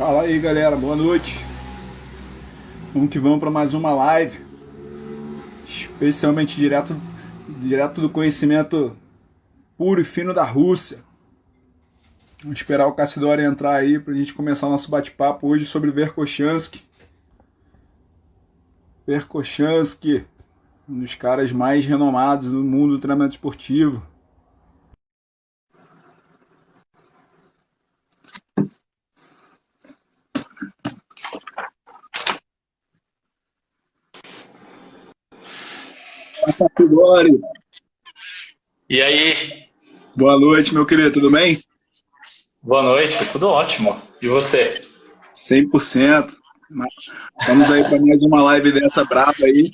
Fala aí, galera, boa noite. Vamos que vamos para mais uma live, especialmente direto do conhecimento puro e fino da Rússia. Vamos esperar o Cassidori entrar aí para a gente começar o nosso bate-papo hoje sobre Verkhoshansky. Verkhoshansky, um dos caras mais renomados do mundo do treinamento esportivo. Cassidori, E aí, boa noite, meu querido, tudo bem? boa noite, tudo ótimo. E você? 100%. Vamos aí para mais uma live dessa braba aí.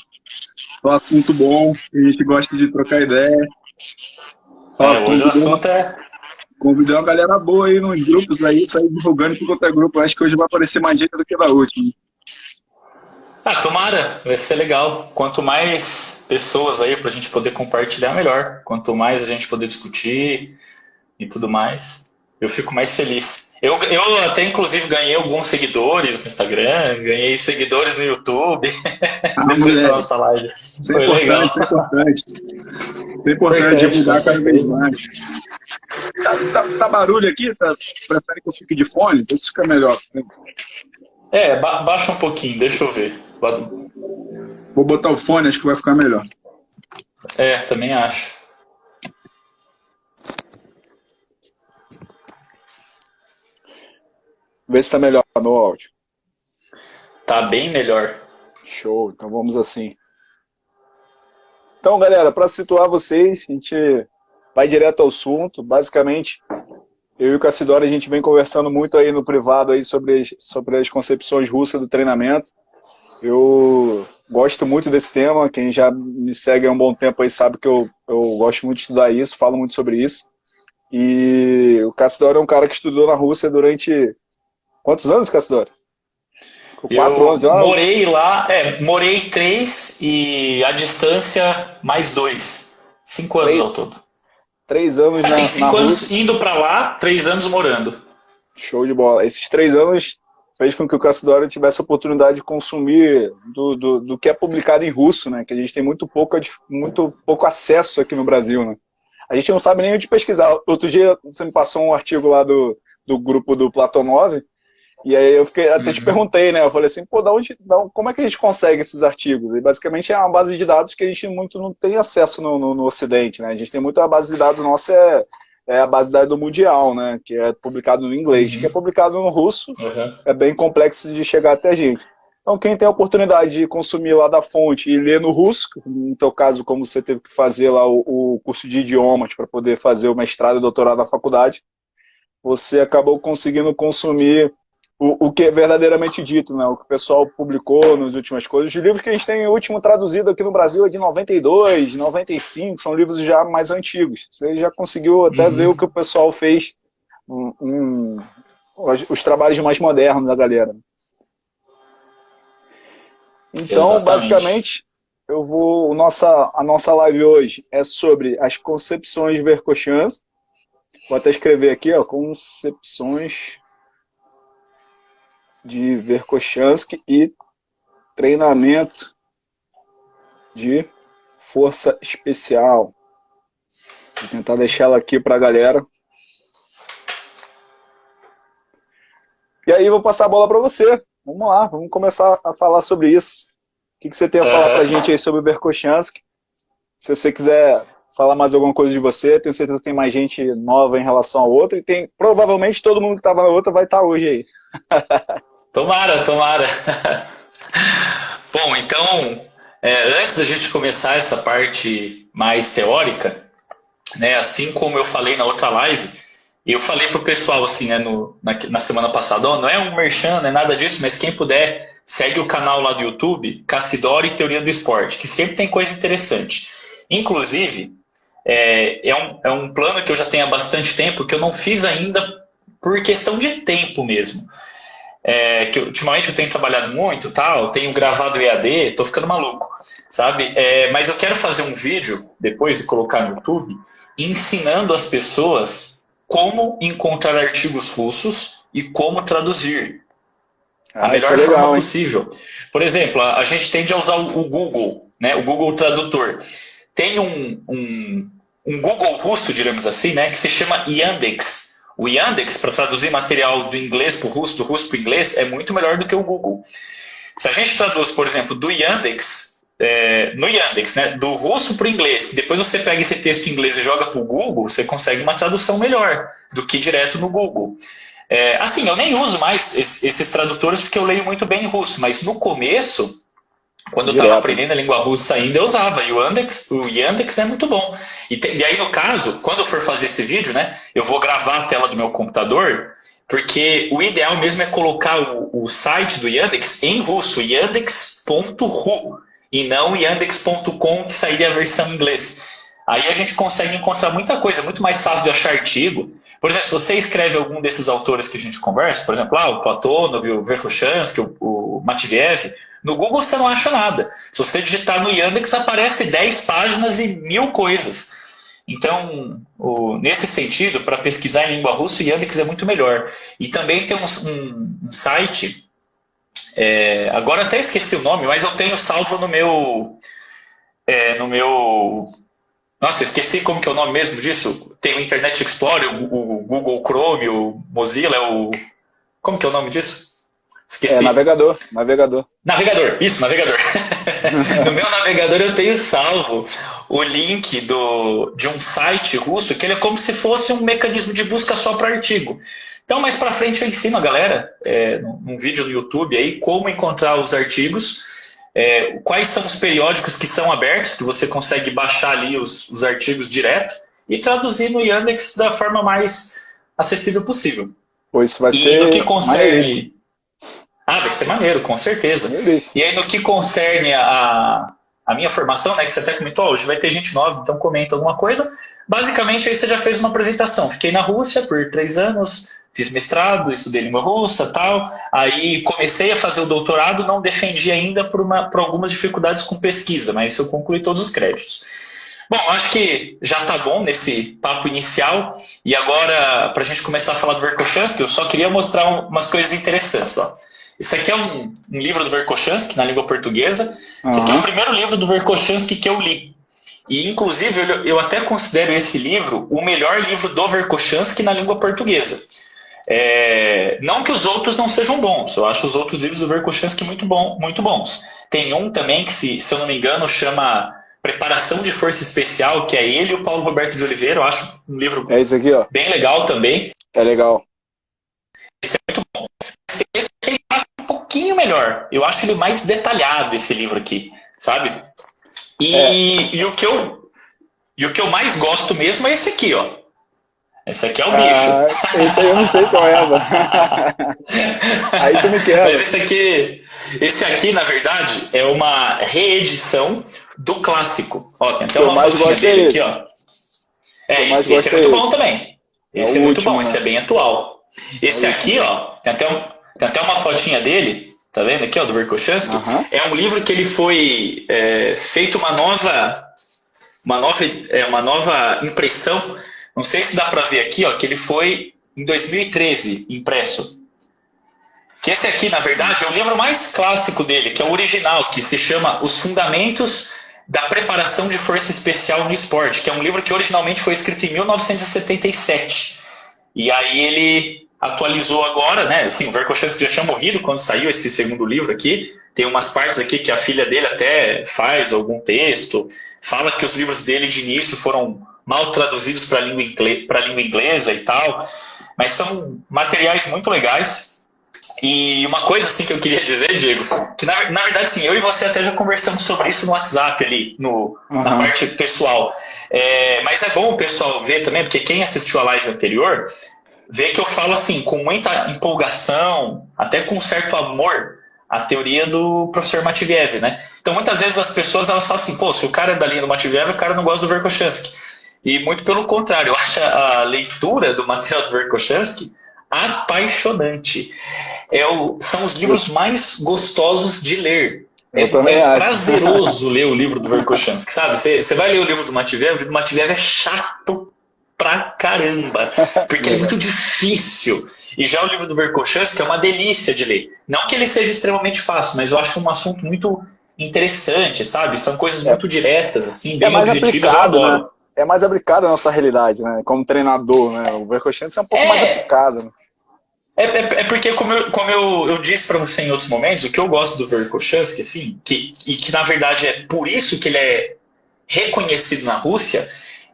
Um assunto bom, a gente gosta de trocar ideia. Ó, Hoje o assunto é. convidei uma galera boa aí nos grupos aí, sair divulgando tudo quanto é grupo. Acho que hoje vai aparecer mais gente do que da última. Tomara, vai ser legal. Quanto mais pessoas aí pra gente poder compartilhar, melhor. Quanto mais a gente poder discutir e tudo mais, eu fico mais feliz. Eu até, inclusive, ganhei alguns seguidores no Instagram, ganhei seguidores no YouTube, Ah, depois da moleque, nossa live. isso é Foi legal. importante, isso é importante. Isso é importante Importante, com divulgar cada vez certeza. mais. Tá barulho aqui? Prefere que eu fique de fone? Isso fica melhor. Baixa um pouquinho, deixa eu ver. Vou botar o fone, acho que vai ficar melhor. Também acho. Vê se tá melhor no áudio. Tá bem melhor. Show, então vamos assim. Então, galera, para situar vocês, a gente vai direto ao assunto. Basicamente, eu e o Cassidori, a gente vem conversando muito aí no privado aí sobre as concepções russas do treinamento. Eu gosto muito desse tema. Quem já me segue há um bom tempo aí sabe que eu gosto muito de estudar isso, falo muito sobre isso. E o Cassidori é um cara que estudou na Rússia durante... Quantos anos, Cassidori? 4 anos Eu já? morei lá, morei 3 e a distância mais 2. 5 anos ao Três, todo. 3 anos Assim, na 5 anos Rússia. indo pra lá, 3 anos morando. Show de bola. Esses 3 anos fez com que o Cassidori tivesse a oportunidade de consumir do que é publicado em russo, né? Que a gente tem muito pouco acesso aqui no Brasil, né? A gente não sabe nem onde pesquisar. Outro dia você me passou um artigo lá do grupo do Platonov, e aí eu até te Uhum. perguntei, né? Eu falei assim, pô, como é que a gente consegue esses artigos? E basicamente é uma base de dados que a gente muito não tem acesso no Ocidente, né? A gente tem muita base de dados nossa é a base de dados do Mundial, né? Que é publicado no inglês, que é Uhum. publicado no russo, Uhum. é bem complexo de chegar até a gente. Então, quem tem a oportunidade de consumir lá da fonte e ler no russo, no teu caso, como você teve que fazer lá o curso de idiomas para poder fazer o mestrado e doutorado na faculdade, você acabou conseguindo consumir o que é verdadeiramente dito, né? O que o pessoal publicou nas últimas coisas. Os livros que a gente tem em último traduzido aqui no Brasil é de 92, 95, são livros já mais antigos. Você já conseguiu até ver o que Uhum. o pessoal fez, os trabalhos mais modernos da galera. Então, Exatamente. basicamente, a nossa live hoje é sobre as concepções de Verkhoshansky. Vou até escrever aqui, ó, concepções de Verkhoshansky e treinamento de força especial. Vou tentar deixar ela aqui para a galera. E aí vou passar a bola para você. Vamos lá, vamos começar a falar sobre isso. O que você tem a falar para a gente Uhum. aí sobre o Verkhoshansky? Se você quiser falar mais alguma coisa de você, tenho certeza que tem mais gente nova em relação a outra, e tem provavelmente todo mundo que estava na outra vai estar hoje aí. Tomara, tomara. Bom, então, antes da gente começar essa parte mais teórica, né, assim como eu falei na outra live, eu falei pro pessoal assim, né, na semana passada, ó, não é um merchan, não é nada disso, mas quem puder, segue o canal lá do YouTube, Cassidori Teoria do Esporte, que sempre tem coisa interessante. Inclusive, é um plano que eu já tenho há bastante tempo, que eu não fiz ainda por questão de tempo mesmo. Que ultimamente eu tenho trabalhado muito, tal, tenho gravado EAD, tô ficando maluco, sabe? Mas eu quero fazer um vídeo depois e colocar no YouTube ensinando as pessoas como encontrar artigos russos e como traduzir. A melhor forma possível. Por exemplo, a gente tende a usar o Google, né? O Google Tradutor. Tem um Google russo, digamos assim, né? Que se chama Yandex. O Yandex, para traduzir material do inglês para o russo, do russo para o inglês, é muito melhor do que o Google. Se a gente traduz, por exemplo, do Yandex, no Yandex, né? Do russo para o inglês, depois você pega esse texto em inglês e joga para o Google, você consegue uma tradução melhor do que direto no Google. Assim, eu nem uso mais esses tradutores porque eu leio muito bem em russo, mas no começo, quando eu estava aprendendo a língua russa ainda, eu usava. E o Yandex é muito bom. E aí, no caso, quando eu for fazer esse vídeo, né, eu vou gravar a tela do meu computador, porque o ideal mesmo é colocar o site do Yandex em russo, yandex.ru, e não yandex.com, que sairia a versão em inglês. Aí a gente consegue encontrar muita coisa, muito mais fácil de achar artigo. Por exemplo, se você escreve algum desses autores que a gente conversa, por exemplo, o Platonov, o Verkhoshansky, o Matviev, no Google você não acha nada. Se você digitar no Yandex, aparece 10 páginas e 1000 coisas. Então, nesse sentido, para pesquisar em língua russa, o Yandex é muito melhor. E também tem um site, agora até esqueci o nome, mas eu tenho salvo no meu... Nossa, eu esqueci como que é o nome mesmo disso. Tem o Internet Explorer, o Google Chrome, o Mozilla, como que é o nome disso? Esqueci. Navegador. Navegador, isso, navegador. No meu navegador eu tenho salvo o link de um site russo, que ele é como se fosse um mecanismo de busca só para artigo. Então, mais para frente eu ensino a galera, num vídeo no YouTube, aí, como encontrar os artigos, quais são os periódicos que são abertos, que você consegue baixar ali os artigos direto, e traduzir no Yandex da forma mais acessível possível. Pois vai ser no que concerne... vai ser maneiro, com certeza. E aí, no que concerne a minha formação, né, que você até comentou, hoje vai ter gente nova, então comenta alguma coisa. Basicamente, aí você já fez uma apresentação. Fiquei na Rússia por 3 anos, fiz mestrado, estudei língua russa, tal. Aí comecei a fazer o doutorado, não defendi ainda por algumas dificuldades com pesquisa, mas eu concluí todos os créditos. Bom, acho que já está bom nesse papo inicial. E agora, para a gente começar a falar do Verkhoshansky, eu só queria mostrar umas coisas interessantes, ó. Esse aqui é um livro do Verkhoshansky, na língua portuguesa. Esse aqui é o primeiro livro do Verkhoshansky que eu li. E, inclusive, eu até considero esse livro o melhor livro do Verkhoshansky na língua portuguesa. Não que os outros não sejam bons. Eu acho os outros livros do Verkhoshansky muito bons. Tem um também que, se eu não me engano, chama Preparação de Força Especial, que é ele e o Paulo Roberto de Oliveira. Eu acho um livro esse aqui, ó. Bem legal também. É legal. Esse é muito bom. Esse aqui eu acho um pouquinho melhor. Eu acho ele mais detalhado, esse livro aqui, sabe? E o que eu mais gosto mesmo é esse aqui, ó. Esse aqui é o bicho. Esse aí eu não sei qual é, mano. Aí tu me quer. Mas esse aqui, na verdade, é uma reedição do clássico. Ó, tem até uma fotinha dele aqui, ó. Esse é muito bom também. Esse é muito bom, esse é bem atual. Esse aqui, ó, tem até uma fotinha dele, tá vendo aqui, ó, do Verkhoshansky. É um livro que ele foi feito uma nova impressão. Não sei se dá para ver aqui, ó, que ele foi em 2013 impresso. Que esse aqui, na verdade, é o livro mais clássico dele, que é o original, que se chama Os Fundamentos da Preparação de Força Especial no Esporte, que é um livro que originalmente foi escrito em 1977. E aí ele atualizou agora, né? Assim, o Verkhoshansky já tinha morrido quando saiu esse segundo livro aqui. Tem umas partes aqui que a filha dele até faz algum texto, fala que os livros dele de início foram mal traduzidos para a língua inglesa e tal, mas são materiais muito legais. E uma coisa assim que eu queria dizer, Diego, que na verdade assim, eu e você até já conversamos sobre isso no WhatsApp ali, na parte pessoal. Mas é bom o pessoal ver também, porque quem assistiu a live anterior vê que eu falo assim, com muita empolgação, até com um certo amor, a teoria do professor Matviev, né? Então muitas vezes as pessoas elas falam assim, pô, se o cara é da linha do Matviev, o cara não gosta do Verkhoshansky. E muito pelo contrário, eu acho a leitura do material do Verkhoshansky apaixonante. São os livros mais gostosos de ler. É prazeroso ler o livro do Verkhoshansky, sabe? Você vai ler o livro do Matviev é chato pra pra caramba, porque ele é muito difícil. E já o livro do Verkhoshansky é uma delícia de ler. Não que ele seja extremamente fácil, mas eu acho um assunto muito interessante, sabe? São coisas muito diretas, assim, É bem mais objetivas, eu aplicado, né? adoro. É mais aplicado à nossa realidade, né? Como treinador, né? O Verkhoshansky é um pouco mais É, aplicado, né? é porque, como eu disse para você em outros momentos, o que eu gosto do Verkhoshansky, assim, e que na verdade é por isso que ele é reconhecido na Rússia,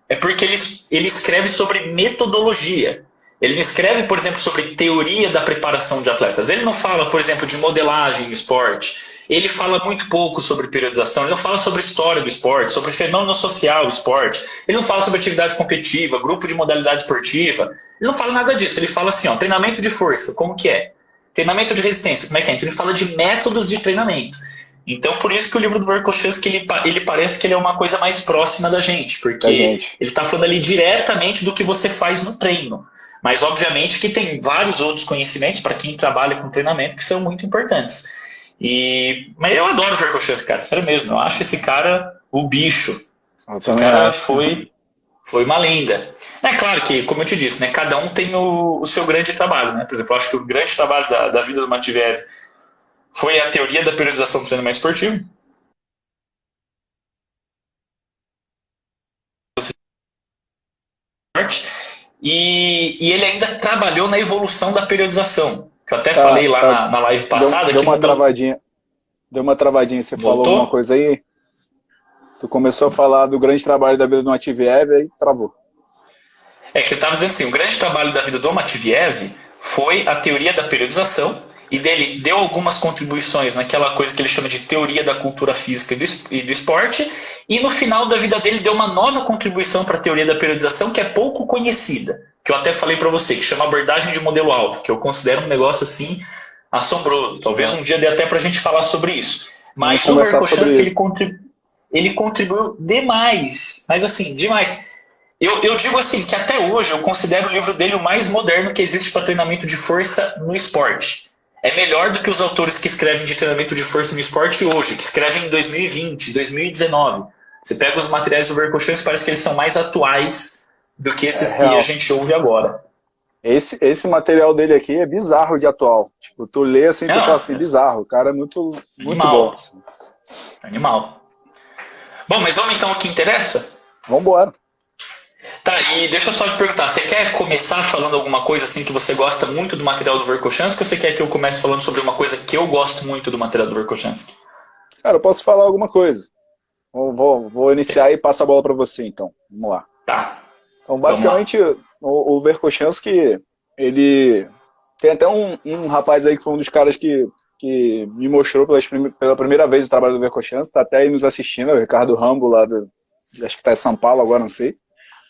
é porque ele escreve sobre metodologia. Ele não escreve, por exemplo, sobre teoria da preparação de atletas. Ele não fala, por exemplo, de modelagem no esporte. Ele fala muito pouco sobre periodização. Ele não fala sobre história do esporte, sobre fenômeno social do esporte. Ele não fala sobre atividade competitiva, grupo de modalidade esportiva. Ele não fala nada disso. Ele fala assim, ó, treinamento de força, como que é? Treinamento de resistência, como é que é? Então ele fala de métodos de treinamento. Então, por isso que o livro do Verkhoshansky, ele parece que ele é uma coisa mais próxima da gente, Da porque gente. ele está falando ali diretamente do que você faz no treino. Mas, obviamente, que tem vários outros conhecimentos para quem trabalha com treinamento que são muito importantes. Mas eu adoro o Verkhoshansky, cara, sério mesmo. Eu acho esse cara o bicho. Eu Esse também cara acho. foi uma lenda. É claro que, como eu te disse, né, cada um tem o seu grande trabalho. Né? Por exemplo, eu acho que o grande trabalho da vida do Matveev foi a teoria da periodização do treinamento esportivo. E ele ainda trabalhou na evolução da periodização, que eu até Tá, falei lá tá. na live Deu, passada, deu que uma não deu. travadinha. Deu uma travadinha. Você falou alguma Voltou? coisa aí? Tu começou a falar do grande trabalho da vida do Matveev e aí travou. É que eu estava dizendo assim, o grande trabalho da vida do Matveev foi a teoria da periodização, e dele deu algumas contribuições naquela coisa que ele chama de teoria da cultura física e do esporte, e no final da vida dele deu uma nova contribuição para a teoria da periodização que é pouco conhecida, que eu até falei para você, que chama abordagem de modelo-alvo, que eu considero um negócio assim assombroso. Talvez um dia dê até para a gente falar sobre isso. Vamos Mas o conversar sobre Verkhoshansky, isso. ele contribuiu demais, mas assim, demais. Eu digo assim, que até hoje eu considero o livro dele o mais moderno que existe para treinamento de força no esporte. É melhor do que os autores que escrevem de treinamento de força no esporte hoje, que escrevem em 2020, 2019. Você pega os materiais do Verkhoshansky, parece que eles são mais atuais do que É esses que a real. gente ouve agora. Esse material dele aqui é bizarro de atual. Tipo, tu lê assim, tu fala Não, assim, bizarro. O cara é muito, muito bom. animal, animal. Bom, mas vamos então ao que interessa? Vambora. Tá, e deixa eu só te perguntar, você quer começar falando alguma coisa assim que você gosta muito do material do Verkhoshansky ou você quer que eu comece falando sobre uma coisa que eu gosto muito do material do Verkhoshansky? Cara, eu posso falar alguma coisa. Vou iniciar e passar a bola para você, então. Vamos lá. Tá, Então, vamos lá. basicamente, o Verkhoshansky, ele... Tem até um rapaz aí que foi um dos caras que me mostrou pela primeira vez o trabalho do Verkhoshansky, tá até aí nos assistindo, é o Ricardo Rambo, acho que está em São Paulo agora, não sei.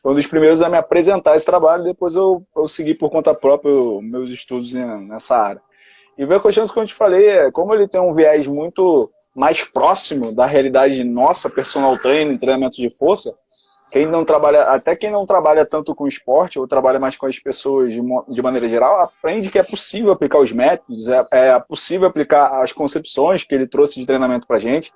Foi um dos primeiros a me apresentar esse trabalho, depois eu segui por conta própria meus estudos nessa área. E o Verkhoshansky, como eu te falei, como ele tem um viés muito mais próximo da realidade nossa, personal training, treinamento de força, até quem não trabalha tanto com esporte, ou trabalha mais com as pessoas de maneira geral, aprende que é possível aplicar os métodos, é possível aplicar as concepções que ele trouxe de treinamento pra gente.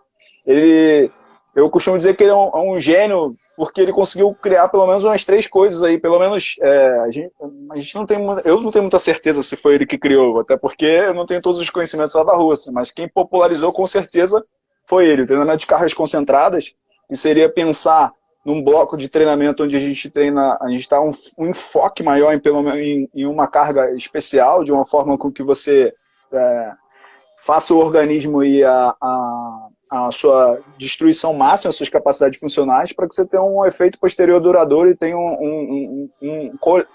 Eu costumo dizer que ele é um gênio, porque ele conseguiu criar pelo menos umas 3 coisas aí, pelo menos a gente não tem, eu não tenho muita certeza se foi ele que criou, até porque eu não tenho todos os conhecimentos lá da Rússia, mas quem popularizou com certeza foi ele, o treinamento de cargas concentradas, que seria pensar num bloco de treinamento onde a gente treina, a gente dá um enfoque maior em uma carga especial, de uma forma com que você faça o organismo e a sua destruição máxima, as suas capacidades funcionais, para que você tenha um efeito posterior duradouro e tenha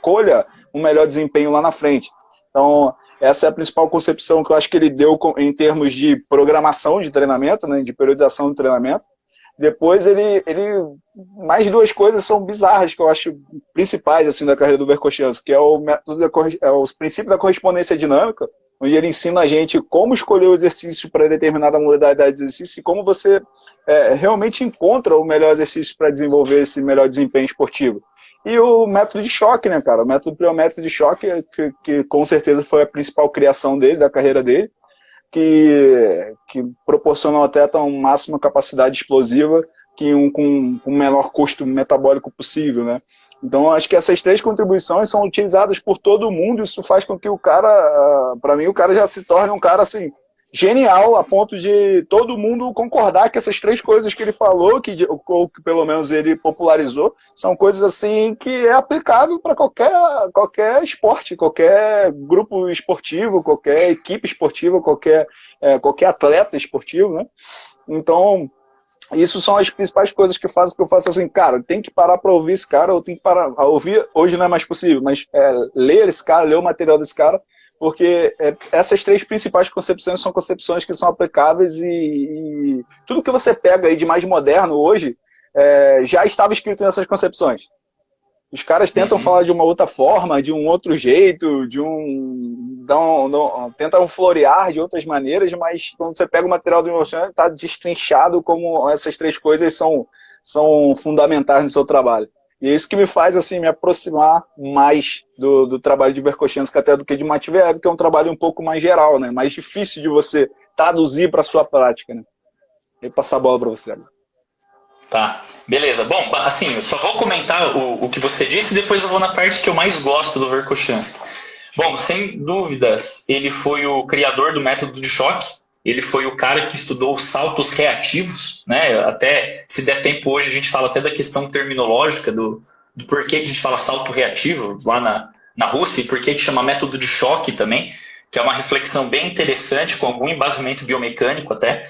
colha um melhor desempenho lá na frente. Então, essa é a principal concepção que eu acho que ele deu em termos de programação de treinamento, né, de periodização de treinamento. Depois mais 2 coisas são bizarras que eu acho principais assim da carreira do Verkhoshansky, que é o método o princípio da correspondência dinâmica, onde ele ensina a gente como escolher o exercício para determinada modalidade de exercício e como você realmente encontra o melhor exercício para desenvolver esse melhor desempenho esportivo. E o método de choque, né, cara? O método pliométrico de choque, que com certeza foi a principal criação dele, da carreira dele, que proporciona ao atleta uma máxima capacidade explosiva com o menor custo metabólico possível, né? Então, acho que essas 3 contribuições são utilizadas por todo mundo. Isso faz com que o cara, para mim, o cara já se torne um cara assim genial, a ponto de todo mundo concordar que essas 3 coisas que ele falou, ou que pelo menos ele popularizou, são coisas assim que é aplicável para qualquer esporte, qualquer grupo esportivo, qualquer equipe esportiva, qualquer atleta esportivo, né? Então, isso são as principais coisas que fazem que eu faço assim, cara, tem que parar para ouvir esse cara, eu tenho que parar a ouvir, hoje não é mais possível, mas ler esse cara, ler o material desse cara, porque essas 3 principais concepções são concepções que são aplicáveis e tudo que você pega aí de mais moderno hoje já estava escrito nessas concepções. Os caras tentam falar de uma outra forma, de um outro jeito, tentam florear de outras maneiras, mas quando você pega o material do Emotion, está destrinchado como essas 3 coisas são fundamentais no seu trabalho. E é isso que me faz assim, me aproximar mais do trabalho de Verkhoshansky até do que de Matveev, que é um trabalho um pouco mais geral, né? Mais difícil de você traduzir para a sua prática. Né? E passar a bola para você agora. Tá, beleza. Bom, assim, eu só vou comentar o que você disse e depois eu vou na parte que eu mais gosto do Verkhoshansky. Bom, sem dúvidas, ele foi o criador do método de choque, ele foi o cara que estudou os saltos reativos, né? Até, se der tempo hoje, a gente fala até da questão terminológica do porquê que a gente fala salto reativo lá na Rússia e porquê que chama método de choque também, que é uma reflexão bem interessante, com algum embasamento biomecânico até.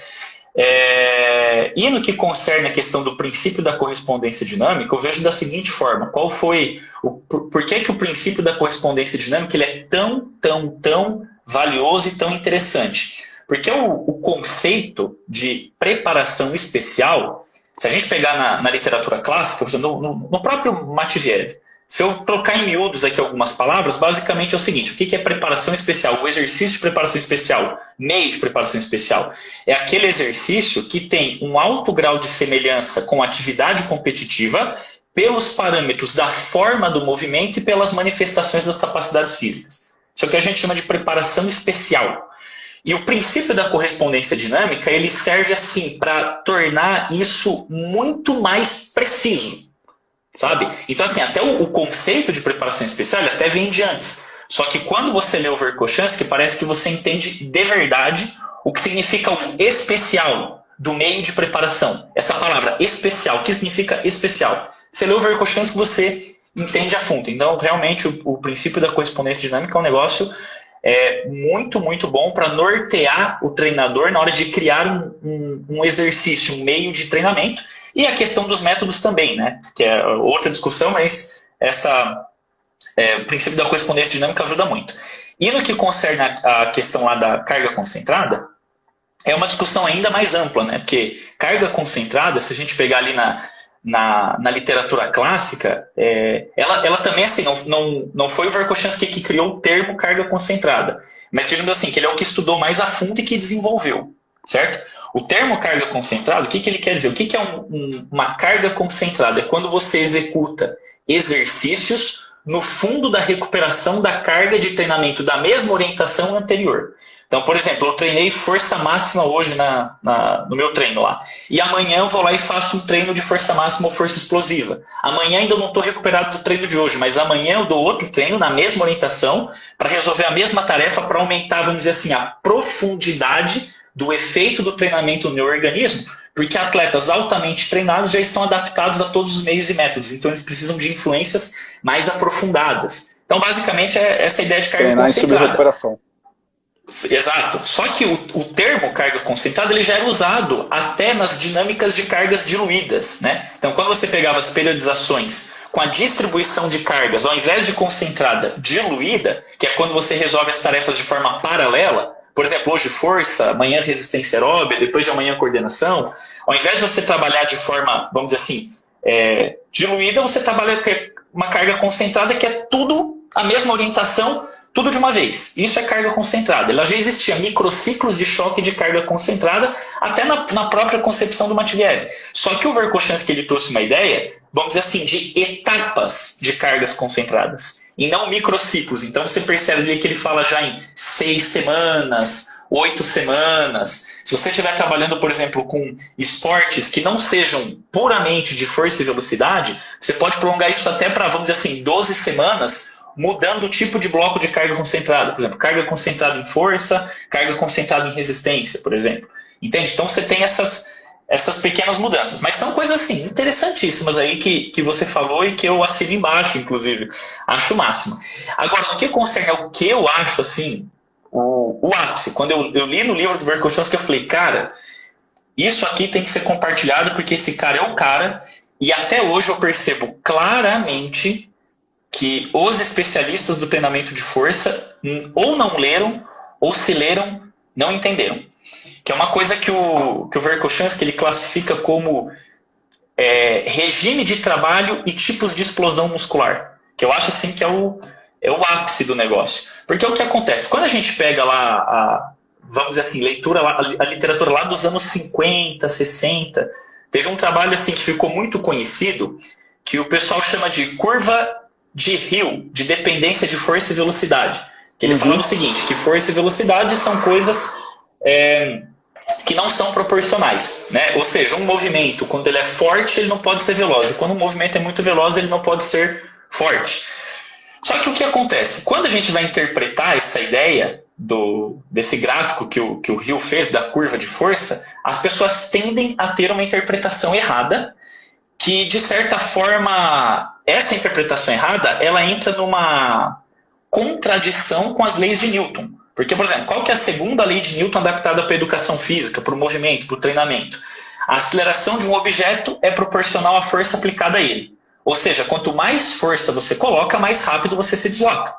E no que concerne a questão do princípio da correspondência dinâmica, eu vejo da seguinte forma: por que o princípio da correspondência dinâmica ele é tão valioso e tão interessante? Porque o conceito de preparação especial, se a gente pegar na literatura clássica, no próprio Matveev, se eu trocar em miúdos aqui algumas palavras, basicamente é o seguinte: o que é preparação especial? O exercício de preparação especial, meio de preparação especial, é aquele exercício que tem um alto grau de semelhança com a atividade competitiva pelos parâmetros da forma do movimento e pelas manifestações das capacidades físicas. Isso é o que a gente chama de preparação especial. E o princípio da correspondência dinâmica, ele serve assim para tornar isso muito mais preciso. Sabe? Então, assim, até o conceito de preparação especial ele até vem de antes. Só que quando você lê o Verkhoshansky, parece que você entende de verdade o que significa o especial do meio de preparação. Essa palavra especial, o que significa especial? Você lê o Verkhoshansky, você entende a fundo. Então, realmente, o princípio da correspondência dinâmica é um negócio muito bom para nortear o treinador na hora de criar um exercício, um meio de treinamento. E a questão dos métodos também, né? Que é outra discussão, mas o princípio da correspondência dinâmica ajuda muito. E no que concerne a questão lá da carga concentrada, é uma discussão ainda mais ampla, né? Porque carga concentrada, se a gente pegar ali na literatura clássica, ela também, assim, não foi o Verkhoshansky que criou o termo carga concentrada, mas digamos assim, que ele é o que estudou mais a fundo e que desenvolveu, certo? O termo carga concentrada, o que ele quer dizer? O que é uma carga concentrada? É quando você executa exercícios no fundo da recuperação da carga de treinamento da mesma orientação anterior. Então, por exemplo, eu treinei força máxima hoje no meu treino lá. E amanhã eu vou lá e faço um treino de força máxima ou força explosiva. Amanhã ainda não estou recuperado do treino de hoje, mas amanhã eu dou outro treino na mesma orientação para resolver a mesma tarefa, para aumentar, vamos dizer assim, a profundidade do efeito do treinamento no meu organismo, porque atletas altamente treinados já estão adaptados a todos os meios e métodos, então eles precisam de influências mais aprofundadas. Então, basicamente, é essa ideia de carga concentrada. Recuperação. Exato. Só que o termo carga concentrada ele já era usado até nas dinâmicas de cargas diluídas, né? Então, quando você pegava as periodizações com a distribuição de cargas, ao invés de concentrada, diluída, que é quando você resolve as tarefas de forma paralela, por exemplo, hoje força, amanhã resistência aeróbica, depois de amanhã coordenação. Ao invés de você trabalhar de forma, vamos dizer assim, diluída, você trabalha com uma carga concentrada que é tudo a mesma orientação, tudo de uma vez. Isso é carga concentrada. Ela já existia microciclos de choque de carga concentrada até na própria concepção do Matveev. Só que o Verkhoshansky ele trouxe uma ideia, vamos dizer assim, de etapas de cargas concentradas e não microciclos. Então você percebe ali que ele fala já em 6 semanas, 8 semanas. Se você estiver trabalhando, por exemplo, com esportes que não sejam puramente de força e velocidade, você pode prolongar isso até para, vamos dizer assim, 12 semanas, mudando o tipo de bloco de carga concentrada. Por exemplo, carga concentrada em força, carga concentrada em resistência, por exemplo. Entende? Então você tem essas pequenas mudanças. Mas são coisas assim, interessantíssimas aí que você falou e que eu assino embaixo, inclusive. Acho o máximo. Agora, no que concerne ao que eu acho, assim, o ápice, quando eu li no livro do Verkhoshansky, eu falei, cara, isso aqui tem que ser compartilhado porque esse cara é o cara, e até hoje eu percebo claramente que os especialistas do treinamento de força ou não leram, ou se leram, não entenderam. Que é uma coisa que o Verkhoshansky ele classifica como regime de trabalho e tipos de explosão muscular. Que eu acho assim que é o ápice do negócio. Porque o que acontece? Quando a gente pega lá, vamos dizer assim, a literatura lá dos anos 50, 60, teve um trabalho assim que ficou muito conhecido, que o pessoal chama de curva de Hill, de dependência de força e velocidade. Que ele falava o seguinte, que força e velocidade são coisas que não são proporcionais, né? Ou seja, um movimento, quando ele é forte, ele não pode ser veloz. E quando um movimento é muito veloz, ele não pode ser forte. Só que o que acontece? Quando a gente vai interpretar essa ideia desse gráfico que o Hill fez, da curva de força, as pessoas tendem a ter uma interpretação errada, que, de certa forma, essa interpretação errada, ela entra numa contradição com as leis de Newton. Porque, por exemplo, qual que é a segunda lei de Newton adaptada para a educação física, para o movimento, para o treinamento? A aceleração de um objeto é proporcional à força aplicada a ele. Ou seja, quanto mais força você coloca, mais rápido você se desloca.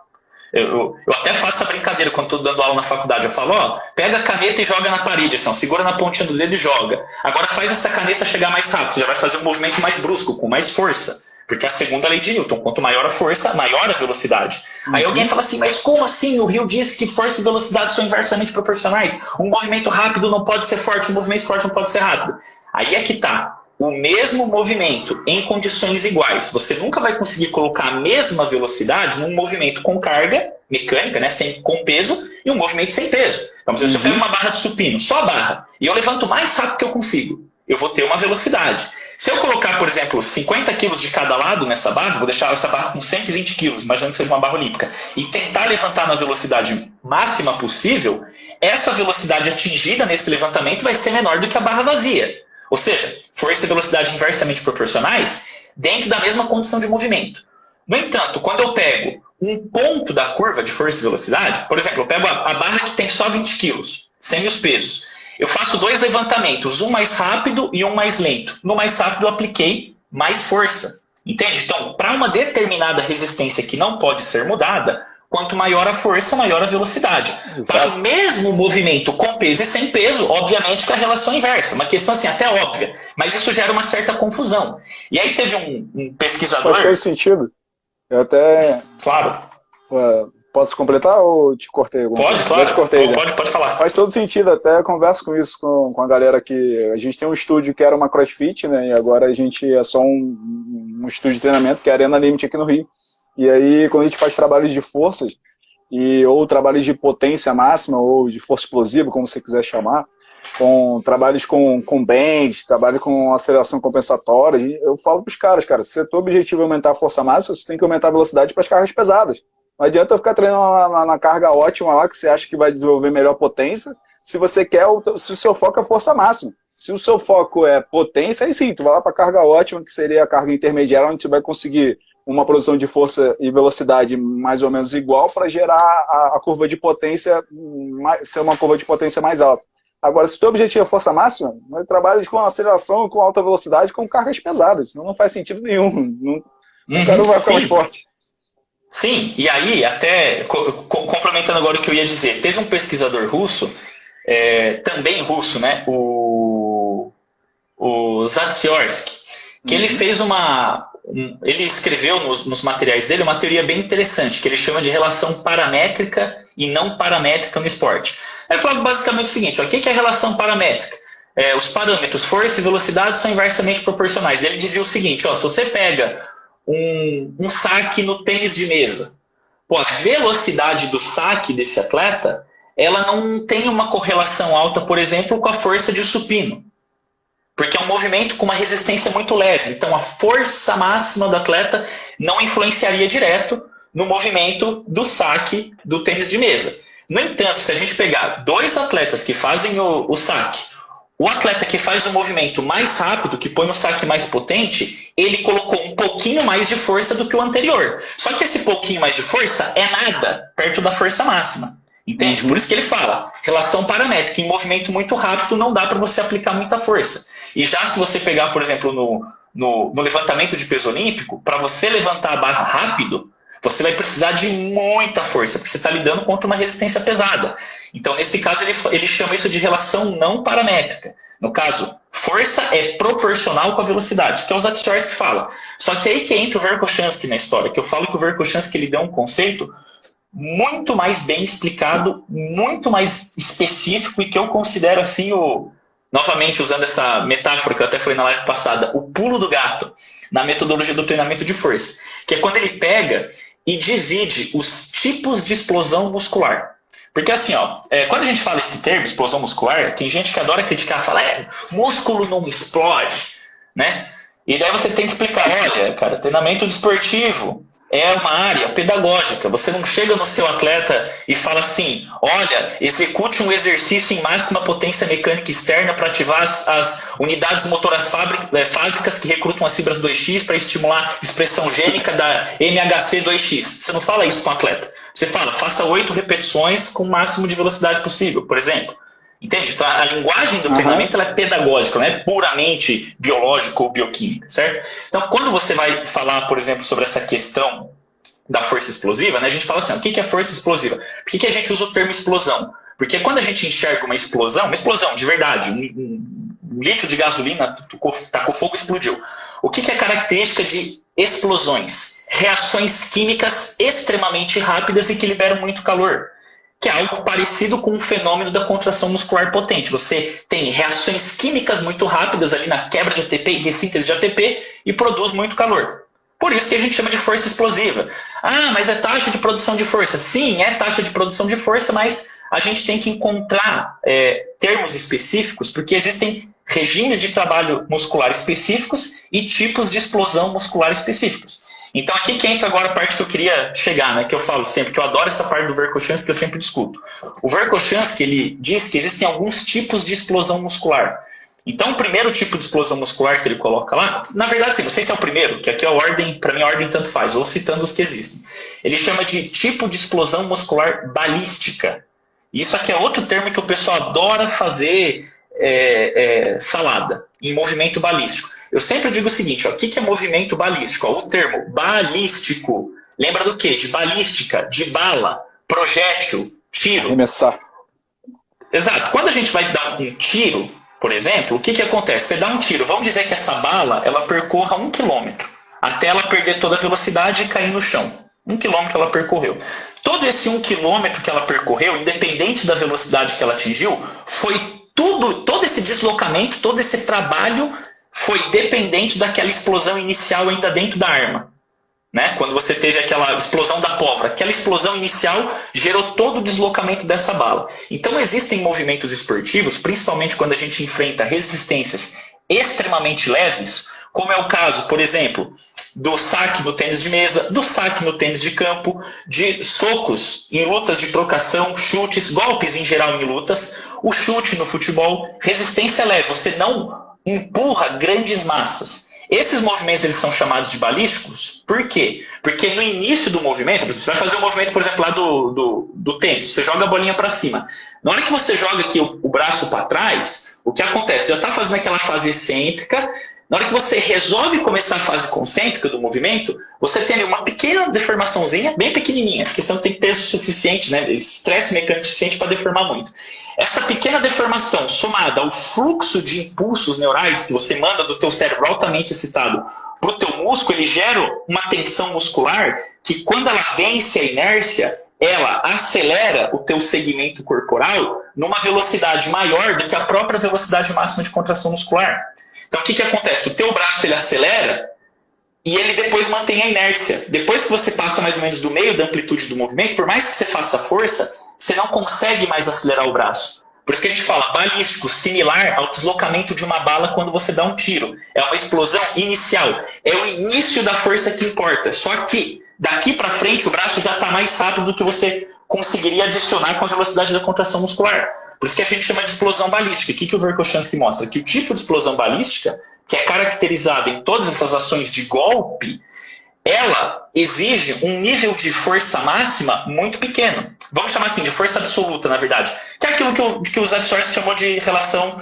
Eu até faço a brincadeira quando estou dando aula na faculdade. Eu falo, pega a caneta e joga na parede, assim, segura na pontinha do dedo e joga. Agora faz essa caneta chegar mais rápido, você já vai fazer um movimento mais brusco, com mais força. Porque é a segunda lei de Newton, quanto maior a força, maior a velocidade. Aí alguém fala assim, mas como assim? O Hill disse que força e velocidade são inversamente proporcionais. Um movimento rápido não pode ser forte, um movimento forte não pode ser rápido. Aí é que tá. O mesmo movimento em condições iguais. Você nunca vai conseguir colocar a mesma velocidade num movimento com carga mecânica, né, com peso, e um movimento sem peso. Então, se eu pego uma barra de supino, só a barra, e eu levanto o mais rápido que eu consigo, eu vou ter uma velocidade. Se eu colocar, por exemplo, 50 quilos de cada lado nessa barra, vou deixar essa barra com 120 quilos, imaginando que seja uma barra olímpica, e tentar levantar na velocidade máxima possível, essa velocidade atingida nesse levantamento vai ser menor do que a barra vazia. Ou seja, força e velocidade inversamente proporcionais dentro da mesma condição de movimento. No entanto, quando eu pego um ponto da curva de força e velocidade, por exemplo, eu pego a barra que tem só 20 quilos, sem os pesos. Eu faço 2 levantamentos, um mais rápido e um mais lento. No mais rápido eu apliquei mais força. Entende? Então, para uma determinada resistência que não pode ser mudada, quanto maior a força, maior a velocidade. Exato. Para o mesmo movimento com peso e sem peso, obviamente que a relação é inversa. Uma questão assim, até óbvia. Mas isso gera uma certa confusão. E aí teve um pesquisador... Faz todo sentido. Eu até... Claro. Posso completar ou te cortei? Pode, claro. Pode falar. Faz todo sentido. Até converso com isso com a galera que... A gente tem um estúdio que era uma CrossFit, né? E agora a gente é só um estúdio de treinamento, que é a Arena Limite aqui no Rio. E aí, quando a gente faz trabalhos de forças, ou trabalhos de potência máxima, ou de força explosiva, como você quiser chamar, com trabalhos com bend, trabalho com aceleração compensatória, eu falo para os caras, cara, se o teu objetivo é aumentar a força máxima, você tem que aumentar a velocidade para as cargas pesadas. Não adianta eu ficar treinando na carga ótima lá, que você acha que vai desenvolver melhor potência, se você quer, se o seu foco é força máxima. Se o seu foco é potência, aí sim, tu vai lá para a carga ótima, que seria a carga intermediária, onde você vai conseguir uma produção de força e velocidade mais ou menos igual para gerar a curva de potência, ser uma curva de potência mais alta. Agora, se o teu objetivo é força máxima, trabalha com aceleração, com alta velocidade, com cargas pesadas, senão não faz sentido nenhum. O cara não vai ficar mais forte. Sim, e aí, até complementando agora o que eu ia dizer, teve um pesquisador russo, também russo, né, o Zagorski, que ele fez ele escreveu nos materiais dele uma teoria bem interessante, que ele chama de relação paramétrica e não paramétrica no esporte. Ele falava basicamente o seguinte, o que é a relação paramétrica? Os parâmetros força e velocidade são inversamente proporcionais. Ele dizia o seguinte, se você pega um saque no tênis de mesa, a velocidade do saque desse atleta ela não tem uma correlação alta, por exemplo, com a força de supino. Porque é um movimento com uma resistência muito leve. Então, a força máxima do atleta não influenciaria direto no movimento do saque do tênis de mesa. No entanto, se a gente pegar dois atletas que fazem o saque, o atleta que faz o movimento mais rápido, que põe o saque mais potente, ele colocou um pouquinho mais de força do que o anterior. Só que esse pouquinho mais de força é nada perto da força máxima. Entende? Por isso que ele fala, relação paramétrica. Em movimento muito rápido não dá para você aplicar muita força. E já se você pegar, por exemplo, no levantamento de peso olímpico, para você levantar a barra rápido, você vai precisar de muita força, porque você está lidando contra uma resistência pesada. Então, nesse caso, ele chama isso de relação não paramétrica. No caso, força é proporcional com a velocidade. Isso que é o Zak-Storz que fala. Só que aí que entra o Verkhoshansky na história, que eu falo que o Verkhoshansky ele deu um conceito muito mais bem explicado, muito mais específico e que eu considero assim novamente usando essa metáfora que eu até falei na live passada, o pulo do gato na metodologia do treinamento de força, que é quando ele pega e divide os tipos de explosão muscular. Porque assim, quando a gente fala esse termo, explosão muscular, tem gente que adora criticar, fala, músculo não explode, né? E daí você tem que explicar, olha, cara, treinamento desportivo é uma área pedagógica. Você não chega no seu atleta e fala assim, olha, execute um exercício em máxima potência mecânica externa para ativar as unidades motoras fásicas que recrutam as fibras 2x para estimular a expressão gênica da MHC 2x. Você não fala isso com o atleta. Você fala, faça 8 repetições com o máximo de velocidade possível, por exemplo. Entende? Então, a linguagem do treinamento ela é pedagógica, não é puramente biológica ou bioquímica, certo? Então, quando você vai falar, por exemplo, sobre essa questão da força explosiva, né, a gente fala assim, o que é força explosiva? Por que a gente usa o termo explosão? Porque quando a gente enxerga uma explosão de verdade, um litro de gasolina tacou fogo e explodiu. O que é característica de explosões? Reações químicas extremamente rápidas e que liberam muito calor. Que é algo parecido com o fenômeno da contração muscular potente. Você tem reações químicas muito rápidas ali na quebra de ATP e ressíntese de ATP e produz muito calor. Por isso que a gente chama de força explosiva. Ah, mas é taxa de produção de força. Sim, é taxa de produção de força, mas a gente tem que encontrar termos específicos, porque existem regimes de trabalho muscular específicos e tipos de explosão muscular específicos. Então aqui que entra agora a parte que eu queria chegar, né, que eu falo sempre, que eu adoro essa parte do Verkhoshansky que eu sempre discuto. O Verkhoshansky, ele diz que existem alguns tipos de explosão muscular. Então o primeiro tipo de explosão muscular que ele coloca lá, na verdade sim, não sei se é o primeiro, que aqui a ordem, para mim a ordem tanto faz, ou citando os que existem. Ele chama de tipo de explosão muscular balística. Isso aqui é outro termo que o pessoal adora fazer salada, em movimento balístico. Eu sempre digo o seguinte, o que é movimento balístico? O termo balístico lembra do quê? De balística, de bala, projétil, tiro. Arremessar. Exato. Quando a gente vai dar um tiro, por exemplo, o que acontece? Você dá um tiro, vamos dizer que essa bala ela percorra 1 quilômetro, até ela perder toda a velocidade e cair no chão. 1 quilômetro ela percorreu. Todo esse 1 quilômetro que ela percorreu, independente da velocidade que ela atingiu, foi todo esse deslocamento, todo esse trabalho foi dependente daquela explosão inicial ainda dentro da arma. Né? Quando você teve aquela explosão da pólvora, aquela explosão inicial gerou todo o deslocamento dessa bala. Então existem movimentos esportivos, principalmente quando a gente enfrenta resistências extremamente leves, como é o caso, por exemplo, do saque no tênis de mesa, do saque no tênis de campo, de socos em lutas de trocação, chutes, golpes em geral em lutas, o chute no futebol, resistência leve, você não empurra grandes massas. Esses movimentos eles são chamados de balísticos, por quê? Porque no início do movimento, você vai fazer um movimento, por exemplo, lá do tênis, você joga a bolinha para cima. Na hora que você joga aqui o braço para trás, o que acontece? Já está fazendo aquela fase excêntrica. Na hora que você resolve começar a fase concêntrica do movimento, você tem ali uma pequena deformaçãozinha, bem pequenininha, porque você não tem peso suficiente, né? Estresse mecânico suficiente para deformar muito. Essa pequena deformação, somada ao fluxo de impulsos neurais que você manda do teu cérebro altamente excitado para o teu músculo, ele gera uma tensão muscular que, quando ela vence a inércia, ela acelera o teu segmento corporal numa velocidade maior do que a própria velocidade máxima de contração muscular. Então, o que acontece? O teu braço ele acelera e ele depois mantém a inércia. Depois que você passa mais ou menos do meio da amplitude do movimento, por mais que você faça força, você não consegue mais acelerar o braço. Por isso que a gente fala balístico, similar ao deslocamento de uma bala quando você dá um tiro. É uma explosão inicial. É o início da força que importa. Só que daqui para frente o braço já está mais rápido do que você conseguiria adicionar com a velocidade da contração muscular. Por isso que a gente chama de explosão balística. O que o Verkhoshansky mostra? Que o tipo de explosão balística, que é caracterizada em todas essas ações de golpe, ela exige um nível de força máxima muito pequeno. Vamos chamar assim, de força absoluta, na verdade. Que é aquilo que o Zed Soares chamou de relação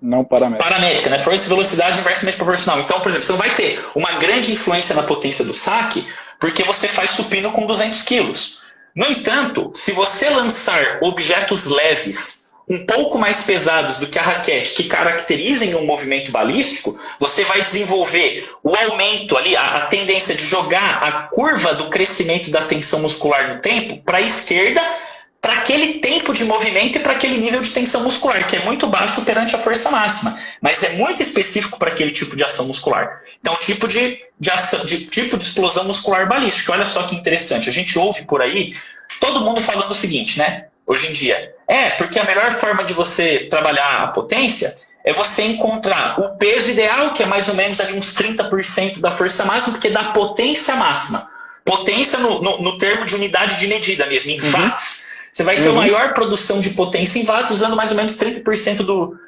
não paramétrica, né? Força e velocidade inversamente proporcional. Então, por exemplo, você não vai ter uma grande influência na potência do saque porque você faz supino com 200 quilos. No entanto, se você lançar objetos leves um pouco mais pesados do que a raquete, que caracterizem um movimento balístico, você vai desenvolver o aumento ali, a tendência de jogar a curva do crescimento da tensão muscular no tempo para a esquerda, para aquele tempo de movimento e para aquele nível de tensão muscular, que é muito baixo perante a força máxima, mas é muito específico para aquele tipo de ação muscular. Então, tipo de explosão muscular balística. Olha só que interessante, a gente ouve por aí todo mundo falando o seguinte, né? Hoje em dia, porque a melhor forma de você trabalhar a potência é você encontrar o peso ideal, que é mais ou menos ali uns 30% da força máxima, porque dá potência máxima. Potência no termo de unidade de medida mesmo, em watts. Você vai ter a maior produção de potência em watts usando mais ou menos 30%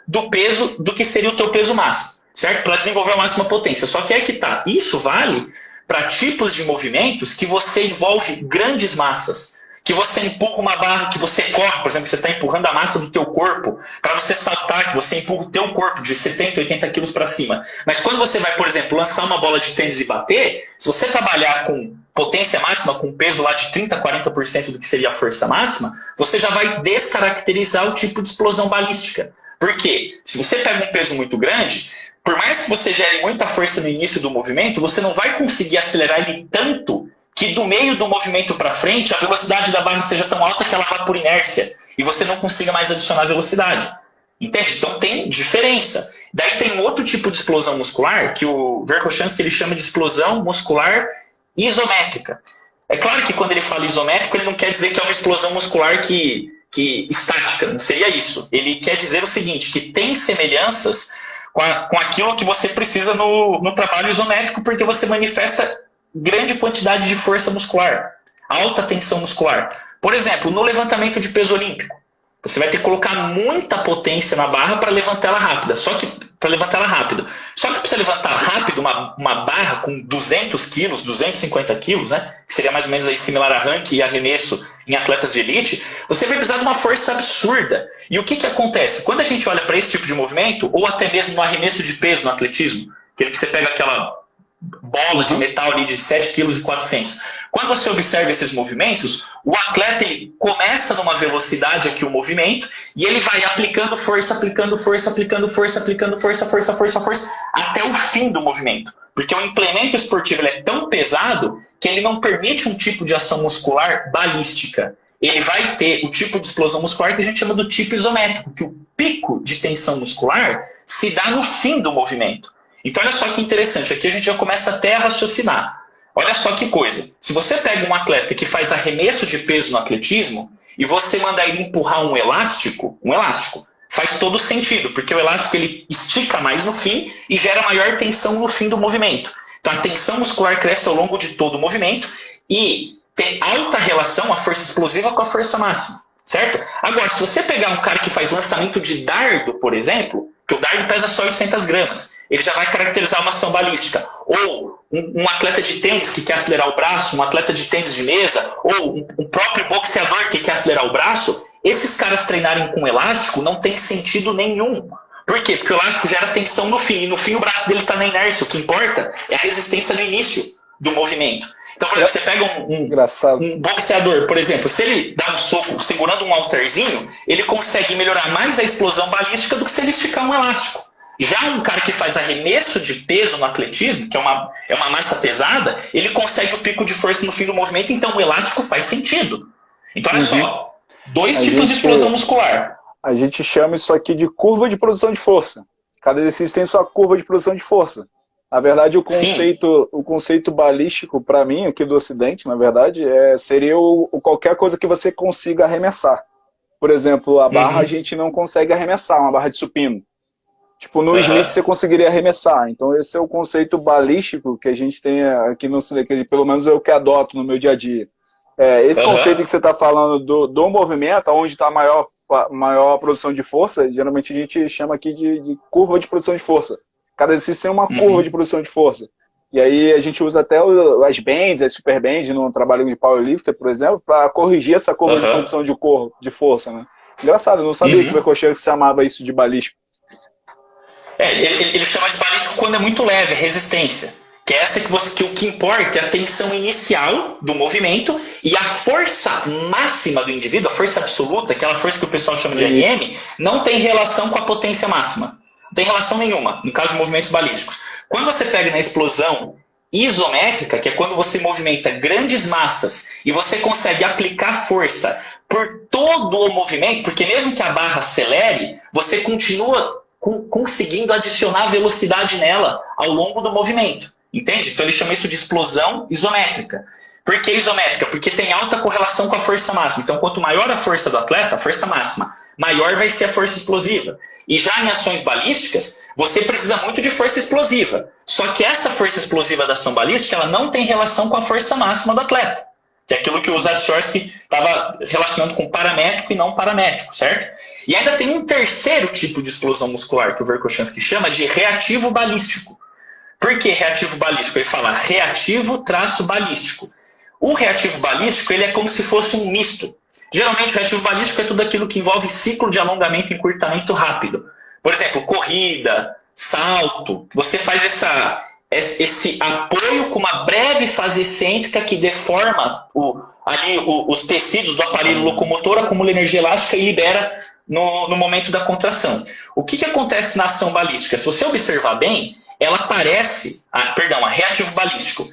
do peso do que seria o teu peso máximo, certo? Para desenvolver a máxima potência. Só que é que tá. Isso vale para tipos de movimentos que você envolve grandes massas. Que você empurra uma barra, que você corre, por exemplo, você está empurrando a massa do teu corpo para você saltar, que você empurra o teu corpo de 70, 80 quilos para cima. Mas quando você vai, por exemplo, lançar uma bola de tênis e bater, se você trabalhar com potência máxima, com peso lá de 30, 40% do que seria a força máxima, você já vai descaracterizar o tipo de explosão balística. Por quê? Se você pega um peso muito grande, por mais que você gere muita força no início do movimento, você não vai conseguir acelerar ele tanto que do meio do movimento para frente, a velocidade da barra seja tão alta que ela vá por inércia e você não consiga mais adicionar velocidade. Entende? Então tem diferença. Daí tem um outro tipo de explosão muscular que o Verkhoshansky ele chama de explosão muscular isométrica. É claro que quando ele fala isométrico, ele não quer dizer que é uma explosão muscular que estática, não seria isso. Ele quer dizer o seguinte, que tem semelhanças com aquilo que você precisa no trabalho isométrico, porque você manifesta grande quantidade de força muscular, alta tensão muscular. Por exemplo, no levantamento de peso olímpico, você vai ter que colocar muita potência na barra para levantar ela rápida. Só que para você levantar rápido uma barra com 200 quilos, 250 quilos, né, que seria mais ou menos aí similar a ranking e arremesso em atletas de elite, você vai precisar de uma força absurda. E o que acontece? Quando a gente olha para esse tipo de movimento, ou até mesmo no arremesso de peso no atletismo, aquele que você pega aquela bola de metal ali de 7,4 kg. Quando você observa esses movimentos, o atleta ele começa numa velocidade aqui o movimento e ele vai aplicando força, aplicando força, aplicando força, aplicando força, força, força, força, até o fim do movimento. Porque o implemento esportivo ele é tão pesado que ele não permite um tipo de ação muscular balística. Ele vai ter o tipo de explosão muscular que a gente chama do tipo isométrico, que o pico de tensão muscular se dá no fim do movimento. Então olha só que interessante, aqui a gente já começa até a raciocinar. Olha só que coisa, se você pega um atleta que faz arremesso de peso no atletismo e você manda ele empurrar um elástico, faz todo sentido, porque o elástico ele estica mais no fim e gera maior tensão no fim do movimento. Então a tensão muscular cresce ao longo de todo o movimento e tem alta relação a força explosiva com a força máxima, certo? Agora, se você pegar um cara que faz lançamento de dardo, por exemplo, que o dardo pesa só 800 gramas, ele já vai caracterizar uma ação balística. Ou um atleta de tênis que quer acelerar o braço, um atleta de tênis de mesa, ou um próprio boxeador que quer acelerar o braço, esses caras treinarem com elástico não tem sentido nenhum. Por quê? Porque o elástico gera tensão no fim, e no fim o braço dele está na inércia. O que importa é a resistência no início do movimento. Então, por exemplo, você pega um boxeador, por exemplo, se ele dá um soco segurando um halterzinho, ele consegue melhorar mais a explosão balística do que se ele esticar um elástico. Já um cara que faz arremesso de peso no atletismo, que é uma massa pesada, ele consegue o pico de força no fim do movimento, então o elástico faz sentido. Então, olha só, dois tipos de explosão muscular. A gente chama isso aqui de curva de produção de força. Cada exercício tem sua curva de produção de força. Na verdade, Sim. o conceito balístico, para mim, aqui do Ocidente, na verdade, seria qualquer coisa que você consiga arremessar. Por exemplo, a barra a Uhum. gente não consegue arremessar, uma barra de supino. Tipo, no Smith Aham. você conseguiria arremessar. Então, esse é o conceito balístico que a gente tem aqui no Ocidente, que pelo menos é o que adoto no meu dia a dia. Esse conceito Aham. que você está falando do movimento, onde está a maior produção de força, geralmente a gente chama aqui de curva de produção de força. Cada exercício tem uma curva de Uhum. produção de força. E aí a gente usa até as bands, as super bands no trabalho de powerlifter, por exemplo, para corrigir essa curva de Aham. produção de força, né? Engraçado, eu não sabia que o Uhum. Vercochero se chamava isso de balístico. Ele chama de balístico quando é muito leve, a resistência. Que é essa que o que importa é a tensão inicial do movimento e a força máxima do indivíduo, a força absoluta, aquela força que o pessoal chama de Isso. RM, não tem relação com a potência máxima. Não tem relação nenhuma, no caso de movimentos balísticos. Quando você pega na explosão isométrica, que é quando você movimenta grandes massas e você consegue aplicar força por todo o movimento, porque mesmo que a barra acelere, você continua conseguindo adicionar velocidade nela ao longo do movimento. Entende? Então ele chama isso de explosão isométrica. Por que isométrica? Porque tem alta correlação com a força máxima. Então, quanto maior a força do atleta, a força máxima, maior vai ser a força explosiva. E já em ações balísticas, você precisa muito de força explosiva. Só que essa força explosiva da ação balística, ela não tem relação com a força máxima do atleta. Que é aquilo que o Zadorski estava relacionando com paramétrico e não paramétrico, certo? E ainda tem um terceiro tipo de explosão muscular que o Verkhoshansky chama de reativo balístico. Por que reativo balístico? Ele fala reativo-balístico. O reativo balístico ele é como se fosse um misto. Geralmente o reativo balístico é tudo aquilo que envolve ciclo de alongamento e encurtamento rápido. Por exemplo, corrida, salto. Você faz esse apoio com uma breve fase excêntrica que deforma os tecidos do aparelho locomotor, acumula energia elástica e libera no momento da contração. O que acontece na ação balística? Se você observar bem, ela parece, a reativo balístico,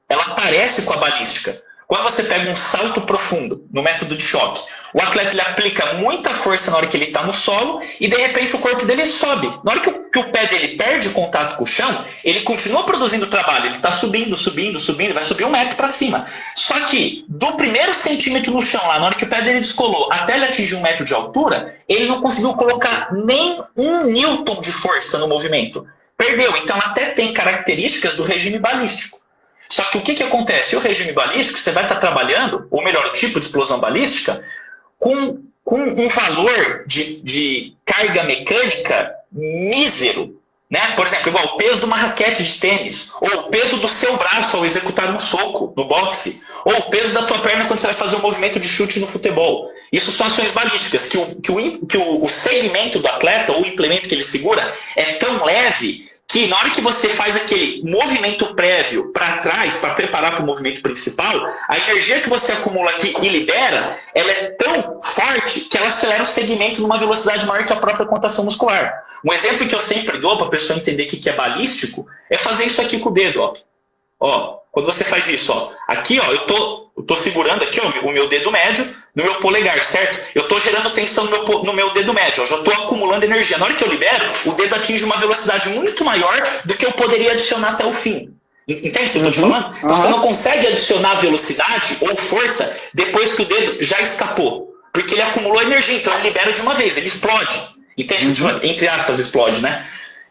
ela parece com a balística. Quando você pega um salto profundo no método de choque, o atleta ele aplica muita força na hora que ele está no solo e de repente o corpo dele sobe. Na hora que o pé dele perde contato com o chão, ele continua produzindo trabalho, ele está subindo, vai subir 1 metro para cima. Só que do primeiro centímetro no chão, lá na hora que o pé dele descolou, até ele atingir 1 metro de altura, ele não conseguiu colocar nem 1 newton de força no movimento. Perdeu. Então até tem características do regime balístico. Só que o que acontece? O regime balístico, você vai estar trabalhando, ou melhor, o tipo de explosão balística, com um valor de carga mecânica mísero. Né? Por exemplo, igual o peso de uma raquete de tênis, ou o peso do seu braço ao executar um soco no boxe, ou o peso da tua perna quando você vai fazer um movimento de chute no futebol. Isso são ações balísticas, que o segmento do atleta, ou o implemento que ele segura, é tão leve que na hora que você faz aquele movimento prévio para trás, para preparar para o movimento principal, a energia que você acumula aqui e libera, ela é tão forte que ela acelera o segmento numa velocidade maior que a própria contração muscular. Um exemplo que eu sempre dou para a pessoa entender o que é balístico é fazer isso aqui com o dedo. Ó, quando você faz isso, ó, aqui ó, eu tô segurando aqui ó, o meu dedo médio no meu polegar, certo? Eu estou gerando tensão no meu dedo médio, eu já estou acumulando energia. Na hora que eu libero, o dedo atinge uma velocidade muito maior do que eu poderia adicionar até o fim. Entende o que eu estou te falando? Então você não consegue adicionar velocidade ou força depois que o dedo já escapou. Porque ele acumulou energia, então ele libera de uma vez, ele explode. Entende? Entre aspas, explode, né?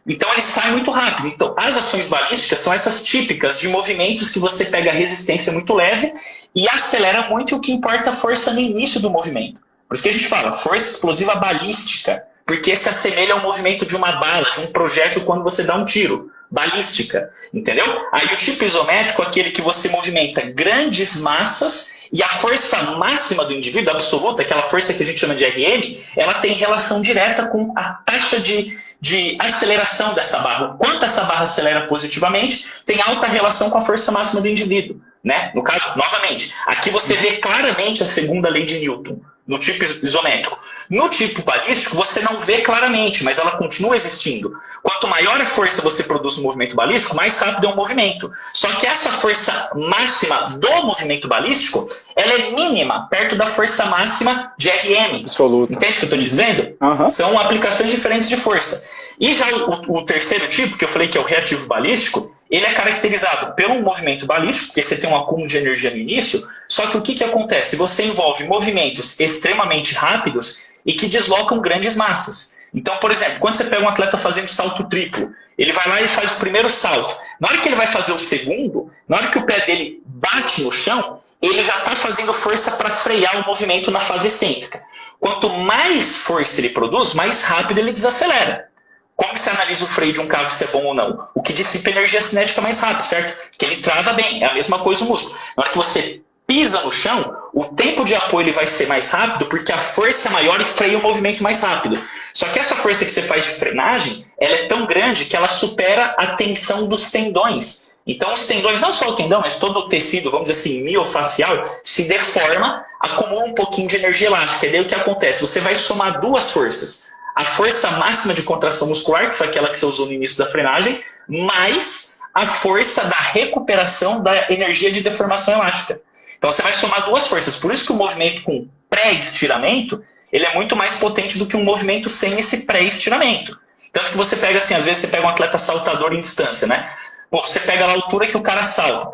Então ele sai muito rápido. Então as ações balísticas são essas típicas de movimentos que você pega a resistência muito leve e acelera muito, e o que importa é a força no início do movimento. Por isso que a gente fala força explosiva balística, porque se assemelha ao movimento de uma bala, de um projétil quando você dá um tiro. Balística, entendeu? Aí o tipo isométrico é aquele que você movimenta grandes massas e a força máxima do indivíduo, absoluta, aquela força que a gente chama de RM, ela tem relação direta com a taxa de aceleração dessa barra. O quanto essa barra acelera positivamente tem alta relação com a força máxima do indivíduo. Né? No caso, novamente, aqui você vê claramente a segunda lei de Newton, no tipo isométrico. No tipo balístico, você não vê claramente, mas ela continua existindo. Quanto maior a força você produz no movimento balístico, mais rápido é o movimento. Só que essa força máxima do movimento balístico, ela é mínima, perto da força máxima de RM. Absoluta. Entende o que eu estou te dizendo? São aplicações diferentes de força. E já o terceiro tipo, que eu falei que é o reativo balístico, ele é caracterizado pelo movimento balístico, porque você tem um acúmulo de energia no início, só que o que acontece? Você envolve movimentos extremamente rápidos e que deslocam grandes massas. Então, por exemplo, quando você pega um atleta fazendo salto triplo, ele vai lá e faz o primeiro salto. Na hora que ele vai fazer o segundo, na hora que o pé dele bate no chão, ele já está fazendo força para frear o movimento na fase excêntrica. Quanto mais força ele produz, mais rápido ele desacelera. Como que você analisa o freio de um carro se é bom ou não? O que dissipa energia cinética mais rápido, certo? Que ele trava bem, é a mesma coisa o músculo. Na hora que você pisa no chão, o tempo de apoio ele vai ser mais rápido porque a força é maior e freia o movimento mais rápido. Só que essa força que você faz de frenagem, ela é tão grande que ela supera a tensão dos tendões. Então os tendões, não só o tendão, mas todo o tecido, vamos dizer assim, miofacial, se deforma, acumula um pouquinho de energia elástica. E daí o que acontece? Você vai somar duas forças. A força máxima de contração muscular, que foi aquela que você usou no início da frenagem, mais a força da recuperação da energia de deformação elástica. Então você vai somar duas forças. Por isso que o movimento com pré-estiramento, ele é muito mais potente do que um movimento sem esse pré-estiramento. Tanto que você pega assim, às vezes você pega um atleta saltador em distância, né? Pô, você pega a altura que o cara salta.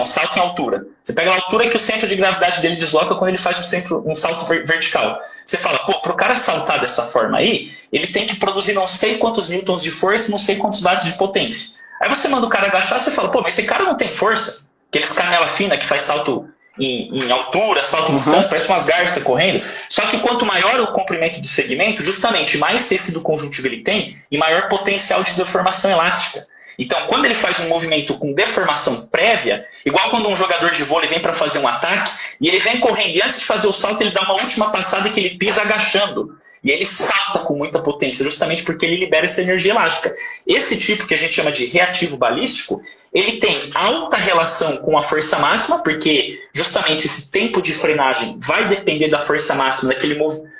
Salto em altura. Você pega a altura que o centro de gravidade dele desloca quando ele faz um salto vertical. Você fala, para o cara saltar dessa forma aí, ele tem que produzir não sei quantos newtons de força e não sei quantos watts de potência. Aí você manda o cara agachar, você fala, mas esse cara não tem força. Aqueles canela fina que faz salto em altura, salto em distância, parece umas garças correndo. Só que quanto maior o comprimento do segmento, justamente mais tecido conjuntivo ele tem e maior potencial de deformação elástica. Então, quando ele faz um movimento com deformação prévia, igual quando um jogador de vôlei vem para fazer um ataque, e ele vem correndo, e antes de fazer o salto, ele dá uma última passada que ele pisa agachando. E ele salta com muita potência, justamente porque ele libera essa energia elástica. Esse tipo que a gente chama de reativo balístico, ele tem alta relação com a força máxima, porque justamente esse tempo de frenagem vai depender da força máxima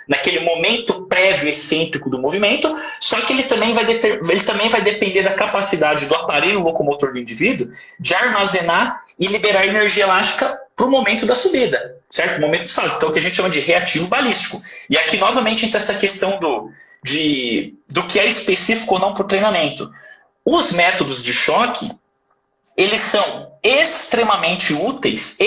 naquele momento prévio excêntrico do movimento, só que ele também vai depender da capacidade do aparelho locomotor do indivíduo de armazenar e liberar energia elástica para o momento da subida, certo? O momento do salto. Então, o que a gente chama de reativo balístico. E aqui, novamente, entra essa questão do que é específico ou não para o treinamento. Os métodos de choque, eles são extremamente úteis,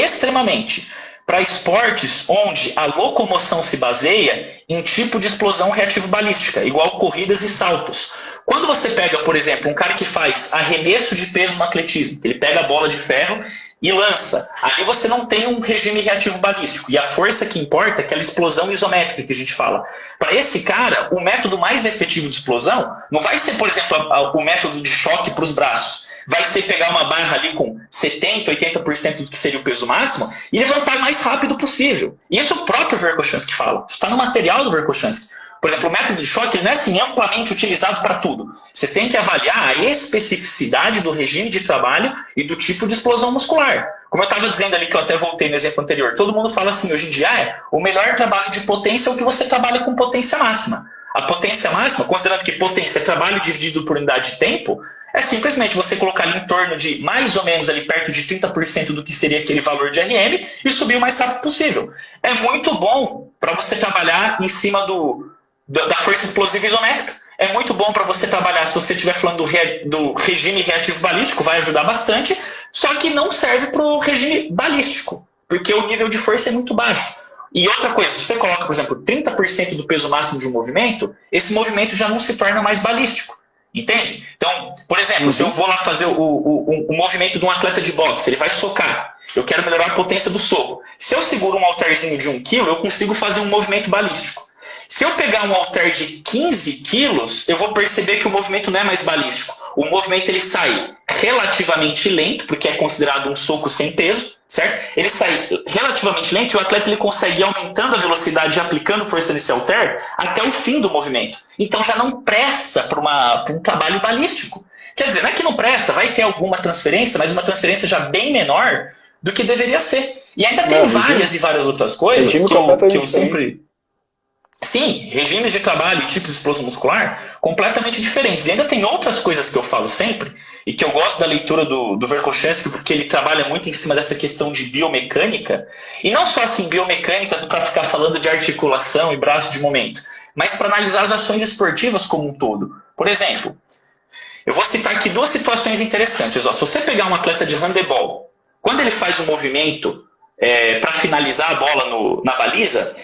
para esportes onde a locomoção se baseia em tipo de explosão reativo balística, igual corridas e saltos. Quando você pega, por exemplo, um cara que faz arremesso de peso no atletismo, ele pega a bola de ferro e lança, ali você não tem um regime reativo balístico, e a força que importa é aquela explosão isométrica que a gente fala. Para esse cara, o método mais efetivo de explosão não vai ser, por exemplo, o método de choque para os braços. Vai ser pegar uma barra ali com 70%, 80% do que seria o peso máximo e levantar o mais rápido possível. E isso o próprio Verkhoshansky fala. Isso está no material do Verkhoshansky. Por exemplo, o método de choque ele não é assim amplamente utilizado para tudo. Você tem que avaliar a especificidade do regime de trabalho e do tipo de explosão muscular. Como eu estava dizendo ali, que eu até voltei no exemplo anterior, todo mundo fala assim, hoje em dia, o melhor trabalho de potência é o que você trabalha com potência máxima. A potência máxima, considerando que potência é trabalho dividido por unidade de tempo, é simplesmente você colocar ali em torno de mais ou menos ali perto de 30% do que seria aquele valor de RM e subir o mais rápido possível. É muito bom para você trabalhar em cima da força explosiva isométrica. É muito bom para você trabalhar, se você estiver falando do regime reativo balístico, vai ajudar bastante, só que não serve para o regime balístico, porque o nível de força é muito baixo. E outra coisa, se você coloca, por exemplo, 30% do peso máximo de um movimento, esse movimento já não se torna mais balístico. Entende? Então, por exemplo, se eu vou lá fazer o movimento de um atleta de boxe, ele vai socar. Eu quero melhorar a potência do soco. Se eu seguro um halterzinho de 1 kg, eu consigo fazer um movimento balístico. Se eu pegar um halter de 15 quilos, eu vou perceber que o movimento não é mais balístico. O movimento ele sai relativamente lento, porque é considerado um soco sem peso, certo? Ele sai relativamente lento e o atleta ele consegue ir aumentando a velocidade e aplicando força nesse halter até o fim do movimento. Então já não presta para um trabalho balístico. Quer dizer, não é que não presta, vai ter alguma transferência, mas uma transferência já bem menor do que deveria ser. E ainda tem várias e várias outras coisas que eu sempre... Sim, regimes de trabalho e tipos de explosão muscular completamente diferentes. E ainda tem outras coisas que eu falo sempre, e que eu gosto da leitura do Verkhoshansky, porque ele trabalha muito em cima dessa questão de biomecânica, e não só assim, biomecânica para ficar falando de articulação e braço de momento, mas para analisar as ações esportivas como um todo. Por exemplo, Eu vou citar aqui duas situações interessantes. Ó, se você pegar um atleta de handebol, quando ele faz um movimento para finalizar a bola na baliza,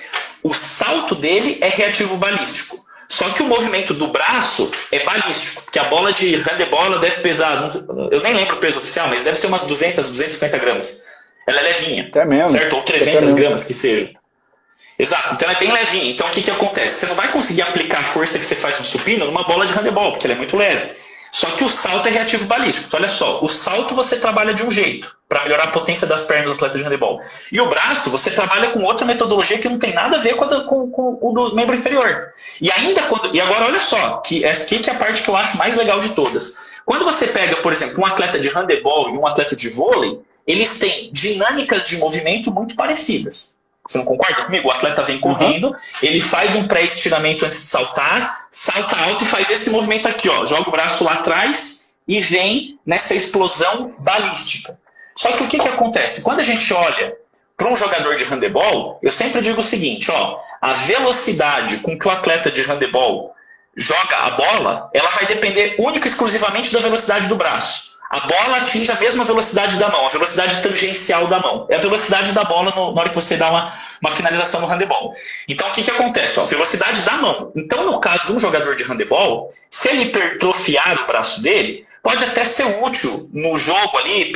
o salto dele é reativo balístico. Só que o movimento do braço é balístico, porque a bola de handebol ela deve pesar, eu nem lembro o peso oficial, mas deve ser umas 200, 250 gramas. Ela é levinha, até mesmo, certo? Ou 300 gramas, que seja. Exato, então ela é bem levinha. Então o que acontece? Você não vai conseguir aplicar a força que você faz no supino numa bola de handebol, porque ela é muito leve. Só que o salto é reativo balístico. Então olha só, o salto você trabalha de um jeito, para melhorar a potência das pernas do atleta de handebol. E o braço você trabalha com outra metodologia que não tem nada a ver com o do membro inferior. E agora olha só, que é a parte que eu acho mais legal de todas. Quando você pega, por exemplo, um atleta de handebol e um atleta de vôlei, eles têm dinâmicas de movimento muito parecidas. Você não concorda comigo? O atleta vem correndo, ele faz um pré-estiramento antes de saltar, salta alto e faz esse movimento aqui, ó, joga o braço lá atrás e vem nessa explosão balística. Só que o que acontece? Quando a gente olha para um jogador de handebol, eu sempre digo o seguinte, ó, a velocidade com que o atleta de handebol joga a bola, ela vai depender única e exclusivamente da velocidade do braço. A bola atinge a mesma velocidade da mão, a velocidade tangencial da mão. É a velocidade da bola na hora que você dá uma finalização no handebol. Então, o que acontece? Ó, velocidade da mão. Então, no caso de um jogador de handebol, se ele hipertrofiar o braço dele, pode até ser útil no jogo ali,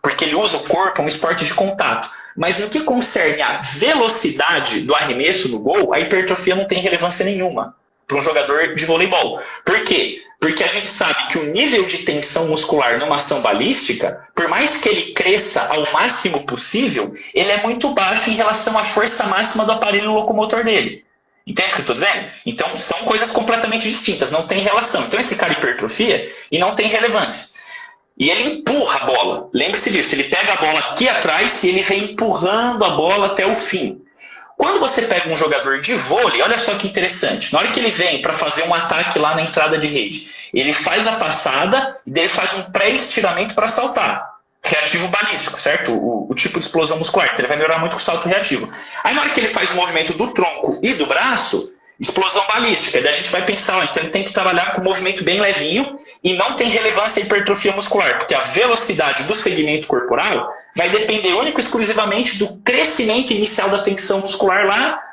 porque ele usa o corpo, é um esporte de contato. Mas no que concerne a velocidade do arremesso no gol, a hipertrofia não tem relevância nenhuma para um jogador de voleibol. Por quê? Porque a gente sabe que o nível de tensão muscular numa ação balística, por mais que ele cresça ao máximo possível, ele é muito baixo em relação à força máxima do aparelho locomotor dele. Entende o que eu estou dizendo? Então, são coisas completamente distintas, não tem relação. Então, esse cara hipertrofia e não tem relevância. E ele empurra a bola. Lembre-se disso, ele pega a bola aqui atrás e ele vem empurrando a bola até o fim. Quando você pega um jogador de vôlei, olha só que interessante. Na hora que ele vem para fazer um ataque lá na entrada de rede, ele faz a passada e daí ele faz um pré-estiramento para saltar. Reativo balístico, certo? O tipo de explosão muscular. Então ele vai melhorar muito com o salto reativo. Aí na hora que ele faz o movimento do tronco e do braço, explosão balística. Daí a gente vai pensar, então ele tem que trabalhar com um movimento bem levinho e não tem relevância a hipertrofia muscular, porque a velocidade do segmento corporal vai depender único e exclusivamente do crescimento inicial da tensão muscular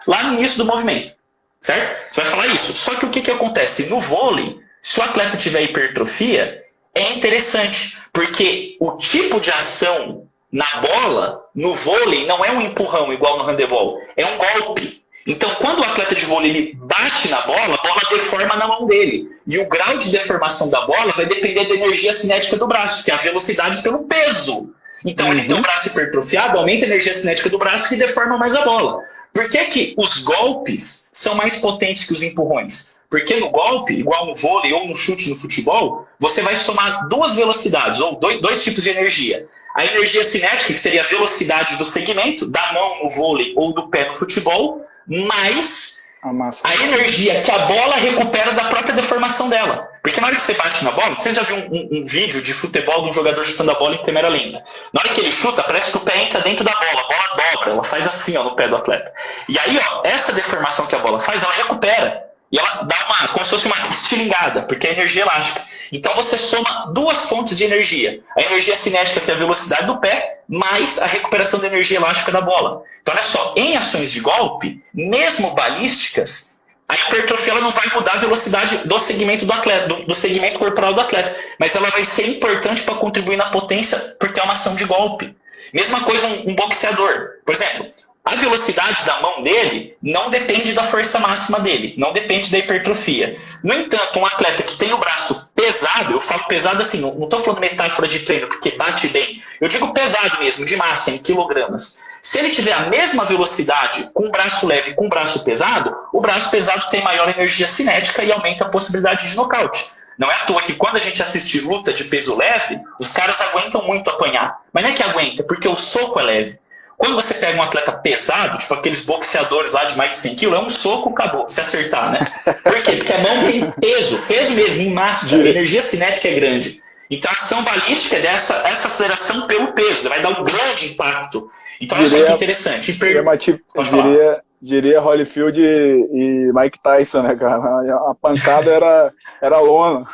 lá no início do movimento. Certo? Você vai falar isso. Só que o que acontece? No vôlei, se o atleta tiver hipertrofia, é interessante, porque o tipo de ação na bola, no vôlei, não é um empurrão igual no handebol, é um golpe. Então, quando o atleta de vôlei ele bate na bola, a bola deforma na mão dele. E o grau de deformação da bola vai depender da energia cinética do braço, que é a velocidade pelo peso. Então, ele tem o braço hipertrofiado, aumenta a energia cinética do braço e deforma mais a bola. Por que os golpes são mais potentes que os empurrões? Porque no golpe, igual no vôlei ou no chute no futebol, você vai somar duas velocidades, ou dois tipos de energia. A energia cinética, que seria a velocidade do segmento, da mão no vôlei ou do pé no futebol, mais a energia que a bola recupera da própria deformação dela. Porque na hora que você bate na bola, você já viu um vídeo de futebol de um jogador chutando a bola em câmera lenta. Na hora que ele chuta, parece que o pé entra dentro da bola, a bola dobra, ela faz assim ó, no pé do atleta. E aí, ó, essa deformação que a bola faz, ela recupera. E ela dá como se fosse uma estilingada, porque é energia elástica. Então você soma duas fontes de energia. A energia cinética, que é a velocidade do pé, mais a recuperação da energia elástica da bola. Então olha só, em ações de golpe, mesmo balísticas, a hipertrofia ela não vai mudar a velocidade do segmento do atleta, do segmento corporal do atleta, mas ela vai ser importante para contribuir na potência, porque é uma ação de golpe. Mesma coisa um boxeador. Por exemplo, a velocidade da mão dele não depende da força máxima dele, não depende da hipertrofia. No entanto, um atleta que tem o braço pesado, eu falo pesado assim, não estou falando metáfora de treino, porque bate bem. Eu digo pesado mesmo, de massa, em quilogramas. Se ele tiver a mesma velocidade com o braço leve e com o braço pesado, o braço pesado tem maior energia cinética e aumenta a possibilidade de nocaute. Não é à toa que quando a gente assiste luta de peso leve, os caras aguentam muito apanhar. Mas não é que aguenta, porque o soco é leve. Quando você pega um atleta pesado, tipo aqueles boxeadores lá de mais de 100 kg, é um soco, acabou, se acertar, né? Por quê? Porque a mão tem peso mesmo, em massa, a energia cinética é grande. Então a ação balística é essa aceleração pelo peso, vai dar um grande impacto. Então olha só que interessante. Diria Holyfield e Mike Tyson, né, cara? A pancada era lona.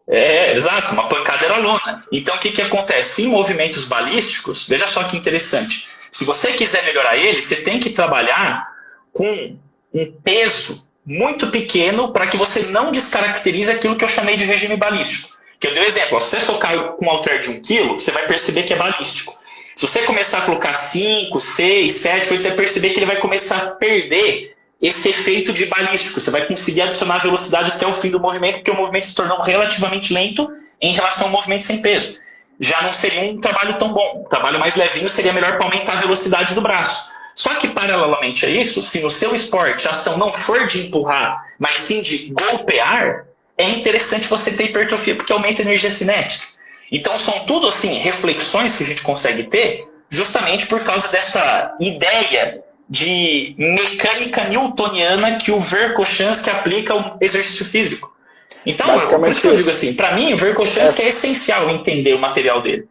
Exato, uma pancada era lona. Então, o que acontece? Em movimentos balísticos, veja só que interessante. Se você quiser melhorar ele, você tem que trabalhar com um peso muito pequeno para que você não descaracterize aquilo que eu chamei de regime balístico. Que eu dei um exemplo, se você socar com um halter de 1 kg, você vai perceber que é balístico. Se você começar a colocar 5, 6, 7, 8, você vai perceber que ele vai começar a perder esse efeito de balístico. Você vai conseguir adicionar velocidade até o fim do movimento, porque o movimento se tornou relativamente lento em relação ao movimento sem peso. Já não seria um trabalho tão bom. Um trabalho mais levinho seria melhor para aumentar a velocidade do braço. Só que, paralelamente a isso, se no seu esporte a ação não for de empurrar, mas sim de golpear, é interessante você ter hipertrofia, porque aumenta a energia cinética. Então, são tudo assim reflexões que a gente consegue ter justamente por causa dessa ideia de mecânica newtoniana que o Verkhoshansky aplica ao exercício físico. Então, por isso que eu digo assim, para mim, o Verkhoshansky é essencial entender o material dele.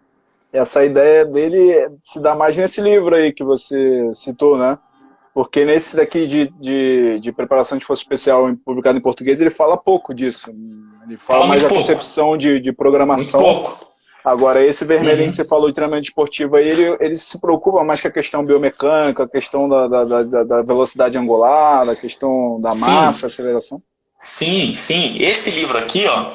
Essa ideia dele se dá mais nesse livro aí que você citou, né? Porque nesse daqui de preparação de força especial publicado em português, ele fala pouco disso. Ele fala mais da concepção de programação. Muito pouco. Agora, esse vermelhinho que você falou de treinamento esportivo aí, ele se preocupa mais com a questão biomecânica, a questão da velocidade angular, a questão da massa, aceleração. Sim. Esse livro aqui, ó,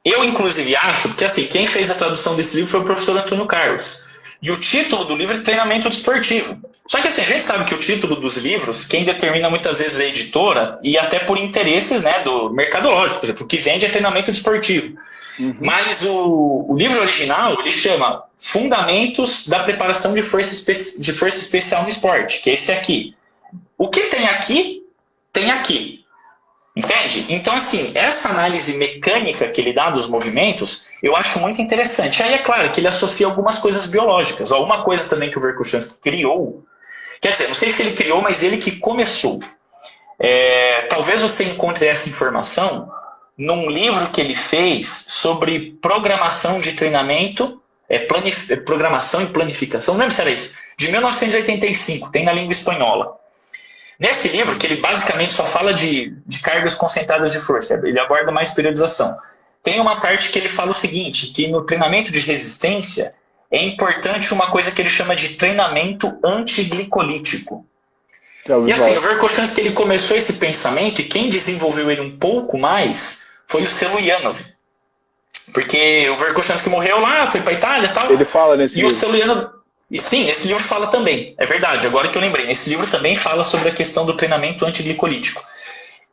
eu inclusive acho, porque assim, quem fez a tradução desse livro foi o professor Antônio Carlos. E o título do livro é Treinamento Desportivo. Só que assim, a gente sabe que o título dos livros, quem determina muitas vezes é a editora, e até por interesses, né, do mercadológico, por exemplo, o que vende é treinamento desportivo. Mas o livro original, ele chama Fundamentos da Preparação de Força Especial no Esporte, que é esse aqui. O que tem aqui, tem aqui. Entende? Então, assim, essa análise mecânica que ele dá dos movimentos, eu acho muito interessante. Aí é claro que ele associa algumas coisas biológicas. Uma coisa também que o Verkhoshansky criou, quer dizer, não sei se ele criou, mas ele que começou. Talvez você encontre essa informação num livro que ele fez sobre programação de treinamento, programação e planificação, não lembro se era isso, de 1985, tem na língua espanhola. Nesse livro, que ele basicamente só fala de cargas concentradas de força, ele aborda mais periodização. Tem uma parte que ele fala o seguinte, que no treinamento de resistência é importante uma coisa que ele chama de treinamento antiglicolítico. E assim, o Verkhoshansky ele começou esse pensamento e quem desenvolveu ele um pouco mais foi o Selyanov. Porque o Verkhoshansky morreu lá, foi para a Itália e tal. Ele fala nesse livro. E o Selyanov... E sim, esse livro fala também, é verdade, agora que eu lembrei, esse livro também fala sobre a questão do treinamento antiglicolítico.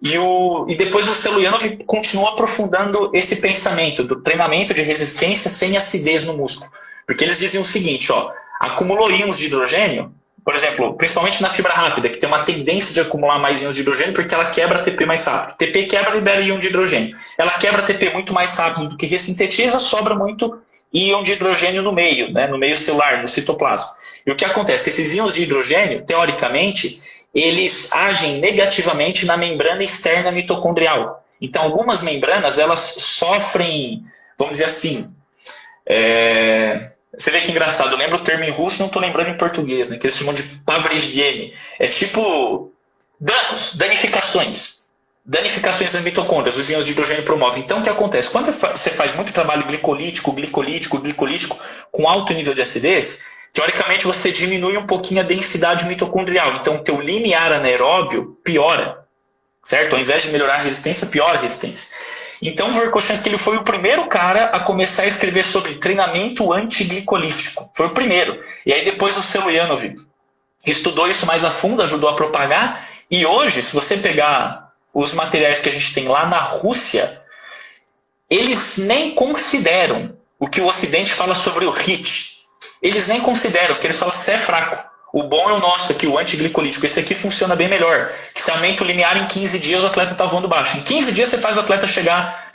E depois o Selyanov continua aprofundando esse pensamento do treinamento de resistência sem acidez no músculo. Porque eles diziam o seguinte, ó, acumulou íons de hidrogênio, por exemplo, principalmente na fibra rápida, que tem uma tendência de acumular mais íons de hidrogênio porque ela quebra ATP mais rápido. ATP quebra e libera íon de hidrogênio. Ela quebra ATP muito mais rápido do que ressintetiza, sobra muito íon de hidrogênio no meio, né, no meio celular, no citoplasma. E o que acontece? Esses íons de hidrogênio, teoricamente, eles agem negativamente na membrana externa mitocondrial. Então, algumas membranas, elas sofrem, vamos dizer assim, você vê que engraçado, eu lembro o termo em russo, não estou lembrando em português, né, que eles chamam de pavresdiene. É tipo danificações das mitocôndrias, os íons de hidrogênio promovem. Então, o que acontece? Quando você faz muito trabalho glicolítico com alto nível de acidez, teoricamente você diminui um pouquinho a densidade mitocondrial. Então, o teu limiar anaeróbio piora, certo? Ao invés de melhorar a resistência, piora a resistência. Então, o Verkhoshansky ele foi o primeiro cara a começar a escrever sobre treinamento antiglicolítico. Foi o primeiro. E aí, depois o Selyanov estudou isso mais a fundo, ajudou a propagar. E hoje, se você pegar os materiais que a gente tem lá na Rússia, eles nem consideram o que o Ocidente fala sobre o HIIT. Eles nem consideram, porque eles falam que isso é fraco. O bom é o nosso aqui, o antiglicolítico. Esse aqui funciona bem melhor. Que se aumenta o limiar em 15 dias, o atleta está voando baixo. Em 15 dias você faz o atleta chegar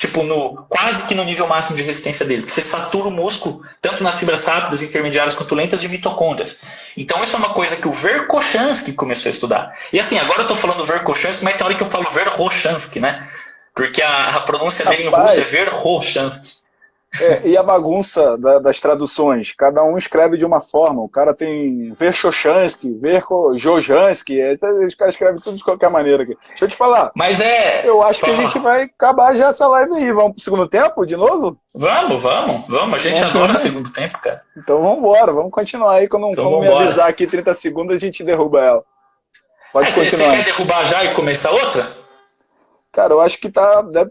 quase que no nível máximo de resistência dele. Porque você satura o músculo, tanto nas fibras rápidas, intermediárias quanto lentas, de mitocôndrias. Então isso é uma coisa que o Verkhoshansky começou a estudar. E assim, agora eu estou falando Verkhoshansky, mas tem hora que eu falo Verkhoshansky, né? Porque a pronúncia dele em russo é Verkhoshansky. E a bagunça das traduções? Cada um escreve de uma forma. O cara tem Verkhoshansky, Verkhojansky, os caras escrevem tudo de qualquer maneira aqui. Deixa eu te falar. Mas Eu acho que a Pode gente falar. vai acabar já essa live aí. Vamos pro segundo tempo de novo? Vamos. A gente adora segundo tempo, cara. Então vamos embora, vamos continuar aí. Então Quando vamos me embora. avisar aqui 30 segundos, a gente derruba ela. Pode Você quer continuar. derrubar já e começar outra? Cara, eu acho que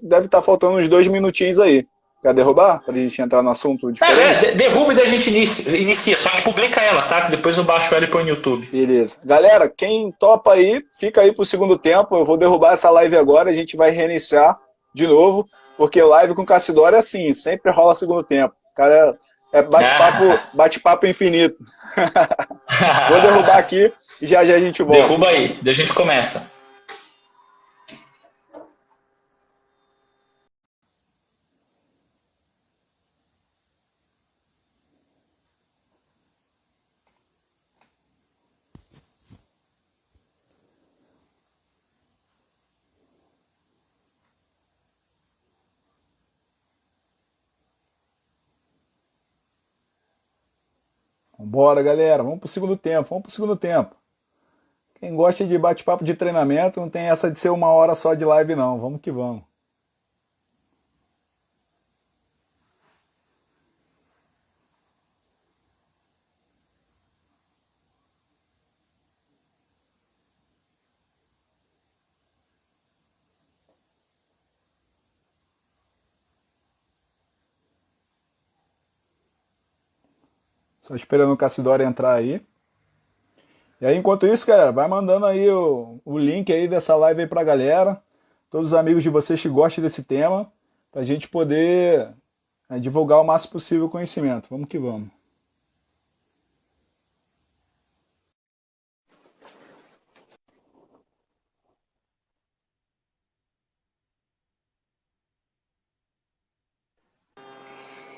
deve estar faltando uns 2 minutinhos aí. Quer derrubar? Pra gente entrar no assunto diferente? Derruba e daí a gente inicia. Só que publica ela, tá? Que depois eu baixo ela e põe no YouTube. Beleza. Galera, quem topa aí, fica aí pro segundo tempo. Eu vou derrubar essa live agora, a gente vai reiniciar de novo, porque live com Cassidora é assim, sempre rola segundo tempo. Cara, é bate-papo infinito. Vou derrubar aqui e já a gente volta. Derruba aí, daí a gente começa. Bora, galera, vamos pro segundo tempo. Quem gosta de bate-papo de treinamento, não tem essa de ser 1 hora só de live não, vamos que vamos. Só esperando o Cassidora entrar aí. E aí, enquanto isso, galera, vai mandando aí o link aí dessa live aí pra galera. Todos os amigos de vocês que gostem desse tema, pra gente poder divulgar o máximo possível o conhecimento. Vamos que vamos.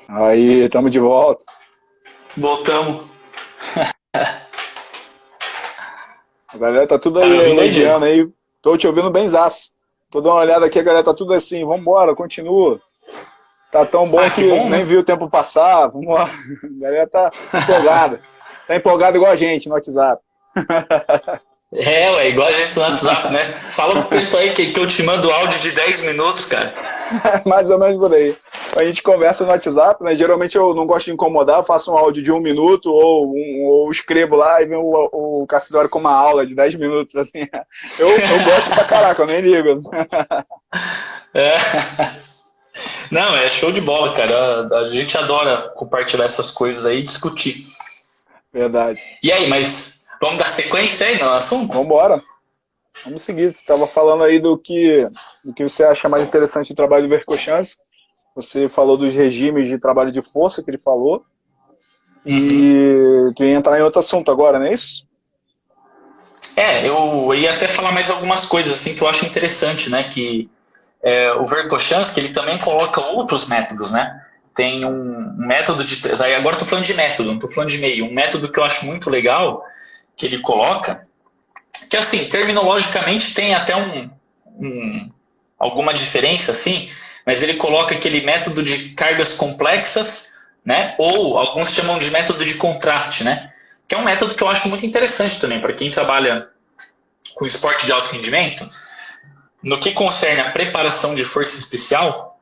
Aí, estamos de volta. Voltamos. A galera tá tudo Tá aí me ouvindo aí, elogiando Diego? aí. Tô te ouvindo bem zaço. Tô dando uma olhada aqui, a galera tá tudo assim. Vambora, continua. Tá tão bom Ah, que que bom, nem né? viu o tempo passar. Vamos lá. A galera tá empolgada. Tá empolgada igual a gente no WhatsApp. Ué, igual a gente no WhatsApp, né? Fala pro pessoal aí que eu te mando áudio de 10 minutos, cara. Mais ou menos por aí. A gente conversa no WhatsApp, né? Geralmente eu não gosto de incomodar, eu faço um áudio de 1 minuto ou escrevo lá e vem o Cassidori com uma aula de 10 minutos, assim. Eu gosto pra caraca, eu nem ligo. É. Não, é show de bola, cara. A gente adora compartilhar essas coisas aí e discutir. Verdade. E aí, mas vamos dar sequência aí no assunto? Vambora. Vamos seguir. Você estava falando aí do que você acha mais interessante no trabalho do Verkhoshansky. Você falou dos regimes de trabalho de força que ele falou. E tu ia entrar em outro assunto agora, não é isso? Eu ia até falar mais algumas coisas assim que eu acho interessante, né? Que o Verkhoshansky, ele também coloca outros métodos, né? Tem um método de... Agora eu tô falando de método, não tô falando de meio. Um método que eu acho muito legal, que ele coloca, que assim, terminologicamente tem até alguma diferença, assim, mas ele coloca aquele método de cargas complexas, né? Ou alguns chamam de método de contraste, né? Que é um método que eu acho muito interessante também, para quem trabalha com esporte de alto rendimento. No que concerne a preparação de força especial,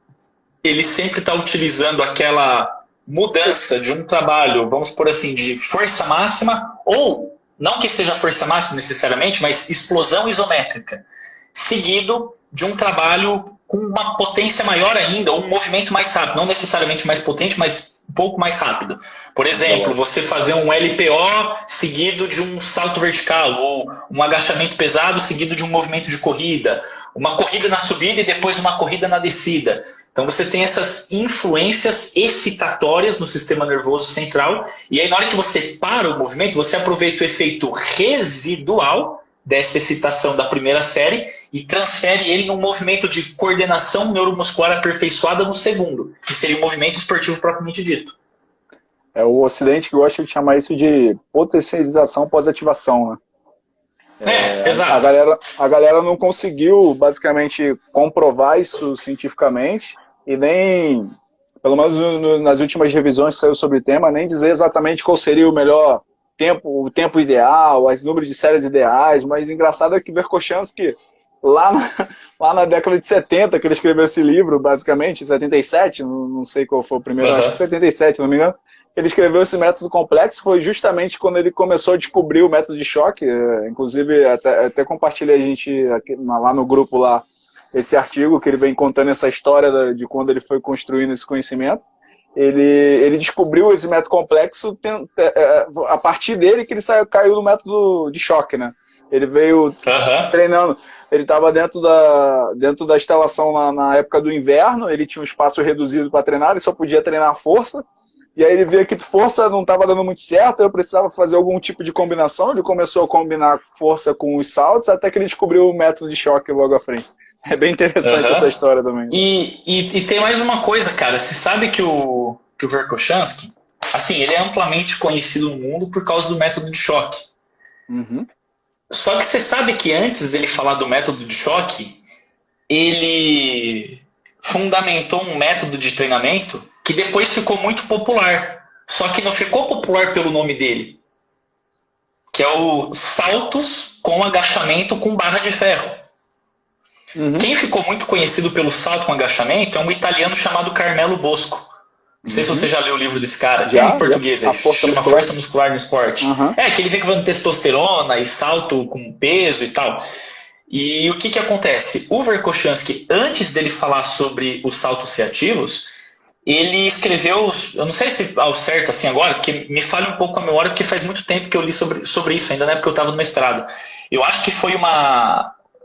ele sempre está utilizando aquela mudança de um trabalho, vamos por assim, de força máxima, ou não que seja força máxima necessariamente, mas explosão isométrica, seguido de um trabalho com uma potência maior ainda, ou um movimento mais rápido, não necessariamente mais potente, mas um pouco mais rápido. Por exemplo, você fazer um LPO seguido de um salto vertical, ou um agachamento pesado seguido de um movimento de corrida, uma corrida na subida e depois uma corrida na descida. Então você tem essas influências excitatórias no sistema nervoso central, e aí na hora que você para o movimento, você aproveita o efeito residual dessa excitação da primeira série e transfere ele num movimento de coordenação neuromuscular aperfeiçoada no segundo, que seria o movimento esportivo propriamente dito. É o Ocidente que gosta de chamar isso de potencialização pós-ativação, né? Exato. A galera não conseguiu, basicamente, comprovar isso cientificamente e nem pelo menos nas últimas revisões que saiu sobre o tema, nem dizer exatamente qual seria o melhor tempo, o tempo ideal, os números de séries ideais, mas engraçado é que Verkhoshansky, lá na década de 70, que ele escreveu esse livro, basicamente, em 77, não sei qual foi o primeiro, acho que 77, não me engano, ele escreveu esse método complexo, foi justamente quando ele começou a descobrir o método de choque, inclusive até compartilhei a gente lá no grupo lá, esse artigo que ele vem contando essa história de quando ele foi construindo esse conhecimento. Ele descobriu esse método complexo a partir dele que ele caiu no método de choque, né? Ele veio treinando, ele estava dentro da instalação na época do inverno, ele tinha um espaço reduzido para treinar, ele só podia treinar força, e aí ele via que força não estava dando muito certo, eu precisava fazer algum tipo de combinação, ele começou a combinar força com os saltos, até que ele descobriu o método de choque logo à frente. É bem interessante essa história também. E tem mais uma coisa, cara. Você sabe que o Verkhoshansky, assim, ele é amplamente conhecido no mundo por causa do método de choque. Uhum. Só que você sabe que antes dele falar do método de choque, ele fundamentou um método de treinamento que depois ficou muito popular. Só que não ficou popular pelo nome dele, que é o saltos com agachamento com barra de ferro. Uhum. Quem ficou muito conhecido pelo salto com agachamento é um italiano chamado Carmelo Bosco. Não sei se você já leu o livro desse cara. Tem em português, chama Força Muscular no Esporte. Que ele vem falando testosterona e salto com peso e tal. E o que acontece? O Verkhoshansky, antes dele falar sobre os saltos reativos, ele escreveu, eu não sei se ao certo assim agora, porque me falha um pouco a memória, porque faz muito tempo que eu li sobre isso, ainda na época que eu estava no mestrado. Eu acho que foi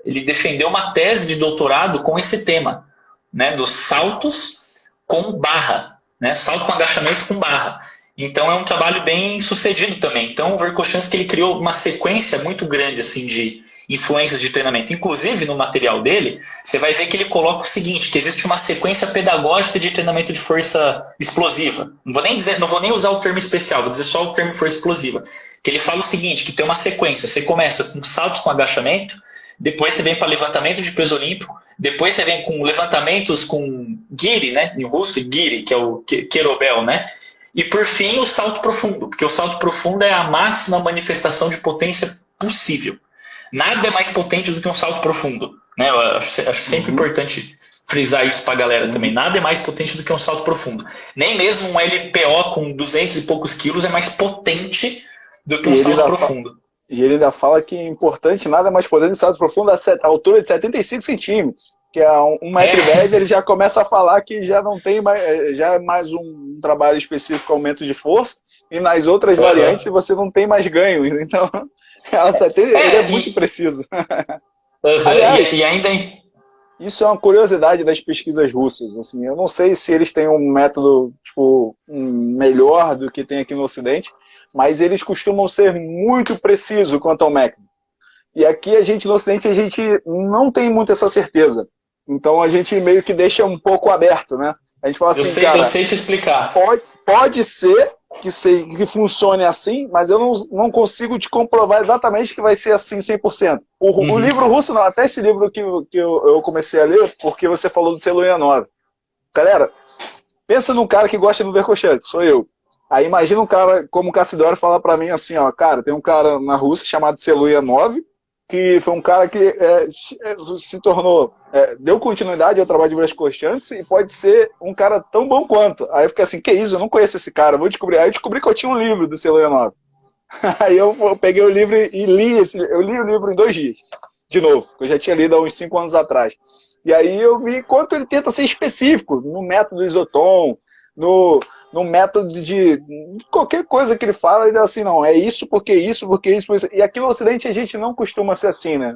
ele defendeu uma tese de doutorado com esse tema, né, dos saltos com barra, né, salto com agachamento com barra. Então é um trabalho bem sucedido também. Então o Verkhoshansky ele criou uma sequência muito grande assim de influências de treinamento. Inclusive no material dele, você vai ver que ele coloca o seguinte, que existe uma sequência pedagógica de treinamento de força explosiva. Não vou nem usar o termo especial, vou dizer só o termo força explosiva. Que ele fala o seguinte, que tem uma sequência. Você começa com saltos com agachamento, depois você vem para levantamento de peso olímpico, depois você vem com levantamentos com giri, né, em russo, giri, que é o kettlebell, né? E por fim o salto profundo, porque o salto profundo é a máxima manifestação de potência possível. Nada é mais potente do que um salto profundo, né? Eu acho sempre importante frisar isso para a galera também. Nada é mais potente do que um salto profundo. Nem mesmo um LPO com 200 e poucos quilos é mais potente do que um salto profundo. E ele ainda fala que é importante, nada mais potente do salto profundo a altura de 75 centímetros, que é 1,10 m, ele já começa a falar que já não tem mais, já é mais um trabalho específico, aumento de força, e nas outras variantes você não tem mais ganho. Então, ele é muito preciso. Aliás, e ainda isso é uma curiosidade das pesquisas russas. Assim, eu não sei se eles têm um método melhor do que tem aqui no Ocidente, mas eles costumam ser muito precisos quanto ao método. E aqui a gente no Ocidente a gente não tem muito essa certeza. Então a gente meio que deixa um pouco aberto, né? A gente fala assim, eu sei te explicar. Pode ser que funcione assim, mas eu não consigo te comprovar exatamente que vai ser assim 100%. O livro russo não, até esse livro que eu comecei a ler, porque você falou do Seluyanov. Galera, pensa num cara que gosta do Verkhoshansky, sou eu. Aí imagina um cara como o Cassidori falar pra mim assim, ó, cara, tem um cara na Rússia chamado Seluyanov, que foi um cara que se tornou, deu continuidade ao trabalho de Verkhoshansky e pode ser um cara tão bom quanto. Aí eu fiquei assim, que isso, eu não conheço esse cara, vou descobrir. Aí eu descobri que eu tinha um livro do Seluyanov. Aí eu peguei o livro e li eu li o livro em 2 dias, de novo, que eu já tinha lido há uns 5 anos atrás. E aí eu vi quanto ele tenta ser específico no método Isoton, no método de qualquer coisa que ele fala, ele é assim, não, é isso, porque isso, porque isso, porque isso. E aqui no Ocidente a gente não costuma ser assim, né?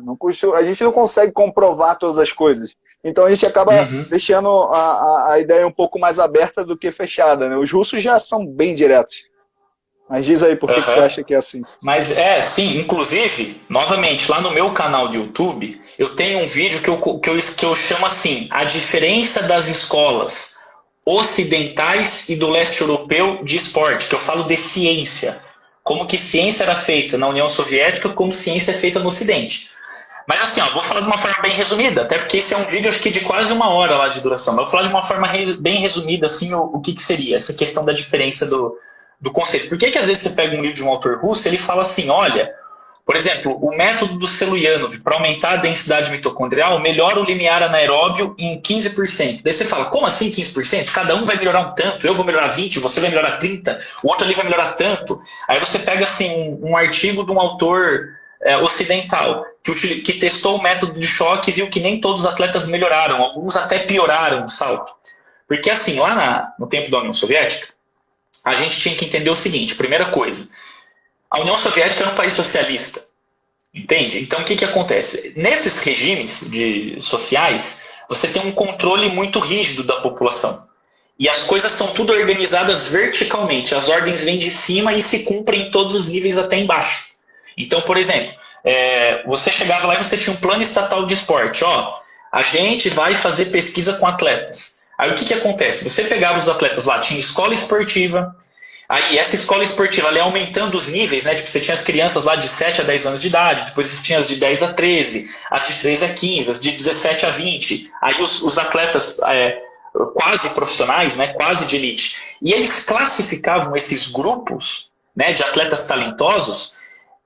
A gente não consegue comprovar todas as coisas. Então a gente acaba deixando a ideia um pouco mais aberta do que fechada, né? Os russos já são bem diretos. Mas diz aí por que você acha que é assim. Mas sim, inclusive, novamente, lá no meu canal do YouTube, eu tenho um vídeo que eu chamo assim, a diferença das escolas ocidentais e do leste europeu de esporte, que eu falo de ciência. Como que ciência era feita na União Soviética, como ciência é feita no Ocidente. Mas assim, ó, vou falar de uma forma bem resumida, até porque esse é um vídeo, acho que de quase 1 hora lá de duração. Mas eu vou falar de uma forma bem resumida, assim, o que seria essa questão da diferença do conceito. Por que às vezes você pega um livro de um autor russo, ele fala assim, olha, por exemplo, o método do Selyanov para aumentar a densidade mitocondrial melhora o limiar anaeróbio em 15%. Daí você fala, como assim 15%? Cada um vai melhorar um tanto, eu vou melhorar 20%, você vai melhorar 30%, o outro ali vai melhorar tanto. Aí você pega assim, um artigo de um autor ocidental que testou o método de choque e viu que nem todos os atletas melhoraram, alguns até pioraram o salto. Porque assim, lá no tempo da União Soviética, a gente tinha que entender o seguinte, primeira coisa, a União Soviética era um país socialista, entende? Então, o que acontece? Nesses regimes sociais, você tem um controle muito rígido da população. E as coisas são tudo organizadas verticalmente. As ordens vêm de cima e se cumprem em todos os níveis até embaixo. Então, por exemplo, você chegava lá e você tinha um plano estatal de esporte. Ó, a gente vai fazer pesquisa com atletas. Aí o que acontece? Você pegava os atletas lá, tinha escola esportiva. Aí essa escola esportiva ela ia aumentando os níveis, né? Tipo, você tinha as crianças lá de 7 a 10 anos de idade, depois você tinha as de 10 a 13, as de 13 a 15, as de 17 a 20. Aí os atletas quase profissionais, né? Quase de elite. E eles classificavam esses grupos, né, de atletas talentosos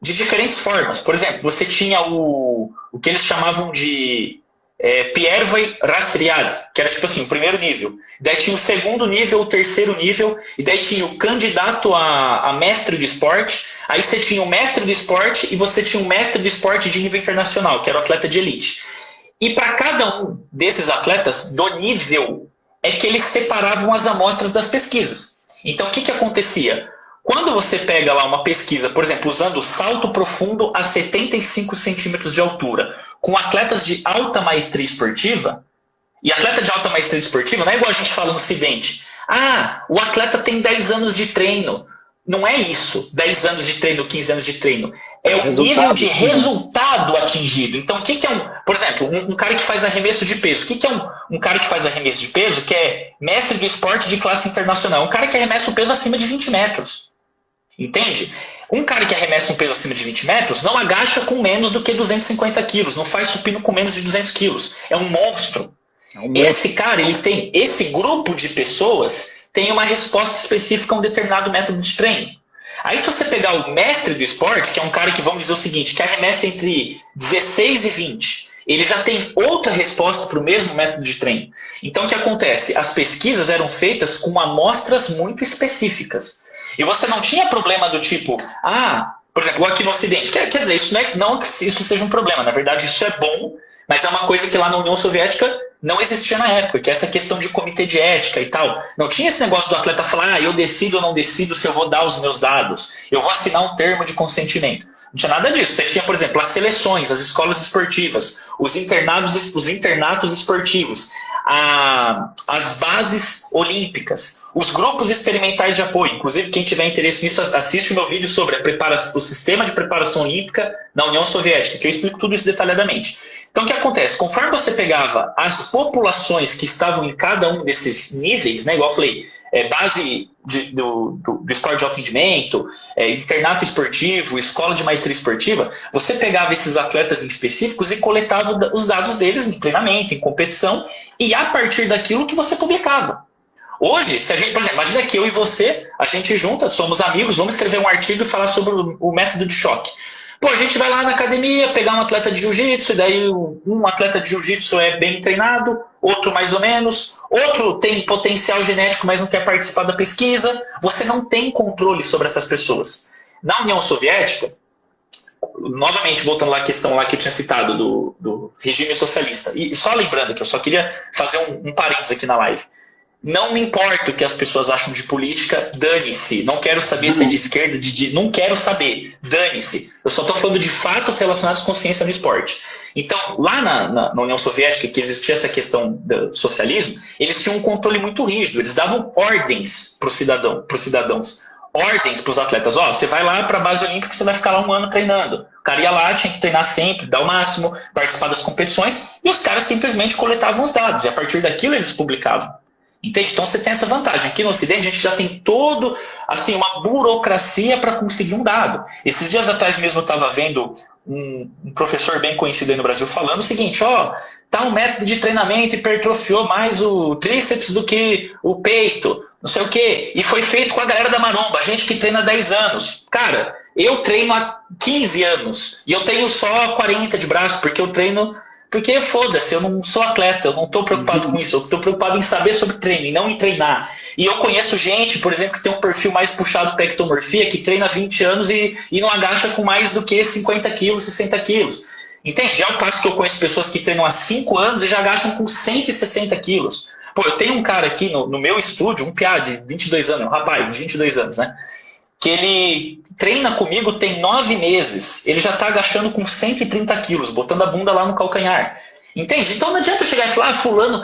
de diferentes formas. Por exemplo, você tinha o que eles chamavam de Первый разряд, que era tipo assim, o primeiro nível. Daí tinha o segundo nível, o terceiro nível, e daí tinha o candidato a mestre do esporte, aí você tinha o mestre do esporte e você tinha o mestre do esporte de nível internacional, que era o atleta de elite. E para cada um desses atletas, do nível, é que eles separavam as amostras das pesquisas. Então o que acontecia? Quando você pega lá uma pesquisa, por exemplo, usando salto profundo a 75 centímetros de altura, com atletas de alta maestria esportiva, e atleta de alta maestria esportiva não é igual a gente fala no Ocidente. Ah, o atleta tem 10 anos de treino. Não é isso, 10 anos de treino, 15 anos de treino. É o nível de resultado atingido. Então, o que é por exemplo, um cara que faz arremesso de peso? O que é um cara que faz arremesso de peso que é mestre do esporte de classe internacional? Um cara que arremessa o peso acima de 20 metros. Entende? Um cara que arremessa um peso acima de 20 metros não agacha com menos do que 250 quilos, não faz supino com menos de 200 quilos. É um monstro. Esse cara, esse grupo de pessoas tem uma resposta específica a um determinado método de treino. Aí se você pegar o mestre do esporte, que é um cara que, vamos dizer o seguinte, que arremessa entre 16 e 20, ele já tem outra resposta para o mesmo método de treino. Então o que acontece? As pesquisas eram feitas com amostras muito específicas. E você não tinha problema do tipo, por exemplo, aqui no Ocidente. Quer dizer, isso não que isso seja um problema. Na verdade, isso é bom, mas é uma coisa que lá na União Soviética não existia na época, que é essa questão de comitê de ética e tal. Não tinha esse negócio do atleta falar, eu decido ou não decido se eu vou dar os meus dados. Eu vou assinar um termo de consentimento. Não tinha nada disso. Você tinha, por exemplo, as seleções, as escolas esportivas, os internatos esportivos, as bases olímpicas, os grupos experimentais de apoio. Inclusive, quem tiver interesse nisso, assiste o meu vídeo sobre o sistema de preparação olímpica na União Soviética, que eu explico tudo isso detalhadamente. Então, o que acontece? Conforme você pegava as populações que estavam em cada um desses níveis, né, igual eu falei, base do esporte de alto rendimento, internato esportivo, escola de maestria esportiva, você pegava esses atletas em específicos e coletava os dados deles em treinamento, em competição, e a partir daquilo que você publicava. Hoje, se a gente, por exemplo, imagina que eu e você, a gente junta, somos amigos, vamos escrever um artigo e falar sobre o método de choque. Pô, a gente vai lá na academia, pegar um atleta de jiu-jitsu, e daí um atleta de jiu-jitsu é bem treinado, outro mais ou menos, outro tem potencial genético, mas não quer participar da pesquisa. Você não tem controle sobre essas pessoas. Na União Soviética, novamente, voltando lá à questão lá que eu tinha citado do regime socialista, e só lembrando que eu só queria fazer um parênteses aqui na live. Não me importa o que as pessoas acham de política, dane-se. Não quero saber se é de esquerda, não quero saber, dane-se. Eu só estou falando de fatos relacionados com ciência no esporte. Então, lá na União Soviética, que existia essa questão do socialismo, eles tinham um controle muito rígido. Eles davam ordens para os cidadãos. Ordens para os atletas. Você vai lá para a base olímpica que você vai ficar lá 1 ano treinando. O cara ia lá, tinha que treinar sempre, dar o máximo, participar das competições, e os caras simplesmente coletavam os dados. E a partir daquilo eles publicavam. Entende? Então você tem essa vantagem. Aqui no Ocidente a gente já tem todo, assim, uma burocracia para conseguir um dado. Esses dias atrás mesmo eu estava vendo um professor bem conhecido aí no Brasil falando o seguinte, ó, tá um método de treinamento hipertrofiou mais o tríceps do que o peito, não sei o quê. E foi feito com a galera da maromba, gente que treina há 10 anos. Cara, eu treino há 15 anos e eu tenho só 40 de braço, porque eu treino... Porque foda-se, eu não sou atleta, eu não estou preocupado com isso, eu estou preocupado em saber sobre treino e não em treinar. E eu conheço gente, por exemplo, que tem um perfil mais puxado para ectomorfia, que treina há 20 anos e não agacha com mais do que 50 quilos, 60 quilos. Entende? Ao passo que eu conheço pessoas que treinam há 5 anos e já agacham com 160 quilos. Pô, eu tenho um cara aqui no meu estúdio, um piá de 22 anos, um rapaz de 22 anos, né? Que ele treina comigo tem 9 meses. Ele já está agachando com 130 quilos, botando a bunda lá no calcanhar. Entende? Então não adianta eu chegar e falar, fulano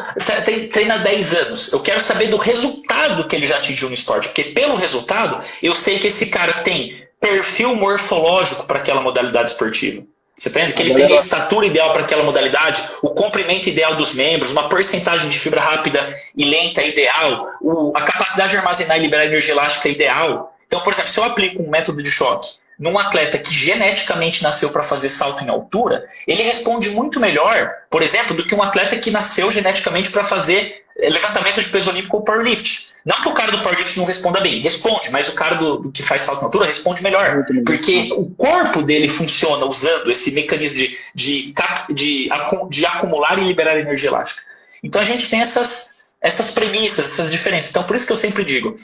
treina há 10 anos. Eu quero saber do resultado que ele já atingiu no esporte. Porque pelo resultado, eu sei que esse cara tem perfil morfológico para aquela modalidade esportiva. Você entende? Que ele tem a estatura ideal para aquela modalidade, o comprimento ideal dos membros, uma porcentagem de fibra rápida e lenta ideal, a capacidade de armazenar e liberar energia elástica ideal. Então, por exemplo, se eu aplico um método de choque num atleta que geneticamente nasceu para fazer salto em altura, ele responde muito melhor, por exemplo, do que um atleta que nasceu geneticamente para fazer levantamento de peso olímpico ou powerlift. Não que o cara do powerlift não responda bem, responde, mas o cara do que faz salto em altura responde melhor. Porque o corpo dele funciona usando esse mecanismo de acumular e liberar energia elástica. Então a gente tem essas premissas, essas diferenças. Então por isso que eu sempre digo,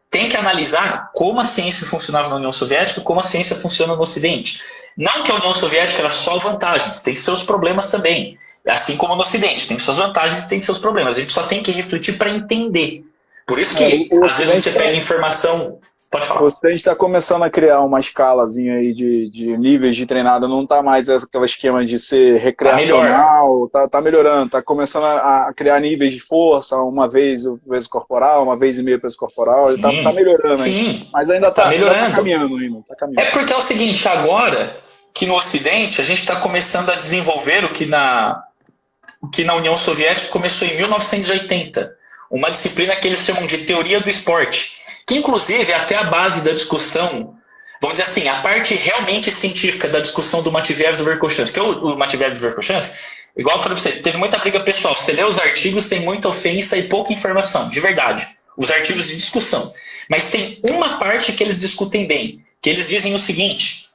tem que analisar como a ciência funcionava na União Soviética e como a ciência funciona no Ocidente. Não que a União Soviética era só vantagens, tem seus problemas também. Assim como no Ocidente, tem suas vantagens e tem seus problemas. A gente só tem que refletir para entender. Por isso que, às vezes, você pega informação... Pode falar. O Ocidente está começando a criar uma escalazinha aí de níveis de treinada. Não está mais aquele esquema de ser recreacional. Tá melhorando. Está começando a criar níveis de força. Uma vez o peso corporal, uma vez e meio o peso corporal. Sim, tá melhorando. Sim. Aí. Mas ainda está caminhando. É porque é o seguinte, agora que no Ocidente a gente está começando a desenvolver o que na União Soviética começou em 1980. Uma disciplina que eles chamam de teoria do esporte. Que inclusive é até a base da discussão, vamos dizer assim, a parte realmente científica da discussão do Matveev e do Verkhoshansky. Que o Matveev e do Verkhoshansky, igual eu falei pra você, teve muita briga pessoal. Você lê os artigos, tem muita ofensa e pouca informação, de verdade. Os artigos de discussão. Mas tem uma parte que eles discutem bem, que eles dizem o seguinte,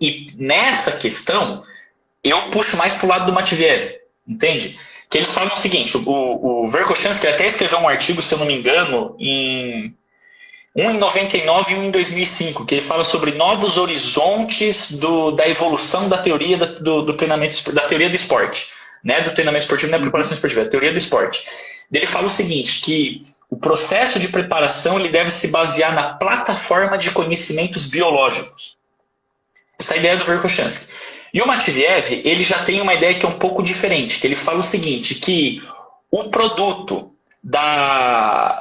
e nessa questão, eu puxo mais pro lado do Matveev, entende? Que eles falam o seguinte, o Verkhoshansky até escreveu um artigo, se eu não me engano, um em 99 e um em 2005, que ele fala sobre novos horizontes da evolução da teoria do treinamento, da teoria do esporte, né? Do treinamento esportivo, não é preparação esportiva, é a teoria do esporte. Ele fala o seguinte, que o processo de preparação ele deve se basear na plataforma de conhecimentos biológicos. Essa é a ideia do Verkhoshansky. E o Matveev, ele já tem uma ideia que é um pouco diferente, que ele fala o seguinte, que o produto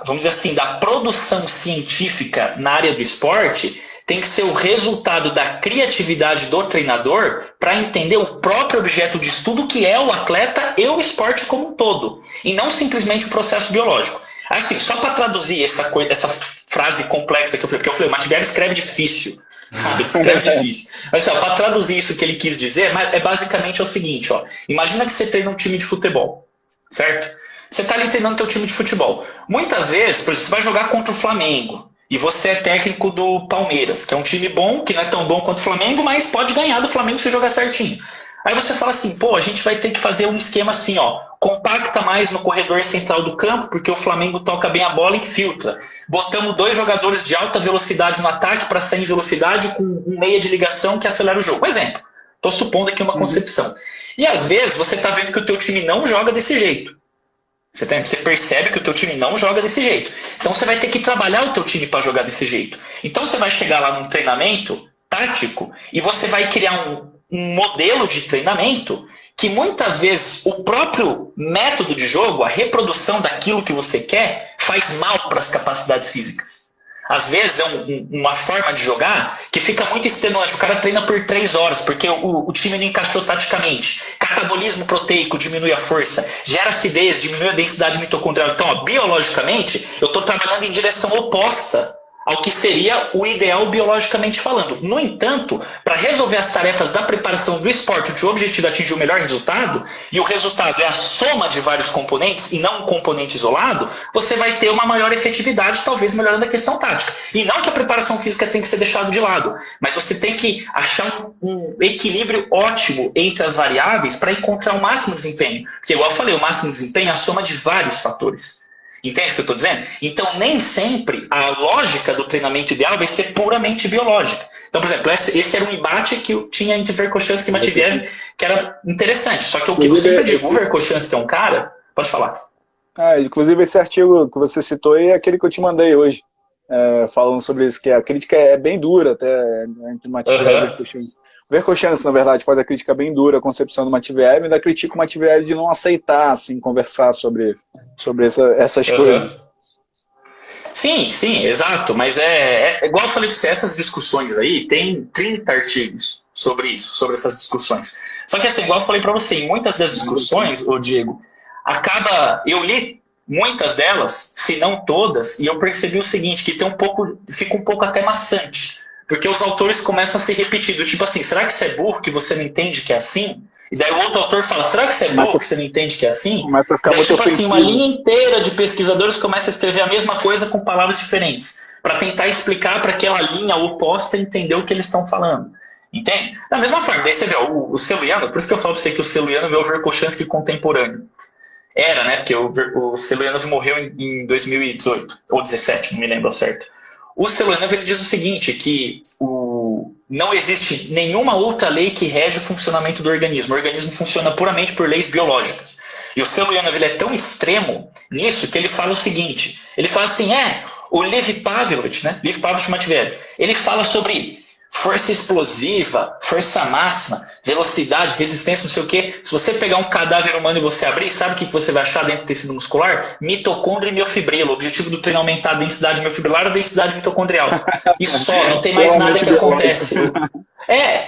vamos dizer assim, da produção científica na área do esporte tem que ser o resultado da criatividade do treinador para entender o próprio objeto de estudo que é o atleta e o esporte como um todo, e não simplesmente o processo biológico. Assim, só para traduzir essa frase complexa que eu falei, porque eu falei, o Matveev escreve difícil, sabe? Ele escreve difícil. Mas para traduzir isso que ele quis dizer, é basicamente o seguinte, ó, imagina que você treina um time de futebol, certo? Você está ali treinando teu time de futebol. Muitas vezes, por exemplo, você vai jogar contra o Flamengo e você é técnico do Palmeiras, que é um time bom, que não é tão bom quanto o Flamengo, mas pode ganhar do Flamengo se jogar certinho. Aí você fala assim, pô, a gente vai ter que fazer um esquema assim, ó, compacta mais no corredor central do campo, porque o Flamengo toca bem a bola e infiltra. Botamos 2 jogadores de alta velocidade no ataque para sair em velocidade com um meia de ligação que acelera o jogo. Um exemplo. Estou supondo aqui uma concepção. E às vezes você está vendo que o teu time não joga desse jeito. Você percebe que o teu time não joga desse jeito. Então você vai ter que trabalhar o teu time para jogar desse jeito. Então você vai chegar lá num treinamento tático e você vai criar um modelo de treinamento que muitas vezes o próprio método de jogo, a reprodução daquilo que você quer, faz mal para as capacidades físicas. Às vezes é uma forma de jogar que fica muito extenuante. O cara treina por 3 horas, porque o time não encaixou taticamente. Catabolismo proteico diminui a força, gera acidez, diminui a densidade mitocondrial. Então, ó, biologicamente, eu estou trabalhando em direção oposta ao que seria o ideal biologicamente falando. No entanto, para resolver as tarefas da preparação do esporte, o objetivo é atingir o melhor resultado, e o resultado é a soma de vários componentes e não um componente isolado, você vai ter uma maior efetividade, talvez melhorando a questão tática. E não que a preparação física tem que ser deixada de lado, mas você tem que achar um equilíbrio ótimo entre as variáveis para encontrar o máximo desempenho. Porque, igual eu falei, o máximo desempenho é a soma de vários fatores. Entende o que eu estou dizendo? Então, nem sempre a lógica do treinamento ideal vai ser puramente biológica. Então, por exemplo, esse era um embate que eu tinha entre Verkhoshansky e Matveev, que era interessante. Só que o que eu sempre digo, o Verkhoshansky é um cara... Pode falar. Inclusive, esse artigo que você citou é aquele que eu te mandei hoje, falando sobre isso, que a crítica é bem dura até entre Matveev e Verkhoshansky. O Verkhoshansky, na verdade, faz a crítica bem dura à concepção do Matveev, e ainda critica o Matveev de não aceitar, assim, conversar sobre essas coisas. Sim, exato. Mas igual eu falei para você, essas discussões aí, tem 30 artigos sobre isso, sobre essas discussões. Só que assim, igual eu falei para você, em muitas das discussões, ô Diego, eu li muitas delas, se não todas, e eu percebi o seguinte, que fica um pouco até maçante. Porque os autores começam a se repetir, do tipo assim, será que você é burro que você não entende que é assim? E daí o outro autor fala, será que você é burro que você não entende que é assim? Começa a ficar daí, muito tipo ofensivo. assim, uma linha inteira de pesquisadores começa a escrever a mesma coisa com palavras diferentes, para tentar explicar para aquela linha oposta entender o que eles estão falando. Entende? Da mesma forma, daí você vê o Celuianov, por isso que eu falo para você que o Celuianov é o Verkhoshansky contemporâneo. Era, né? Porque o Celuianov morreu em 2018, ou 2017, não me lembro ao certo. O Celuianov, ele diz o seguinte, que não existe nenhuma outra lei que rege o funcionamento do organismo. O organismo funciona puramente por leis biológicas. E o Celuianov, ele é tão extremo nisso que ele fala o seguinte, ele fala assim, o Lev Pavlovich, né? Lev Pavlovich Matveev, ele fala sobre força explosiva, força máxima, velocidade, resistência, não sei o quê. Se você pegar um cadáver humano e você abrir, sabe o que você vai achar dentro do tecido muscular? Mitocôndria e miofibrila. O objetivo do treino é aumentar a densidade miofibrilar e a densidade mitocondrial. E só, não tem mais nada que acontece.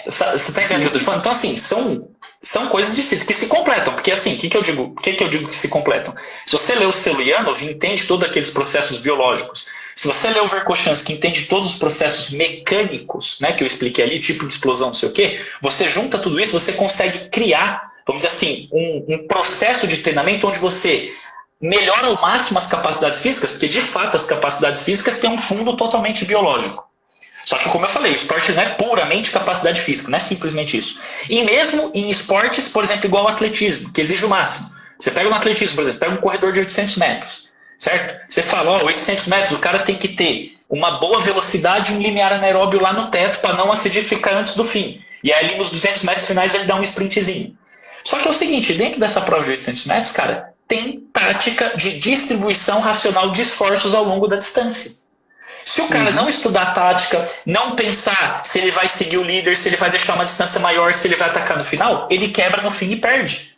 Você está entendendo o que eu estou falando? Então, assim, são coisas difíceis que se completam. Porque, assim, o que eu digo que se completam? Se você lê o Celuianov, entende todos aqueles processos biológicos. Se você lê o Verkhoshansky, entende todos os processos mecânicos, né, que eu expliquei ali, tipo de explosão, não sei o quê, você junta tudo isso, você consegue criar, vamos dizer assim, um processo de treinamento onde você melhora ao máximo as capacidades físicas, porque de fato as capacidades físicas têm um fundo totalmente biológico. Só que, como eu falei, o esporte não é puramente capacidade física, não é simplesmente isso. E mesmo em esportes, por exemplo, igual ao atletismo, que exige o máximo. Você pega um atletismo, por exemplo, pega um corredor de 800 metros. Certo? Você fala, 800 metros, o cara tem que ter uma boa velocidade e um limiar anaeróbio lá no teto para não acidificar antes do fim. E aí ali nos 200 metros finais ele dá um sprintzinho. Só que é o seguinte, dentro dessa prova de 800 metros, cara, tem tática de distribuição racional de esforços ao longo da distância. Se o cara não estudar a tática, não pensar se ele vai seguir o líder, se ele vai deixar uma distância maior, se ele vai atacar no final, ele quebra no fim e perde.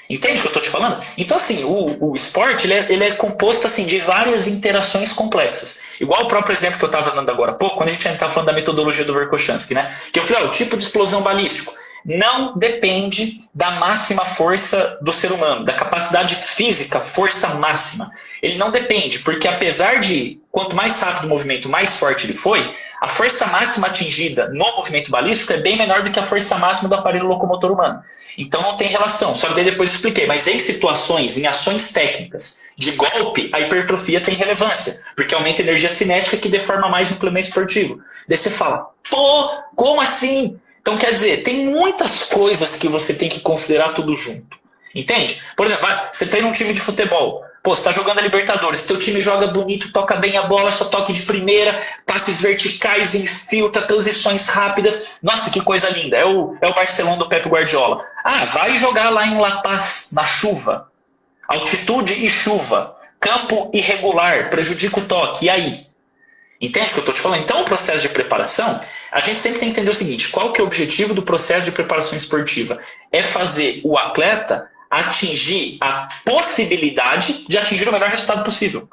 Entende o que eu estou te falando? Então, assim, o esporte ele é composto assim, de várias interações complexas. Igual o próprio exemplo que eu estava dando agora há pouco, quando a gente estava falando da metodologia do Verkhoshansky, né? Que eu falei, o tipo de explosão balístico não depende da máxima força do ser humano, da capacidade física, força máxima. Ele não depende, porque apesar de, quanto mais rápido o movimento, mais forte ele foi, a força máxima atingida no movimento balístico é bem menor do que a força máxima do aparelho locomotor humano. Então não tem relação, só que daí depois eu expliquei. Mas em situações, em ações técnicas de golpe, a hipertrofia tem relevância, porque aumenta a energia cinética que deforma mais o implemento esportivo. Daí você fala, como assim? Então quer dizer, tem muitas coisas que você tem que considerar tudo junto. Entende? Por exemplo, você treina um time de futebol. Pô, você está jogando a Libertadores, teu time joga bonito, toca bem a bola, só toque de primeira, passes verticais, infiltra, transições rápidas. Nossa, que coisa linda. É o Barcelona do Pep Guardiola. Vai jogar lá em La Paz, na chuva. Altitude e chuva. Campo irregular, prejudica o toque. E aí? Entende o que eu estou te falando? Então, o processo de preparação, a gente sempre tem que entender o seguinte, qual que é o objetivo do processo de preparação esportiva? É fazer o atleta atingir a possibilidade de atingir o melhor resultado possível.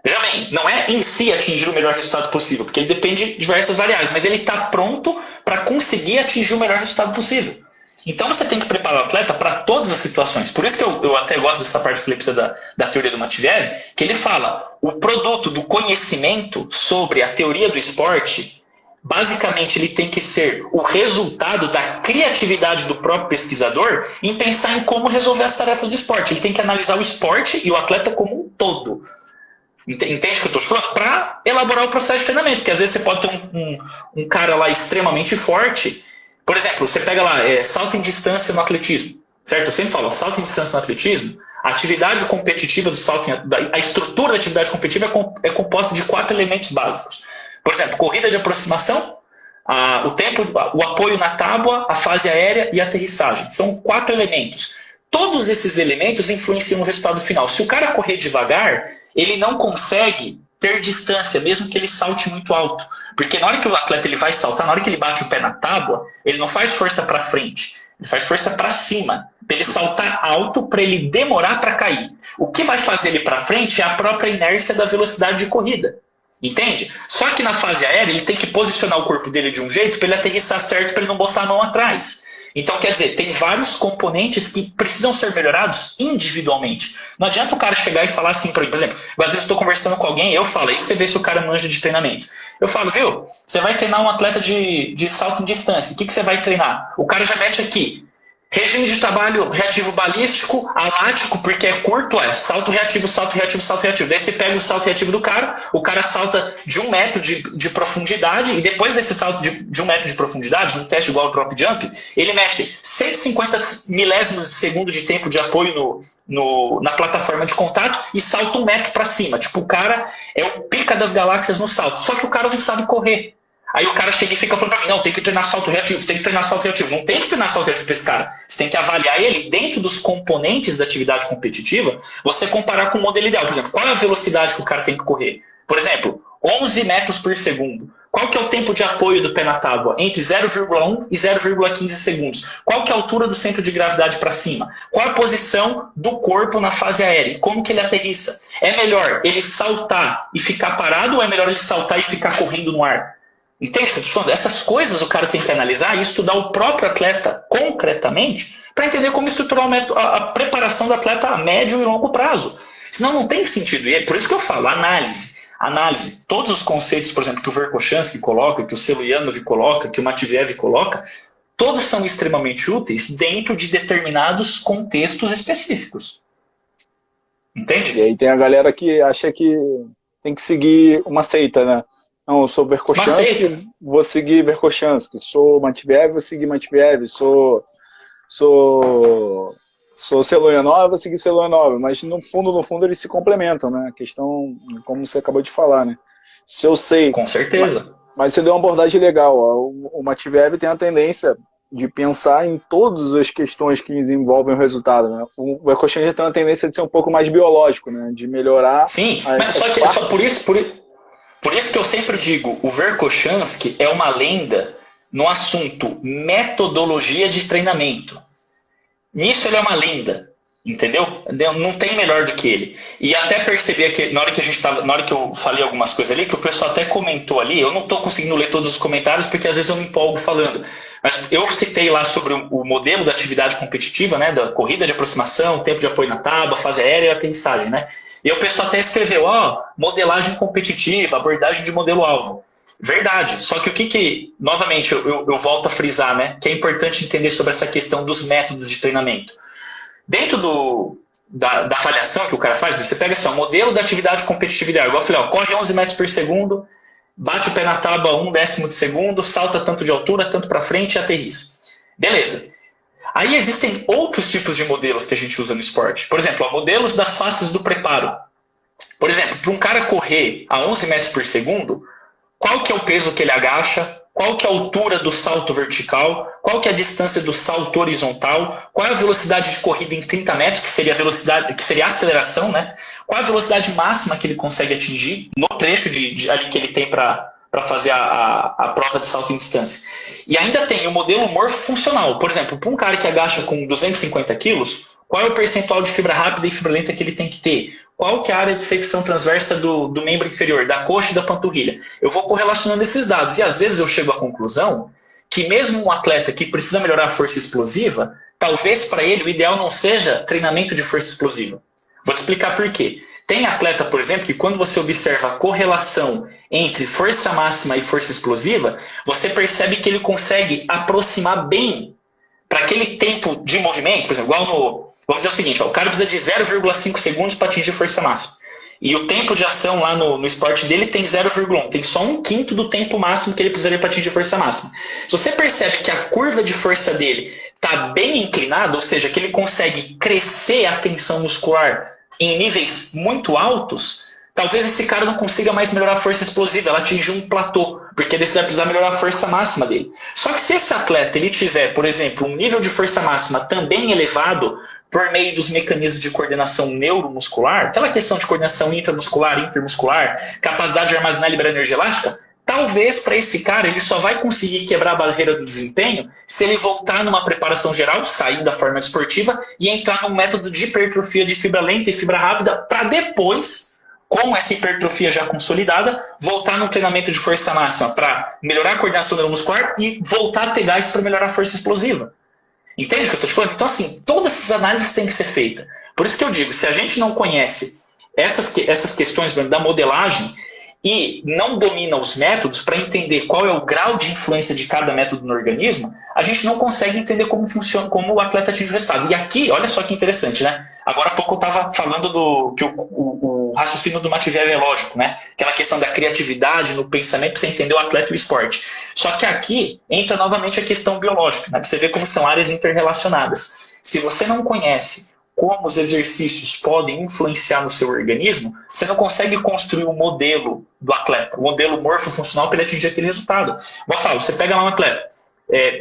Veja bem, não é em si atingir o melhor resultado possível, porque ele depende de diversas variáveis, mas ele está pronto para conseguir atingir o melhor resultado possível. Então você tem que preparar o atleta para todas as situações. Por isso que eu até gosto dessa parte que ele precisa da teoria do Matveev, que ele fala, o produto do conhecimento sobre a teoria do esporte, basicamente ele tem que ser o resultado da criatividade do próprio pesquisador em pensar em como resolver as tarefas do esporte. Ele tem que analisar o esporte e o atleta como um todo. Entende o que eu estou falando? Para elaborar o processo de treinamento. Porque às vezes você pode ter um cara lá extremamente forte. Por exemplo, você pega lá salto em distância no atletismo. Certo? Eu sempre falo, salto em distância no atletismo, a atividade competitiva do salto, a estrutura da atividade competitiva é composta de 4 elementos básicos. Por exemplo, corrida de aproximação, o tempo, o apoio na tábua, a fase aérea e a aterrissagem. São 4 elementos. Todos esses elementos influenciam no resultado final. Se o cara correr devagar, ele não consegue ter distância, mesmo que ele salte muito alto. Porque na hora que o atleta ele vai saltar, na hora que ele bate o pé na tábua, ele não faz força para frente, ele faz força para cima. Para ele saltar alto, para ele demorar para cair. O que vai fazer ele para frente é a própria inércia da velocidade de corrida. Entende? Só que na fase aérea ele tem que posicionar o corpo dele de um jeito para ele aterrissar certo, para ele não botar a mão atrás. Então, quer dizer, tem vários componentes que precisam ser melhorados individualmente. Não adianta o cara chegar e falar assim para mim, por exemplo, às vezes eu estou conversando com alguém, eu falo, aí você vê se o cara manja de treinamento. Eu falo, viu, você vai treinar um atleta de salto em distância, o que você vai treinar? O cara já mete aqui, regime de trabalho reativo balístico, alático, porque é curto, salto reativo, salto reativo, salto reativo. Daí você pega o salto reativo do cara, o cara salta de 1 metro de profundidade, e depois desse salto de 1 metro de profundidade, num teste igual ao drop jump, ele mete 150 milésimos de segundo de tempo de apoio na plataforma de contato e salta 1 metro para cima. Tipo, o cara é o pica das galáxias no salto, só que o cara não sabe correr. Aí o cara chega e fica falando pra mim, não, tem que treinar salto reativo, tem que treinar salto reativo. Não tem que treinar salto reativo pra esse cara. Você tem que avaliar ele dentro dos componentes da atividade competitiva, você comparar com o modelo ideal. Por exemplo, qual é a velocidade que o cara tem que correr? Por exemplo, 11 metros por segundo. Qual que é o tempo de apoio do pé na tábua? Entre 0,1 e 0,15 segundos. Qual que é a altura do centro de gravidade para cima? Qual a posição do corpo na fase aérea? Como que ele aterrissa? É melhor ele saltar e ficar parado ou é melhor ele saltar e ficar correndo no ar? Entende o que eu estou falando? Essas coisas o cara tem que analisar e estudar o próprio atleta concretamente para entender como estruturar a preparação do atleta a médio e longo prazo. Senão não tem sentido. E é por isso que eu falo, análise. Análise. Todos os conceitos, por exemplo, que o Verkhoshansky coloca, que o Seluyanov coloca, que o Matveev coloca, todos são extremamente úteis dentro de determinados contextos específicos. Entende? E aí tem a galera que acha que tem que seguir uma seita, né? Não, eu sou Verkhoshansky, vou seguir Verkhoshansky. Sou Matveev, vou seguir Matveev. Sou Seluyanov, vou seguir Seluyanov. Mas no fundo eles se complementam, né? A questão, como você acabou de falar, né? Se eu sei... Com certeza. Mas você deu uma abordagem legal. O Matveev tem a tendência de pensar em todas as questões que envolvem o resultado, né? O Verkhoshansky tem uma tendência de ser um pouco mais biológico, né? De melhorar... Sim, mas só por isso que eu sempre digo, o Verkhoshansky é uma lenda no assunto metodologia de treinamento. Nisso ele é uma lenda, entendeu? Não tem melhor do que ele. E até perceber que na hora que eu falei algumas coisas ali, que o pessoal até comentou ali, eu não estou conseguindo ler todos os comentários porque às vezes eu me empolgo falando. Mas eu citei lá sobre o modelo da atividade competitiva, né, da corrida de aproximação, tempo de apoio na tábua, fase aérea e aterrissagem, né? E o pessoal até escreveu, modelagem competitiva, abordagem de modelo-alvo. Verdade, só que novamente, eu volto a frisar, né, que é importante entender sobre essa questão dos métodos de treinamento. Dentro da avaliação que o cara faz, você pega assim, o modelo da atividade competitiva ideal, igual eu falei, corre 11 metros por segundo, bate o pé na tábua 1/10 de segundo, salta tanto de altura, tanto para frente e aterrissa. Beleza. Aí existem outros tipos de modelos que a gente usa no esporte. Por exemplo, modelos das faces do preparo. Por exemplo, para um cara correr a 11 metros por segundo, qual que é o peso que ele agacha? Qual que é a altura do salto vertical? Qual que é a distância do salto horizontal? Qual é a velocidade de corrida em 30 metros, que seria a aceleração, né? Qual é a velocidade máxima que ele consegue atingir no trecho ali que ele tem para fazer a prova de salto em distância? E ainda tem o modelo morfo funcional. Por exemplo, para um cara que agacha com 250 quilos, Qual é o percentual de fibra rápida e fibra lenta que ele tem que ter? Qual que é a área de secção transversa do membro inferior, da coxa e da panturrilha? Eu vou correlacionando esses dados e às vezes eu chego à conclusão que mesmo um atleta que precisa melhorar a força explosiva, talvez para ele o ideal não seja treinamento de força explosiva. Vou te explicar por quê. Tem atleta, por exemplo, que quando você observa a correlação entre força máxima e força explosiva, você percebe que ele consegue aproximar bem para aquele tempo de movimento, por exemplo, igual no... Vamos dizer o seguinte, ó, o cara precisa de 0,5 segundos para atingir força máxima. E o tempo de ação lá no esporte dele tem 0,1. Tem só 1/5 do tempo máximo que ele precisaria para atingir força máxima. Se você percebe que a curva de força dele está bem inclinada, ou seja, que ele consegue crescer a tensão muscular em níveis muito altos, talvez esse cara não consiga mais melhorar a força explosiva, ela atingiu um platô, porque ele vai precisar melhorar a força máxima dele. Só que se esse atleta ele tiver, por exemplo, um nível de força máxima também elevado por meio dos mecanismos de coordenação neuromuscular, aquela questão de coordenação intramuscular, intermuscular, capacidade de armazenar e liberar energia elástica, talvez para esse cara ele só vai conseguir quebrar a barreira do desempenho se ele voltar numa preparação geral, sair da forma esportiva e entrar num método de hipertrofia de fibra lenta e fibra rápida para depois, com essa hipertrofia já consolidada, voltar num treinamento de força máxima para melhorar a coordenação neuromuscular e voltar a ter gás para melhorar a força explosiva. Entende o que eu estou te falando? Então, assim, todas essas análises têm que ser feitas. Por isso que eu digo, se a gente não conhece essas questões da modelagem e não domina os métodos para entender qual é o grau de influência de cada método no organismo, a gente não consegue entender como funciona, como o atleta atinge o resultado. E aqui, olha só que interessante, né? Agora há pouco eu estava falando que o raciocínio do Matveev é lógico, né? Aquela questão da criatividade no pensamento para você entender o atleta e o esporte. Só que aqui entra novamente a questão biológica, né? Para você ver como são áreas interrelacionadas. Se você não conhece como os exercícios podem influenciar no seu organismo, você não consegue construir o modelo do atleta, o modelo morfofuncional para ele atingir aquele resultado. Vou falar, você pega lá um atleta,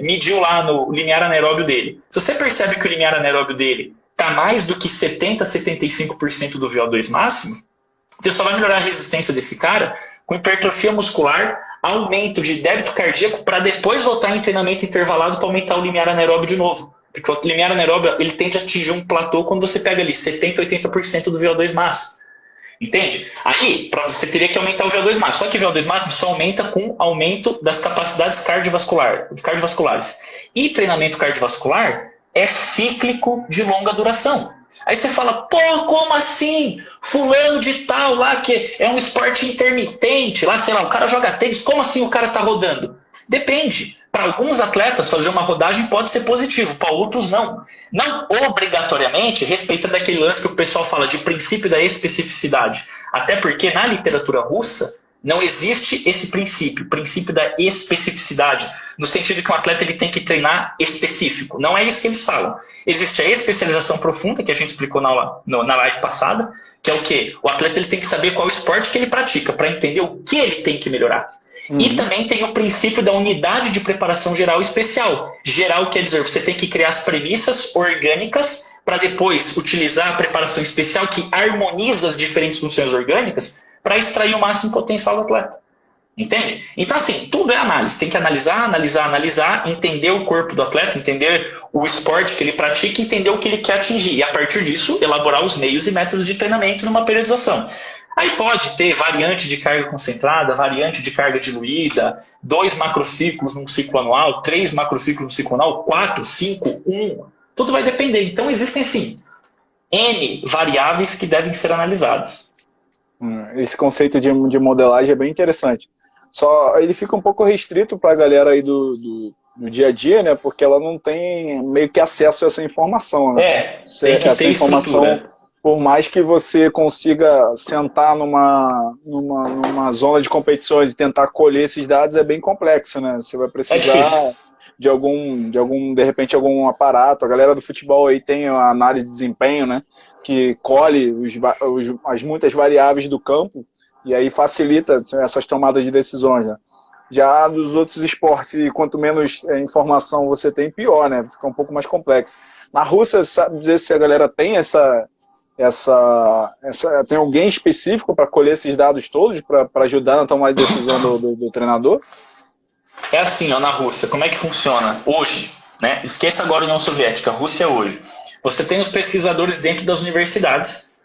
mediu lá no limiar anaeróbio dele. Se você percebe que o limiar anaeróbio dele está mais do que 70%, 75% do VO2 máximo, você só vai melhorar a resistência desse cara com hipertrofia muscular, aumento de débito cardíaco, para depois voltar em treinamento intervalado para aumentar o limiar anaeróbio de novo. Porque o limiar anaeróbio ele tende a atingir um platô quando você pega ali 70%, 80% do VO2 máximo. Entende? Aí, você teria que aumentar o VO2 máximo. Só que o VO2 máximo só aumenta com aumento das capacidades cardiovasculares. E treinamento cardiovascular é cíclico de longa duração. Aí você fala, pô, como assim? Fulano de tal lá, que é um esporte intermitente, lá, sei lá, o cara joga tênis, como assim o cara tá rodando? Depende. Para alguns atletas, fazer uma rodagem pode ser positivo, para outros não. Não obrigatoriamente respeita daquele lance que o pessoal fala de princípio da especificidade. Até porque na literatura russa não existe esse princípio da especificidade, no sentido que um atleta ele tem que treinar específico. Não é isso que eles falam. Existe a especialização profunda, que a gente explicou na live passada, que é o quê? O atleta ele tem que saber qual esporte que ele pratica, para entender o que ele tem que melhorar. E também tem o princípio da unidade de preparação geral especial. Geral quer dizer, você tem que criar as premissas orgânicas para depois utilizar a preparação especial que harmoniza as diferentes funções orgânicas para extrair o máximo potencial do atleta. Entende? Então, assim, tudo é análise. Tem que analisar, entender o corpo do atleta, entender o esporte que ele pratica, entender o que ele quer atingir. E, a partir disso, elaborar os meios e métodos de treinamento numa periodização. Aí pode ter variante de carga concentrada, variante de carga diluída, 2 macrociclos num ciclo anual, 3 macrociclos num ciclo anual, 4, 5, 1. Tudo vai depender. Então existem, sim, N variáveis que devem ser analisadas. Esse conceito de modelagem é bem interessante. Só ele fica um pouco restrito para a galera aí do dia a dia, né? Porque ela não tem meio que acesso a essa informação, né? Tem que ter informação. estrutura. Por mais que você consiga sentar numa zona de competições e tentar colher esses dados, é bem complexo, né? Você vai precisar de repente, algum aparato. A galera do futebol aí tem a análise de desempenho, né? Que colhe as muitas variáveis do campo e aí facilita essas tomadas de decisões, né? Já dos outros esportes, quanto menos informação você tem, pior, né? Fica um pouco mais complexo. Na Rússia, sabe dizer se a galera tem tem alguém específico para colher esses dados todos, para ajudar na tomada de decisão do treinador? É assim, ó, na Rússia, como é que funciona? Hoje, né? Esqueça agora a União Soviética, a Rússia é hoje. Você tem os pesquisadores dentro das universidades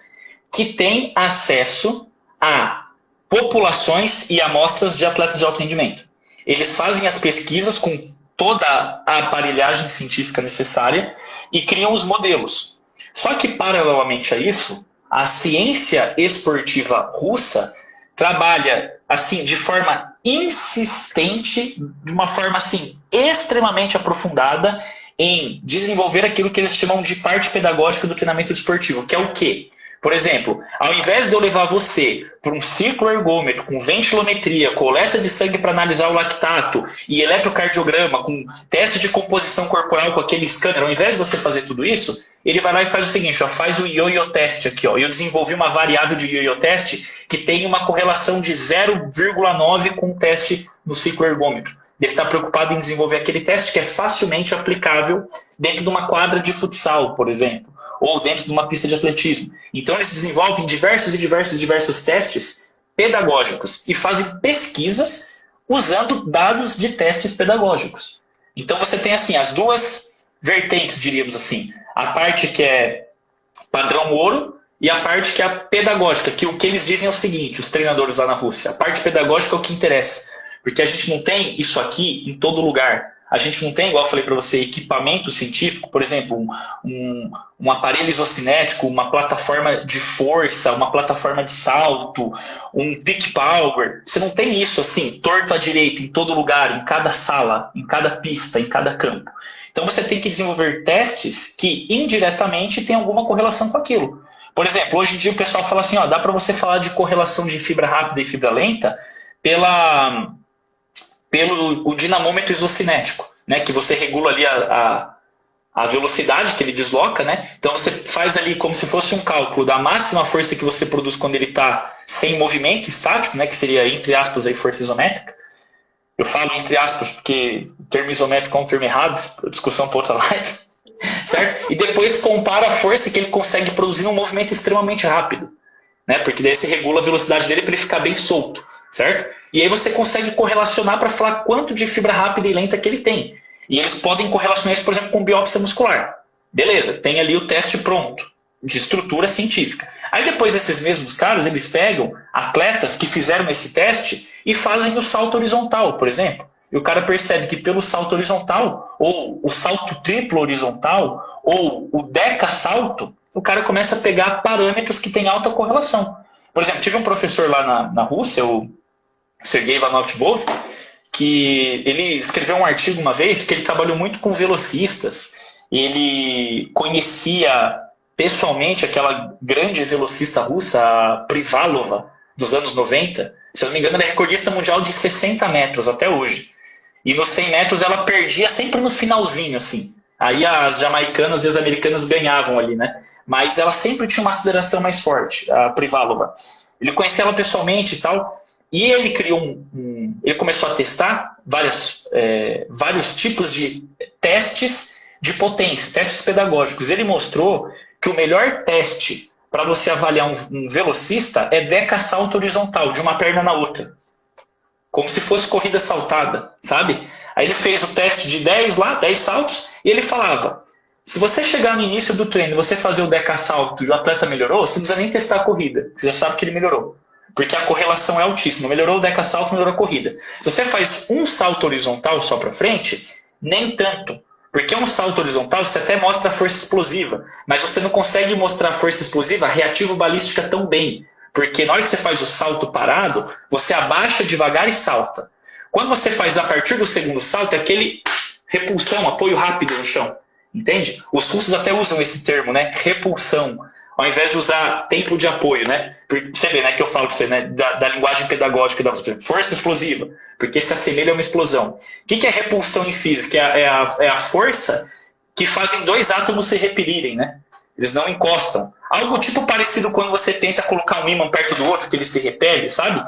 que têm acesso a populações e amostras de atletas de alto rendimento. Eles fazem as pesquisas com toda a aparelhagem científica necessária e criam os modelos. Só que, paralelamente a isso, a ciência esportiva russa trabalha assim de forma insistente, de uma forma assim extremamente aprofundada em desenvolver aquilo que eles chamam de parte pedagógica do treinamento desportivo, que é o quê? Por exemplo, ao invés de eu levar você para um ciclo ergômetro com ventilometria, coleta de sangue para analisar o lactato e eletrocardiograma com teste de composição corporal com aquele scanner, ao invés de você fazer tudo isso, ele vai lá e faz o seguinte, ó, faz o yo-yo teste aqui. Ó. Eu desenvolvi uma variável de yo-yo teste que tem uma correlação de 0,9 com o teste no ciclo ergômetro. Ele está preocupado em desenvolver aquele teste que é facilmente aplicável dentro de uma quadra de futsal, por exemplo, ou dentro de uma pista de atletismo. Então eles desenvolvem diversos testes pedagógicos e fazem pesquisas usando dados de testes pedagógicos. Então você tem assim as duas vertentes, diríamos assim, a parte que é padrão ouro e a parte que é a pedagógica, que o que eles dizem é o seguinte, os treinadores lá na Rússia, a parte pedagógica é o que interessa, porque a gente não tem isso aqui em todo lugar. A gente não tem, igual eu falei para você, equipamento científico, por exemplo, um aparelho isocinético, uma plataforma de força, uma plataforma de salto, um peak power. Você não tem isso assim, torto à direita, em todo lugar, em cada sala, em cada pista, em cada campo. Então você tem que desenvolver testes que indiretamente têm alguma correlação com aquilo. Por exemplo, hoje em dia o pessoal fala assim, ó, dá para você falar de correlação de fibra rápida e fibra lenta pelo o dinamômetro isocinético, né, que você regula ali a velocidade que ele desloca, né? Então você faz ali como se fosse um cálculo da máxima força que você produz quando ele está sem movimento estático, né, que seria, entre aspas, aí, força isométrica. Eu falo entre aspas porque o termo isométrico é um termo errado, discussão para outra live, certo? E depois compara a força que ele consegue produzir num movimento extremamente rápido, né? Porque daí você regula a velocidade dele para ele ficar bem solto, certo? E aí você consegue correlacionar para falar quanto de fibra rápida e lenta que ele tem. E eles podem correlacionar isso, por exemplo, com biópsia muscular. Beleza, tem ali o teste pronto, de estrutura científica. Aí depois esses mesmos caras, eles pegam atletas que fizeram esse teste e fazem o salto horizontal, por exemplo. E o cara percebe que pelo salto horizontal, ou o salto triplo horizontal, ou o deca salto, o cara começa a pegar parâmetros que têm alta correlação. Por exemplo, tive um professor lá na Rússia, o Sergei Ivanov-Wolf, que ele escreveu um artigo uma vez, porque ele trabalhou muito com velocistas, ele conhecia pessoalmente aquela grande velocista russa, a Privalova, dos anos 90, se eu não me engano ela é recordista mundial de 60 metros até hoje, e nos 100 metros ela perdia sempre no finalzinho, assim, aí as jamaicanas e as americanas ganhavam ali, né, mas ela sempre tinha uma aceleração mais forte, a Privalova. Ele conhecia ela pessoalmente e tal, e ele criou ele começou a testar vários tipos de testes de potência, testes pedagógicos. Ele mostrou que o melhor teste para você avaliar um velocista é deca salto horizontal, de uma perna na outra. Como se fosse corrida saltada, sabe? Aí ele fez o teste de 10 saltos, e ele falava, se você chegar no início do treino e você fazer o deca salto e o atleta melhorou, você não precisa nem testar a corrida, você já sabe que ele melhorou. Porque a correlação é altíssima. Melhorou o deca salto, melhorou a corrida. Se você faz um salto horizontal só para frente, nem tanto. Porque um salto horizontal você até mostra a força explosiva, mas você não consegue mostrar a força explosiva reativo-balística tão bem. Porque na hora que você faz o salto parado, você abaixa devagar e salta. Quando você faz a partir do segundo salto, é aquele repulsão, apoio rápido no chão. Entende? Os russos até usam esse termo, né? Repulsão. Ao invés de usar tempo de apoio, né? Você vê, né, que eu falo para você, né, da linguagem pedagógica da força explosiva, porque se assemelha a uma explosão. O que é repulsão em física? É a força que fazem dois átomos se repelirem, né? Eles não encostam. Algo tipo parecido quando você tenta colocar um ímã perto do outro, que ele se repele, sabe?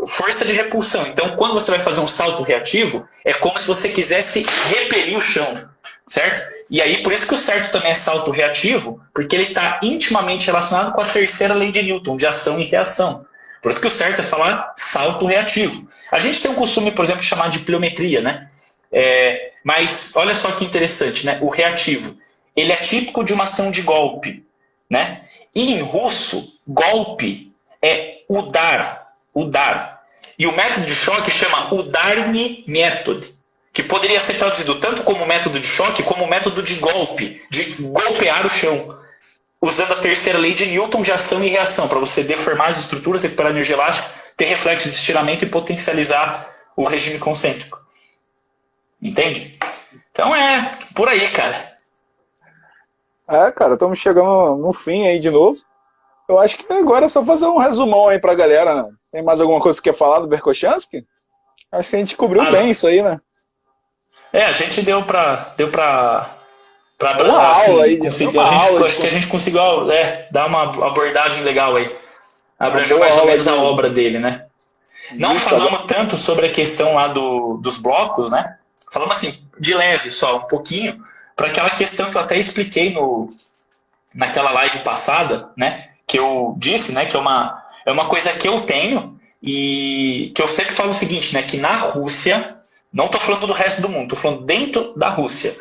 Força de repulsão. Então, quando você vai fazer um salto reativo, é como se você quisesse repelir o chão, certo? E aí, por isso que o certo também é salto reativo, porque ele está intimamente relacionado com a terceira lei de Newton, de ação e reação. Por isso que o certo é falar salto reativo. A gente tem um costume, por exemplo, de chamar de pliometria, né? Mas olha só que interessante, né? O reativo, ele é típico de uma ação de golpe, né? E em russo, golpe é udar. E o método de choque chama udarny metod, que poderia ser traduzido tanto como método de choque como método de golpe, de golpear o chão, usando a terceira lei de Newton de ação e reação, para você deformar as estruturas, recuperar energia elástica, ter reflexo de estiramento e potencializar o regime concêntrico. Entende? Então é por aí, cara. Cara, estamos chegando no fim aí de novo. Eu acho que agora é só fazer um resumão aí pra galera, né? Tem mais alguma coisa que quer falar do Verkhoshansky? Acho que a gente cobriu bem isso aí, né? A gente deu pra uma assim, aula aí, acho que a gente conseguiu dar uma abordagem legal aí. Abranger mais ou menos a obra dele, né? Não falamos tanto sobre a questão lá dos blocos, né? Falamos assim, de leve só, um pouquinho, para aquela questão que eu até expliquei naquela live passada, né? Que eu disse, né? Que é uma coisa que eu tenho e que eu sempre falo o seguinte, né? Que na Rússia, não estou falando do resto do mundo, estou falando dentro da Rússia.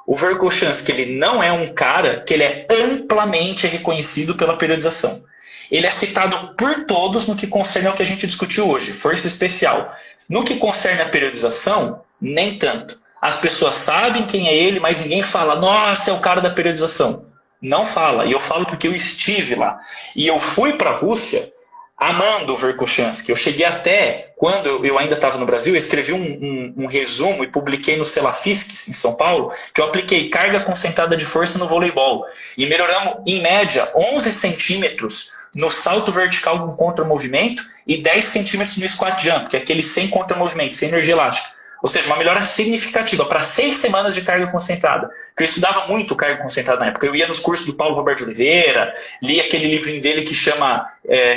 O Verkhoshansky, ele não é um cara que ele é amplamente reconhecido pela periodização. Ele é citado por todos no que concerne ao que a gente discutiu hoje, força especial. No que concerne a periodização, nem tanto. As pessoas sabem quem é ele, mas ninguém fala, nossa, é o cara da periodização. Não fala. E eu falo porque eu estive lá. E eu fui para a Rússia amando o Verkhoshansky. Eu cheguei até, quando eu ainda estava no Brasil, eu escrevi um resumo e publiquei no Selafisks, em São Paulo, que eu apliquei carga concentrada de força no voleibol. E melhoramos, em média, 11 centímetros no salto vertical com contramovimento e 10 centímetros no squat jump, que é aquele sem contramovimento, sem energia elástica. Ou seja, uma melhora significativa para 6 semanas de carga concentrada. Porque eu estudava muito carga concentrada na época. Eu ia nos cursos do Paulo Roberto de Oliveira, li aquele livrinho dele que chama,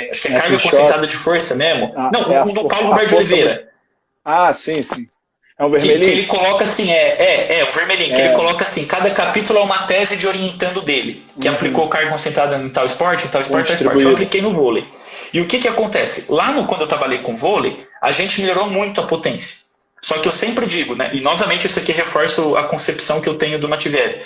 acho que é Carga Concentrada de Força mesmo. Não, do Paulo Roberto de Oliveira. Sim. É um vermelhinho? Que ele coloca assim, o vermelhinho, que ele coloca assim, cada capítulo é uma tese de orientando dele, que aplicou carga concentrada em tal esporte, em tal esporte, tal esporte. Eu apliquei no vôlei. E o que acontece? Lá quando eu trabalhei com vôlei, a gente melhorou muito a potência. Só que eu sempre digo, né? E novamente isso aqui reforça a concepção que eu tenho do Matveev.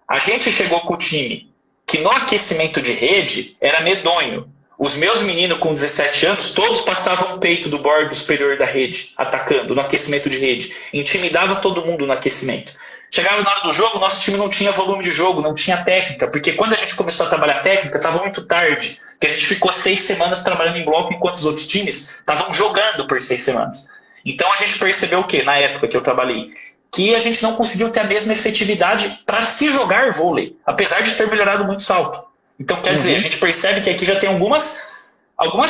A gente chegou com o time que no aquecimento de rede era medonho. Os meus meninos com 17 anos, todos passavam o peito do bordo superior da rede, atacando no aquecimento de rede. Intimidava todo mundo no aquecimento. Chegava na hora do jogo, nosso time não tinha volume de jogo, não tinha técnica, porque quando a gente começou a trabalhar técnica, estava muito tarde. Porque a gente ficou 6 semanas trabalhando em bloco, enquanto os outros times estavam jogando por 6 semanas. Então a gente percebeu o quê? Na época que eu trabalhei, que a gente não conseguiu ter a mesma efetividade para se jogar vôlei, apesar de ter melhorado muito o salto. Então quer dizer, a gente percebe que aqui já tem algumas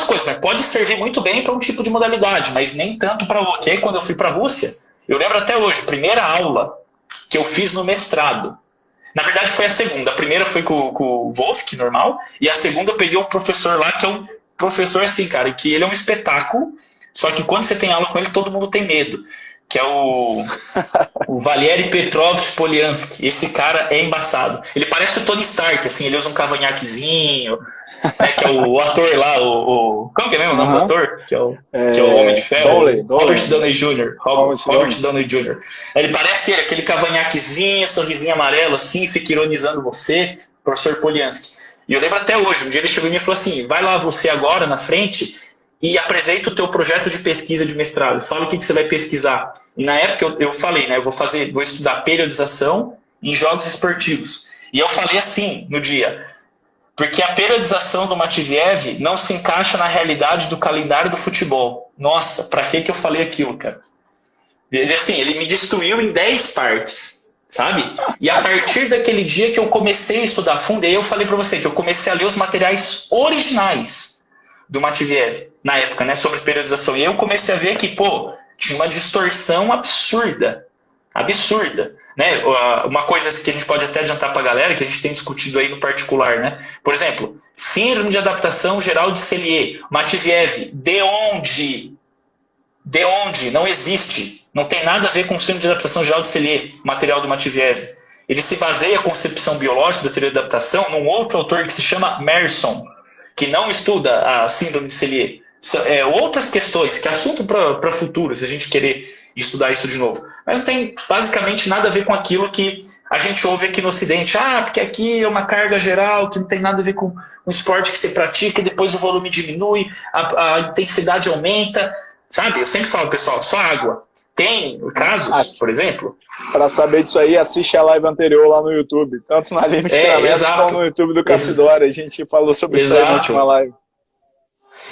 coisas, né? Pode servir muito bem para um tipo de modalidade, mas nem tanto para outro. E aí quando eu fui para a Rússia, eu lembro até hoje, a primeira aula que eu fiz no mestrado, na verdade foi a segunda. A primeira foi com o Wolf, que normal, e a segunda eu peguei um professor lá, que é um professor assim, cara, que ele é um espetáculo. Só que quando você tem aula com ele, todo mundo tem medo. Que é o Valery Petrovich Polyansky. Esse cara é embaçado. Ele parece o Tony Stark, assim, ele usa um cavanhaquezinho, né, que é o ator lá, como que é mesmo o nome do ator? Que é o Homem de Ferro. Robert Downey Jr. Robert Downey Jr. Ele parece aquele cavanhaquezinho, sorrisinho amarelo, assim, fica ironizando você, professor Polyansky. E eu lembro até hoje, um dia ele chegou em mim e falou assim, vai lá você agora na frente e apresenta o teu projeto de pesquisa de mestrado. Fala o que você vai pesquisar. E na época eu falei, né, vou estudar periodização em jogos esportivos. E eu falei assim no dia, porque a periodização do Matveev não se encaixa na realidade do calendário do futebol. Nossa, pra que eu falei aquilo, cara? Ele me destruiu em 10 partes, sabe? E a partir daquele dia que eu comecei a estudar a fundo, aí eu falei pra você que eu comecei a ler os materiais originais do Matveev, na época, né, sobre periodização. E aí eu comecei a ver que, tinha uma distorção absurda, né? Uma coisa que a gente pode até adiantar para a galera, que a gente tem discutido aí no particular, né? Por exemplo, síndrome de adaptação geral de Cellier, Matveev, de onde? Não existe. Não tem nada a ver com síndrome de adaptação geral de Cellier, material do Matveev. Ele se baseia a concepção biológica da teoria de adaptação num outro autor que se chama Merson, que não estuda a síndrome de Cellier. Outras questões, que é assunto para futuro, se a gente querer estudar isso de novo. Mas não tem basicamente nada a ver com aquilo que A gente ouve aqui no Ocidente, porque aqui é uma carga geral que não tem nada a ver com o esporte que você pratica, e depois o volume diminui, a intensidade aumenta, sabe? Eu sempre falo, pessoal, só água. Tem casos, por exemplo... Para saber disso aí, assiste a live anterior lá no YouTube, tanto na Limite Treinamentos como no YouTube do Cassidori. A gente falou sobre isso aí na última live.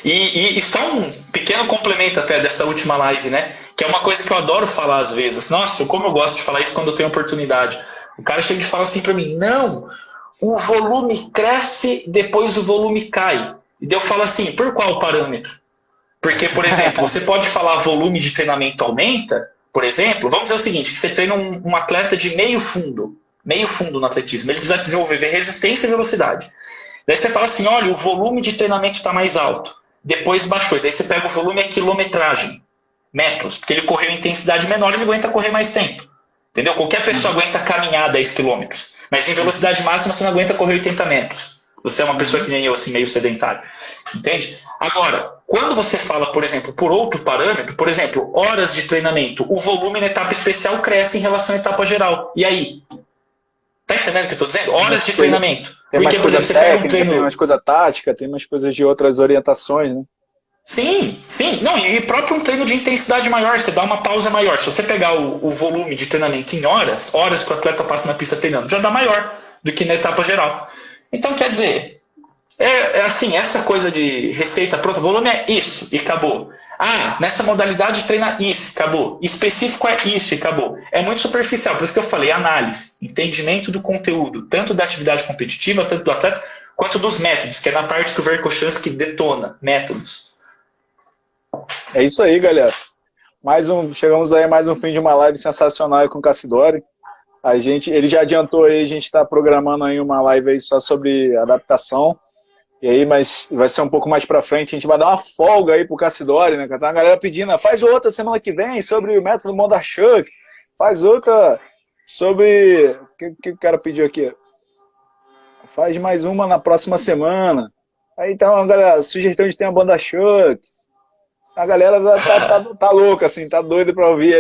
E só um pequeno complemento até dessa última live, né? Que é uma coisa que eu adoro falar às vezes. Nossa, como eu gosto de falar isso quando eu tenho oportunidade. O cara chega e fala assim para mim, não, o volume cresce, depois o volume cai. E daí eu falo assim, por qual parâmetro? Porque, por exemplo, você pode falar volume de treinamento aumenta, por exemplo, vamos dizer o seguinte, que você treina um atleta de meio fundo no atletismo, ele precisa desenvolver resistência e velocidade. Daí você fala assim, olha, o volume de treinamento está mais alto, depois baixou, daí você pega o volume e a quilometragem, metros, porque ele correu em intensidade menor, ele aguenta correr mais tempo. Entendeu? Qualquer pessoa aguenta caminhar 10 km, mas em velocidade máxima você não aguenta correr 80 metros. Você é uma pessoa que nem eu, assim, meio sedentário. Entende? Agora, quando você fala, por exemplo, por outro parâmetro, por exemplo, horas de treinamento, o volume na etapa especial cresce em relação à etapa geral. E aí? Tá entendendo o que eu estou dizendo? Horas de treinamento. Tem mais coisa técnica, tem mais coisa tática, tem mais coisas de outras orientações, né? Sim. Não, e próprio um treino de intensidade maior, você dá uma pausa maior. Se você pegar o volume de treinamento em horas que o atleta passa na pista treinando, já dá maior do que na etapa geral. Então, quer dizer, é assim, essa coisa de receita pronta, volume é isso e acabou. Nessa modalidade treina isso, acabou. Específico é isso e acabou. É muito superficial, por isso que eu falei, análise, entendimento do conteúdo, tanto da atividade competitiva, tanto do atleta, quanto dos métodos, que é na parte que o Verkhoshansky detona, métodos. É isso aí, galera. Chegamos aí a mais um fim de uma live sensacional com o Cassidori. Ele já adiantou aí, a gente está programando aí uma live aí só sobre adaptação. E aí, mas vai ser um pouco mais pra frente, a gente vai dar uma folga aí pro Cassidori, né? Tá a galera pedindo, faz outra semana que vem sobre o método Bondarchuk, faz outra sobre... O que o cara pediu aqui? Faz mais uma na próxima semana. Aí então, galera, sugestão de tema Bondarchuk. A galera tá louca, assim, tá doida pra ouvir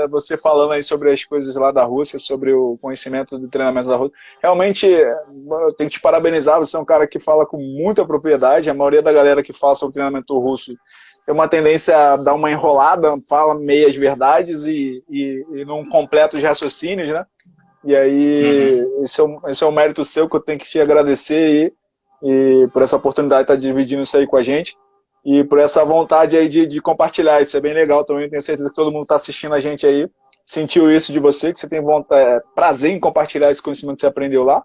você falando aí sobre as coisas lá da Rússia, sobre o conhecimento do treinamento da Rússia. Realmente, eu tenho que te parabenizar, você é um cara que fala com muita propriedade. A maioria da galera que fala sobre treinamento russo tem uma tendência a dar uma enrolada, fala meias verdades e não completa os raciocínios, né? E aí, esse é um mérito seu que eu tenho que te agradecer e por essa oportunidade de estar dividindo isso aí com a gente. E por essa vontade aí de compartilhar, isso é bem legal também, tenho certeza que todo mundo está assistindo a gente aí, sentiu isso de você, que você tem prazer em compartilhar esse conhecimento que você aprendeu lá,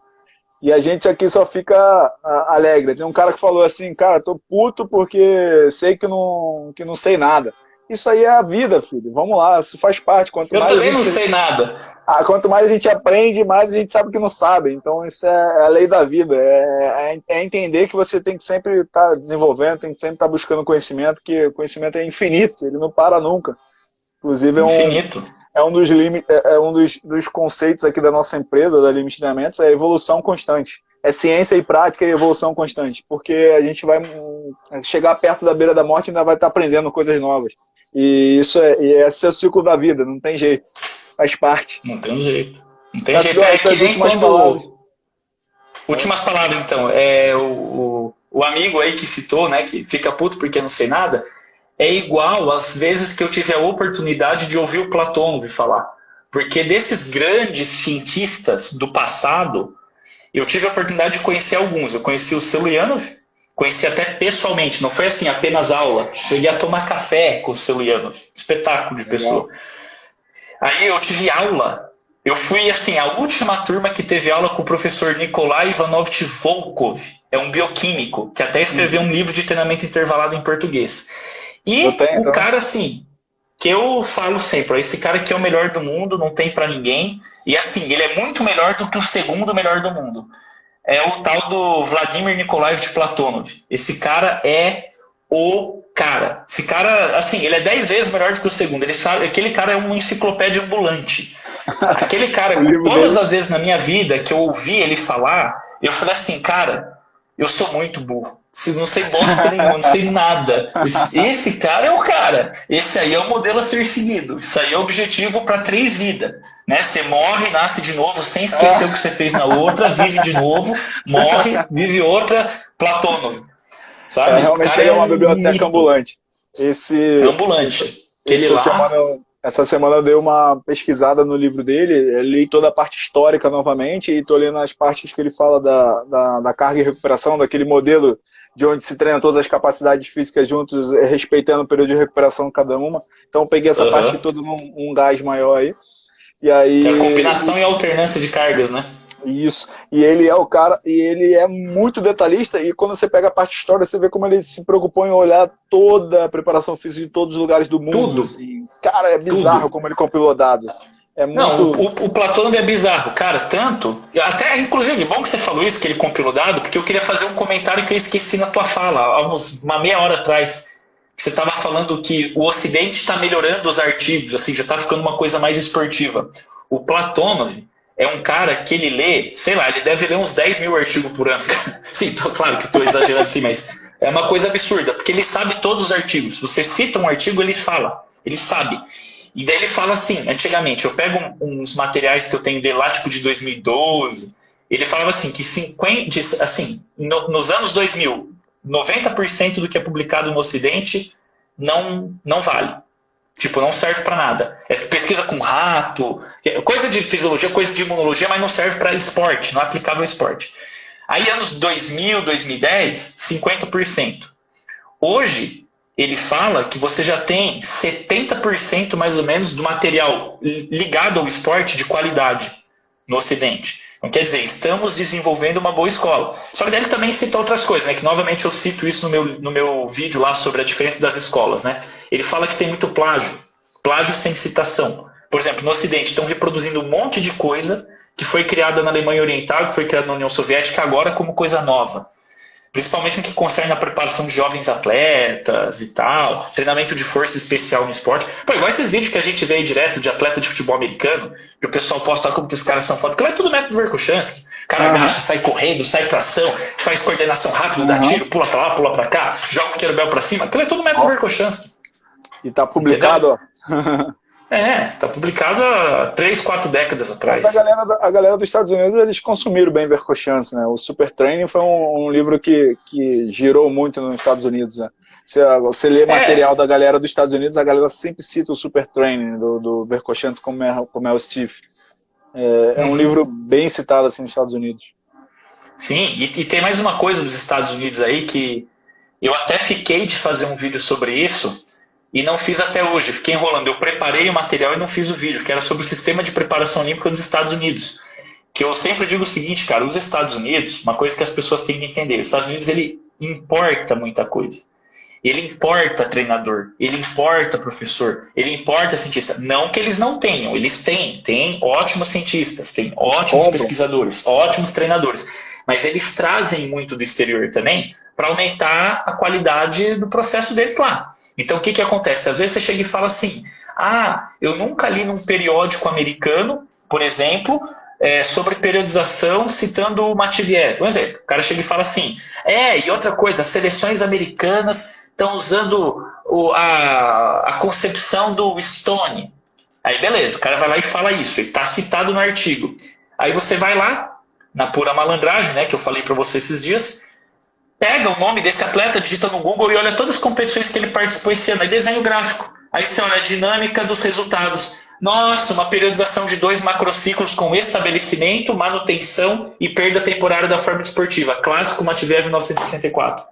e a gente aqui só fica alegre. Tem um cara que falou assim, cara, tô puto porque sei que não sei nada. Isso aí é a vida, filho, vamos lá, isso faz parte. Eu também não sei nada. Quanto mais a gente aprende, mais a gente sabe que não sabe. Então isso é a lei da vida. É entender que você tem que sempre estar desenvolvendo, tem que sempre estar buscando conhecimento, que o conhecimento é infinito, ele não para nunca. Inclusive é um dos conceitos aqui da nossa empresa, da Limite Treinamentos, é a evolução constante. É ciência e prática e evolução constante. Porque a gente vai chegar perto da beira da morte e ainda vai estar aprendendo coisas novas. E esse é o ciclo da vida, não tem jeito. Faz parte. Não tem jeito. Não tem jeito. É que nem últimas palavras. Últimas palavras, então. O amigo aí que citou, né, que fica puto porque não sei nada, é igual às vezes que eu tive a oportunidade de ouvir o Platônovo falar. Porque desses grandes cientistas do passado, eu tive a oportunidade de conhecer alguns. Eu conheci o Selianov, conheci até pessoalmente, não foi assim apenas aula. Cheguei a tomar café com o Selianov. Espetáculo de pessoa. Aí eu tive aula, eu fui assim, a última turma que teve aula com o professor Nikolai Ivanovich Volkov, é um bioquímico, que até escreveu um livro de treinamento intervalado em português. E o cara assim, que eu falo sempre, esse cara aqui é o melhor do mundo, não tem pra ninguém, e assim, ele é muito melhor do que o segundo melhor do mundo. É o tal do Vladimir Nikolaevich Platonov. Esse cara é o cara. Esse cara, assim, ele é 10 vezes melhor do que o segundo. Ele sabe, aquele cara é uma enciclopédia ambulante. Aquele cara, todas as vezes na minha vida que eu ouvi ele falar, eu falei assim, cara, eu sou muito burro. Não sei bosta nenhuma, não sei nada. Esse cara é o cara. Esse aí é o modelo a ser seguido. Isso aí é o objetivo para 3 vidas. Né? Você morre, nasce de novo, sem esquecer o que você fez na outra, vive de novo, morre, vive outra, Platônovo. Sabe? Realmente cara ele é uma biblioteca mito. ambulante. Ambulante. Aquele lá... Essa semana eu dei uma pesquisada no livro dele, eu li toda a parte histórica novamente e estou lendo as partes que ele fala da carga e recuperação, daquele modelo de onde se treina todas as capacidades físicas juntos, respeitando o período de recuperação de cada uma. Então eu peguei essa parte toda num gás maior aí. E aí... Que é a combinação e alternância de cargas, né? Isso. E ele é o cara, e ele é muito detalhista, e quando você pega a parte histórica, você vê como ele se preocupou em olhar toda a preparação física de todos os lugares do mundo. Tudo. Assim. Cara, é bizarro como ele compilou dado. É muito... Não, o Platônovo é bizarro, cara, tanto... Até, inclusive, bom que você falou isso, que ele compilou dado, porque eu queria fazer um comentário que eu esqueci na tua fala, há uma meia hora atrás. Que você estava falando que o Ocidente está melhorando os artigos, assim, já está ficando uma coisa mais esportiva. O Platônovo é um cara que ele lê, sei lá, ele deve ler uns 10 mil artigos por ano. Sim, claro que estou exagerando assim, mas é uma coisa absurda, porque ele sabe todos os artigos. Você cita um artigo, ele fala, ele sabe. E daí ele fala assim, antigamente, eu pego uns materiais que eu tenho dele lá, tipo de 2012, ele falava assim, que nos anos 2000, 90% do que é publicado no Ocidente não vale. Tipo, não serve para nada. É pesquisa com rato, coisa de fisiologia, coisa de imunologia, mas não serve para esporte, não é aplicável ao esporte. Aí, anos 2000, 2010, 50%. Hoje, ele fala que você já tem 70% mais ou menos do material ligado ao esporte de qualidade no Ocidente. Então, quer dizer, estamos desenvolvendo uma boa escola. Só que daí ele também cita outras coisas, né? Que novamente eu cito isso no meu vídeo lá sobre a diferença das escolas, né? Ele fala que tem muito plágio sem citação. Por exemplo, no Ocidente estão reproduzindo um monte de coisa que foi criada na Alemanha Oriental, que foi criada na União Soviética, agora como coisa nova. Principalmente no que concerne a preparação de jovens atletas e tal, treinamento de força especial no esporte. Pô, igual esses vídeos que a gente vê aí direto de atleta de futebol americano, que o pessoal posta como que os caras são foda, aquilo é tudo método Verkhoshansky. O cara agacha, sai correndo, sai pra ação, faz coordenação rápida, dá tiro, pula pra lá, pula pra cá, joga o kettlebell pra cima, aquilo é tudo método Verkhoshansky. E tá publicado, ó. Tá publicado há 3, 4 décadas atrás. Mas a galera dos Estados Unidos, eles consumiram bem Verkhoshansky, né? O Super Training foi um livro que girou muito nos Estados Unidos, né? Você lê material da galera dos Estados Unidos, a galera sempre cita o Super Training do Verkhoshansky como é o Steve. É um livro bem citado assim nos Estados Unidos. Sim, e tem mais uma coisa dos Estados Unidos aí que eu até fiquei de fazer um vídeo sobre isso e não fiz até hoje. Fiquei enrolando. Eu preparei o material e não fiz o vídeo, que era sobre o sistema de preparação olímpica dos Estados Unidos. Que eu sempre digo o seguinte, cara, os Estados Unidos, uma coisa que as pessoas têm que entender, os Estados Unidos, ele importa muita coisa. Ele importa treinador, ele importa professor, ele importa cientista. Não que eles não tenham, eles têm ótimos cientistas, têm ótimos pesquisadores, ótimos treinadores. Mas eles trazem muito do exterior também para aumentar a qualidade do processo deles lá. Então, o que acontece? Às vezes você chega e fala assim, eu nunca li num periódico americano, por exemplo, sobre periodização citando o Matveev. Um exemplo, o cara chega e fala assim, e outra coisa, as seleções americanas estão usando a concepção do Stone. Aí, beleza, o cara vai lá e fala isso, ele está citado no artigo. Aí você vai lá, na pura malandragem, né, que eu falei para você esses dias, pega o nome desse atleta, digita no Google e olha todas as competições que ele participou esse ano. Aí desenha o gráfico. Aí você olha a dinâmica dos resultados. Nossa, uma periodização de 2 macrociclos com estabelecimento, manutenção e perda temporária da forma desportiva. Clássico Matveev 1964.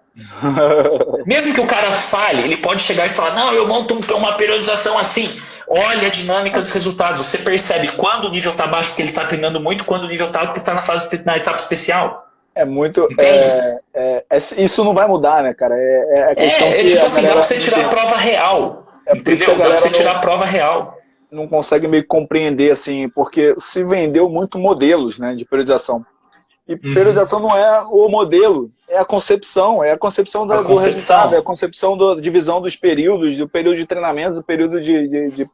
Mesmo que o cara falhe, ele pode chegar e falar, não, eu monto uma periodização assim. Olha a dinâmica dos resultados. Você percebe quando o nível está baixo porque ele está treinando muito, quando o nível está alto porque está na etapa especial. É muito... isso não vai mudar, né, cara? É a questão que tipo assim, dá pra você tirar a prova real. Entendeu? Dá pra você tirar a prova real. Não consegue meio que compreender, assim, porque se vendeu muito modelos, né, de periodização. E periodização não é o modelo, é a concepção do resultado, é a concepção da divisão dos períodos, do período de treinamento, do período de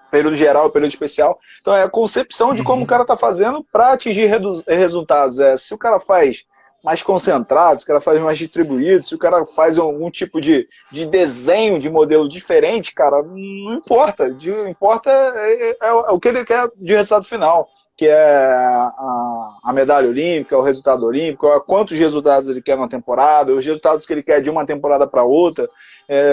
período geral, período especial. Então é a concepção de como o cara está fazendo para atingir resultados. Se o cara faz mais concentrado, se o cara faz mais distribuído, se o cara faz algum tipo de desenho de modelo diferente, cara, não importa. Importa o que ele quer de resultado final, que é a medalha olímpica, o resultado olímpico, quantos resultados ele quer na temporada, os resultados que ele quer de uma temporada para outra.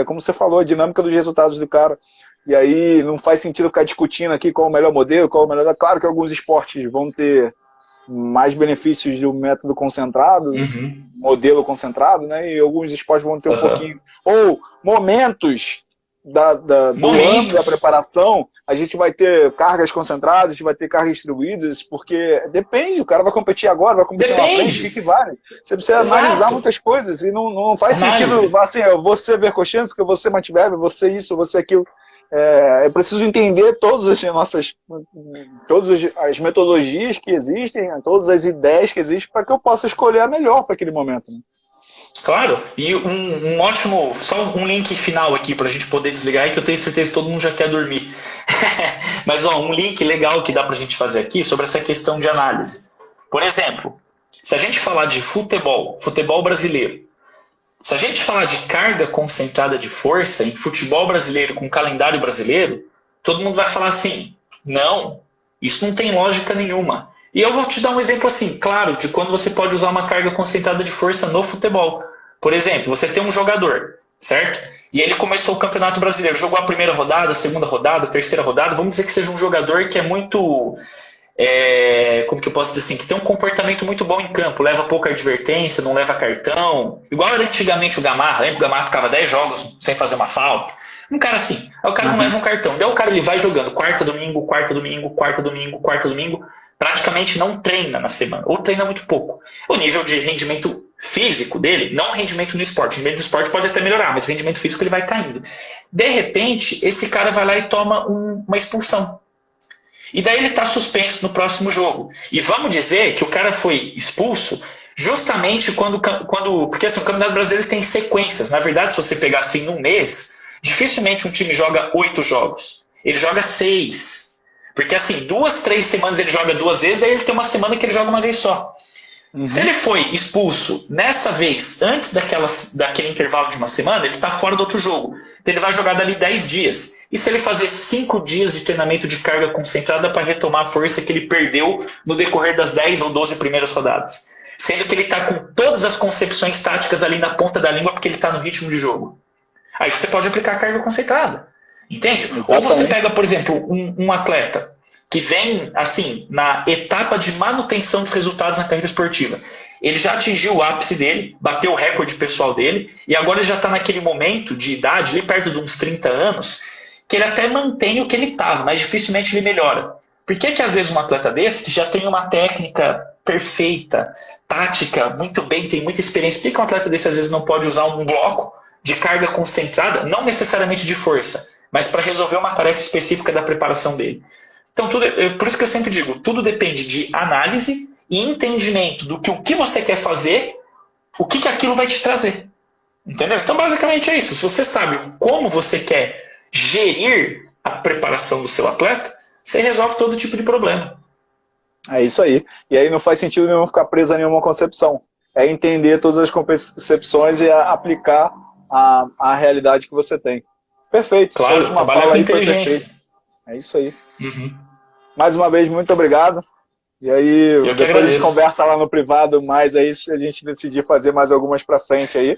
Como você falou, a dinâmica dos resultados do cara. E aí não faz sentido ficar discutindo aqui qual é o melhor modelo, qual é o melhor. Claro que alguns esportes vão ter mais benefícios do método concentrado, modelo concentrado, né? E alguns esportes vão ter um pouquinho. Ou momentos do ano da preparação, a gente vai ter cargas concentradas, a gente vai ter cargas distribuídas, porque depende, o cara vai competir agora, vai competir lá na frente, o que vale? Você precisa analisar muitas coisas e não faz sentido assim, eu vou ser Verkhoshansky, que eu vou ser Matveev, eu vou ser isso, eu vou ser aquilo. Eu preciso entender todas as metodologias que existem, todas as ideias que existem, para que eu possa escolher a melhor para aquele momento. Né? Claro, e um ótimo, só um link final aqui para a gente poder desligar, que eu tenho certeza que todo mundo já quer dormir. Mas um link legal que dá para a gente fazer aqui sobre essa questão de análise. Por exemplo, se a gente falar de futebol brasileiro, se a gente falar de carga concentrada de força em futebol brasileiro com calendário brasileiro, todo mundo vai falar assim, não, isso não tem lógica nenhuma. E eu vou te dar um exemplo assim, claro, de quando você pode usar uma carga concentrada de força no futebol. Por exemplo, você tem um jogador, certo? E ele começou o Campeonato Brasileiro, jogou a primeira rodada, a segunda rodada, a terceira rodada, vamos dizer que seja um jogador que é muito... como que eu posso dizer assim, que tem um comportamento muito bom em campo, leva pouca advertência, não leva cartão, igual era antigamente o Gamarra, lembra? O Gamarra ficava 10 jogos sem fazer uma falta, um cara assim, aí o cara não leva um cartão, daí o cara ele vai jogando quarta, domingo, praticamente não treina na semana, ou treina muito pouco. O nível de rendimento físico dele, não o rendimento no esporte, o rendimento no esporte pode até melhorar, mas o rendimento físico ele vai caindo. De repente, esse cara vai lá e toma uma expulsão. E daí ele está suspenso no próximo jogo. E vamos dizer que o cara foi expulso justamente quando porque assim, o Campeonato Brasileiro tem sequências. Na verdade, se você pegar assim num mês, dificilmente um time joga 8 jogos. Ele joga 6. Porque assim, 2, 3 semanas ele joga 2 vezes, daí ele tem uma semana que ele joga uma vez só. Se ele foi expulso nessa vez, antes daquele intervalo de uma semana, ele está fora do outro jogo. Então ele vai jogar dali 10 dias. E se ele fazer 5 dias de treinamento de carga concentrada para retomar a força que ele perdeu no decorrer das 10 ou 12 primeiras rodadas? Sendo que ele está com todas as concepções táticas ali na ponta da língua porque ele está no ritmo de jogo. Aí você pode aplicar a carga concentrada. Entende? Exatamente. Ou você pega, por exemplo, um atleta que vem, assim, na etapa de manutenção dos resultados na carreira esportiva. Ele já atingiu o ápice dele, bateu o recorde pessoal dele, e agora ele já está naquele momento de idade, ali perto de uns 30 anos, que ele até mantém o que ele estava, mas dificilmente ele melhora. Por que às vezes um atleta desse, que já tem uma técnica perfeita, tática, muito bem, tem muita experiência, por que um atleta desse às vezes não pode usar um bloco de carga concentrada, não necessariamente de força, mas para resolver uma tarefa específica da preparação dele? Então, por isso que eu sempre digo, tudo depende de análise e entendimento do que o que você quer fazer, o que aquilo vai te trazer. Entendeu? Então, basicamente é isso. Se você sabe como você quer gerir a preparação do seu atleta, você resolve todo tipo de problema. É isso aí. E aí não faz sentido nenhum ficar preso a nenhuma concepção. É entender todas as concepções e aplicar a realidade que você tem. Perfeito. Claro, uma trabalhar fala com aí inteligência. É isso aí. Mais uma vez, muito obrigado. E aí, depois a gente conversa lá no privado, mais aí, se a gente decidir fazer mais algumas pra frente aí.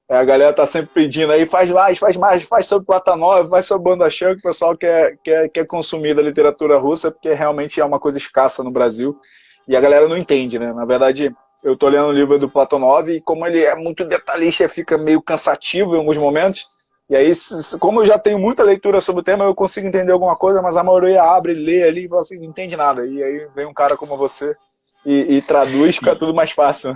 A galera tá sempre pedindo aí, faz mais, faz sobre Platonov, faz sobre Bondarchuk, o pessoal quer consumir da literatura russa, porque realmente é uma coisa escassa no Brasil. E a galera não entende, né? Na verdade, eu tô lendo o livro do Platonov e como ele é muito detalhista, fica meio cansativo em alguns momentos. E aí, como eu já tenho muita leitura sobre o tema, eu consigo entender alguma coisa, mas a maioria abre, lê ali e fala assim, não entende nada. E aí vem um cara como você e traduz, fica tudo mais fácil.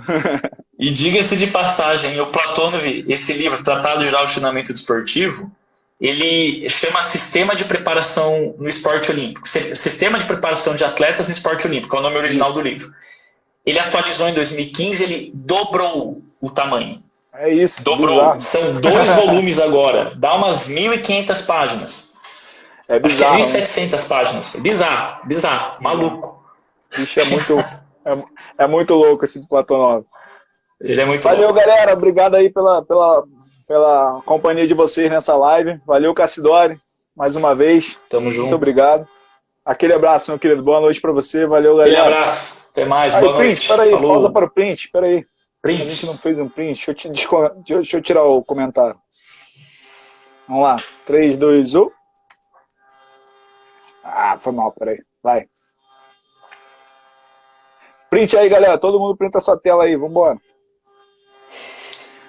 E diga-se de passagem, o Platonov, esse livro, Tratado Geral de Treinamento Desportivo, ele chama Sistema de Preparação no Esporte Olímpico. Sistema de Preparação de Atletas no Esporte Olímpico, é o nome original do livro. Ele atualizou em 2015, ele dobrou o tamanho. É isso. Dobrou. Bizarro. São 2 volumes agora. Dá umas 1.500 páginas. É bizarro. Acho que é 1.700 páginas. Bizarro. Maluco. Bicho, é muito louco esse do Platonov. Ele é muito Valeu, louco. galera. Obrigado aí pela companhia de vocês nessa live. Valeu, Cassidori, mais uma vez. Tamo Muito junto. obrigado. Aquele abraço, meu querido. Boa noite para você. Valeu, Aquele galera. abraço. Até mais. Aí, Boa print, noite. peraí. Pausa Falou. para o print. Peraí. A gente Print. não fez um print. Deixa eu tirar o comentário. Vamos lá. 3, 2, 1. Ah, foi mal. Peraí. Vai. Print aí, galera. Todo mundo printa a sua tela aí. Vambora.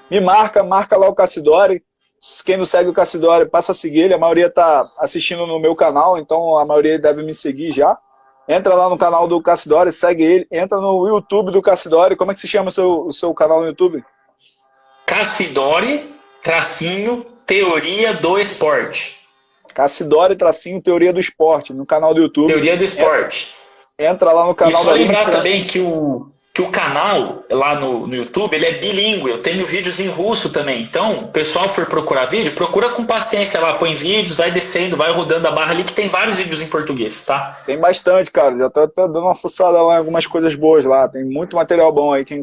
Me marca lá o Cassidori. Quem não segue o Cassidori, passa a seguir ele. A maioria tá assistindo no meu canal, então a maioria deve me seguir já. Entra lá no canal do Cassidori, segue ele. Entra no YouTube do Cassidori. Como é que se chama o seu canal no YouTube? Cassidori, Teoria do Esporte. Cassidori, Teoria do Esporte, no canal do YouTube. Teoria do Esporte. Entra lá no canal. E só lembrar também que o canal lá no YouTube, ele é bilíngue. Eu tenho vídeos em russo também. Então, o pessoal for procurar vídeo, procura com paciência lá, põe vídeos, vai descendo, vai rodando a barra ali, que tem vários vídeos em português, tá? Tem bastante, cara. Já tô dando uma fuçada lá em algumas coisas boas lá. Tem muito material bom aí. Quem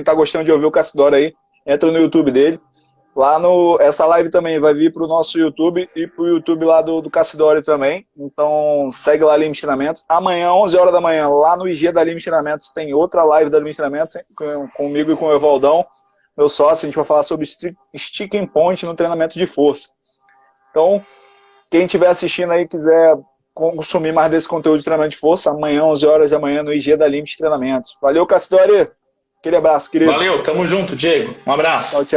tá gostando de ouvir o Cassidori aí, entra no YouTube dele. Lá essa live também vai vir pro nosso YouTube e pro YouTube lá do Cassidori também. Então segue lá Limite Treinamentos. Amanhã, 11 horas da manhã, lá no IG da Limite Treinamentos, tem outra live da Limite Treinamentos comigo e com o Evaldão, meu sócio. A gente vai falar sobre Sticking Point no treinamento de força. Então, quem estiver assistindo aí quiser consumir mais desse conteúdo de treinamento de força, amanhã, 11 horas da manhã, no IG da Limite Treinamentos. Valeu, Cassidori. Aquele abraço, querido. Valeu, tamo junto, Diego. Um abraço. Tchau, tchau.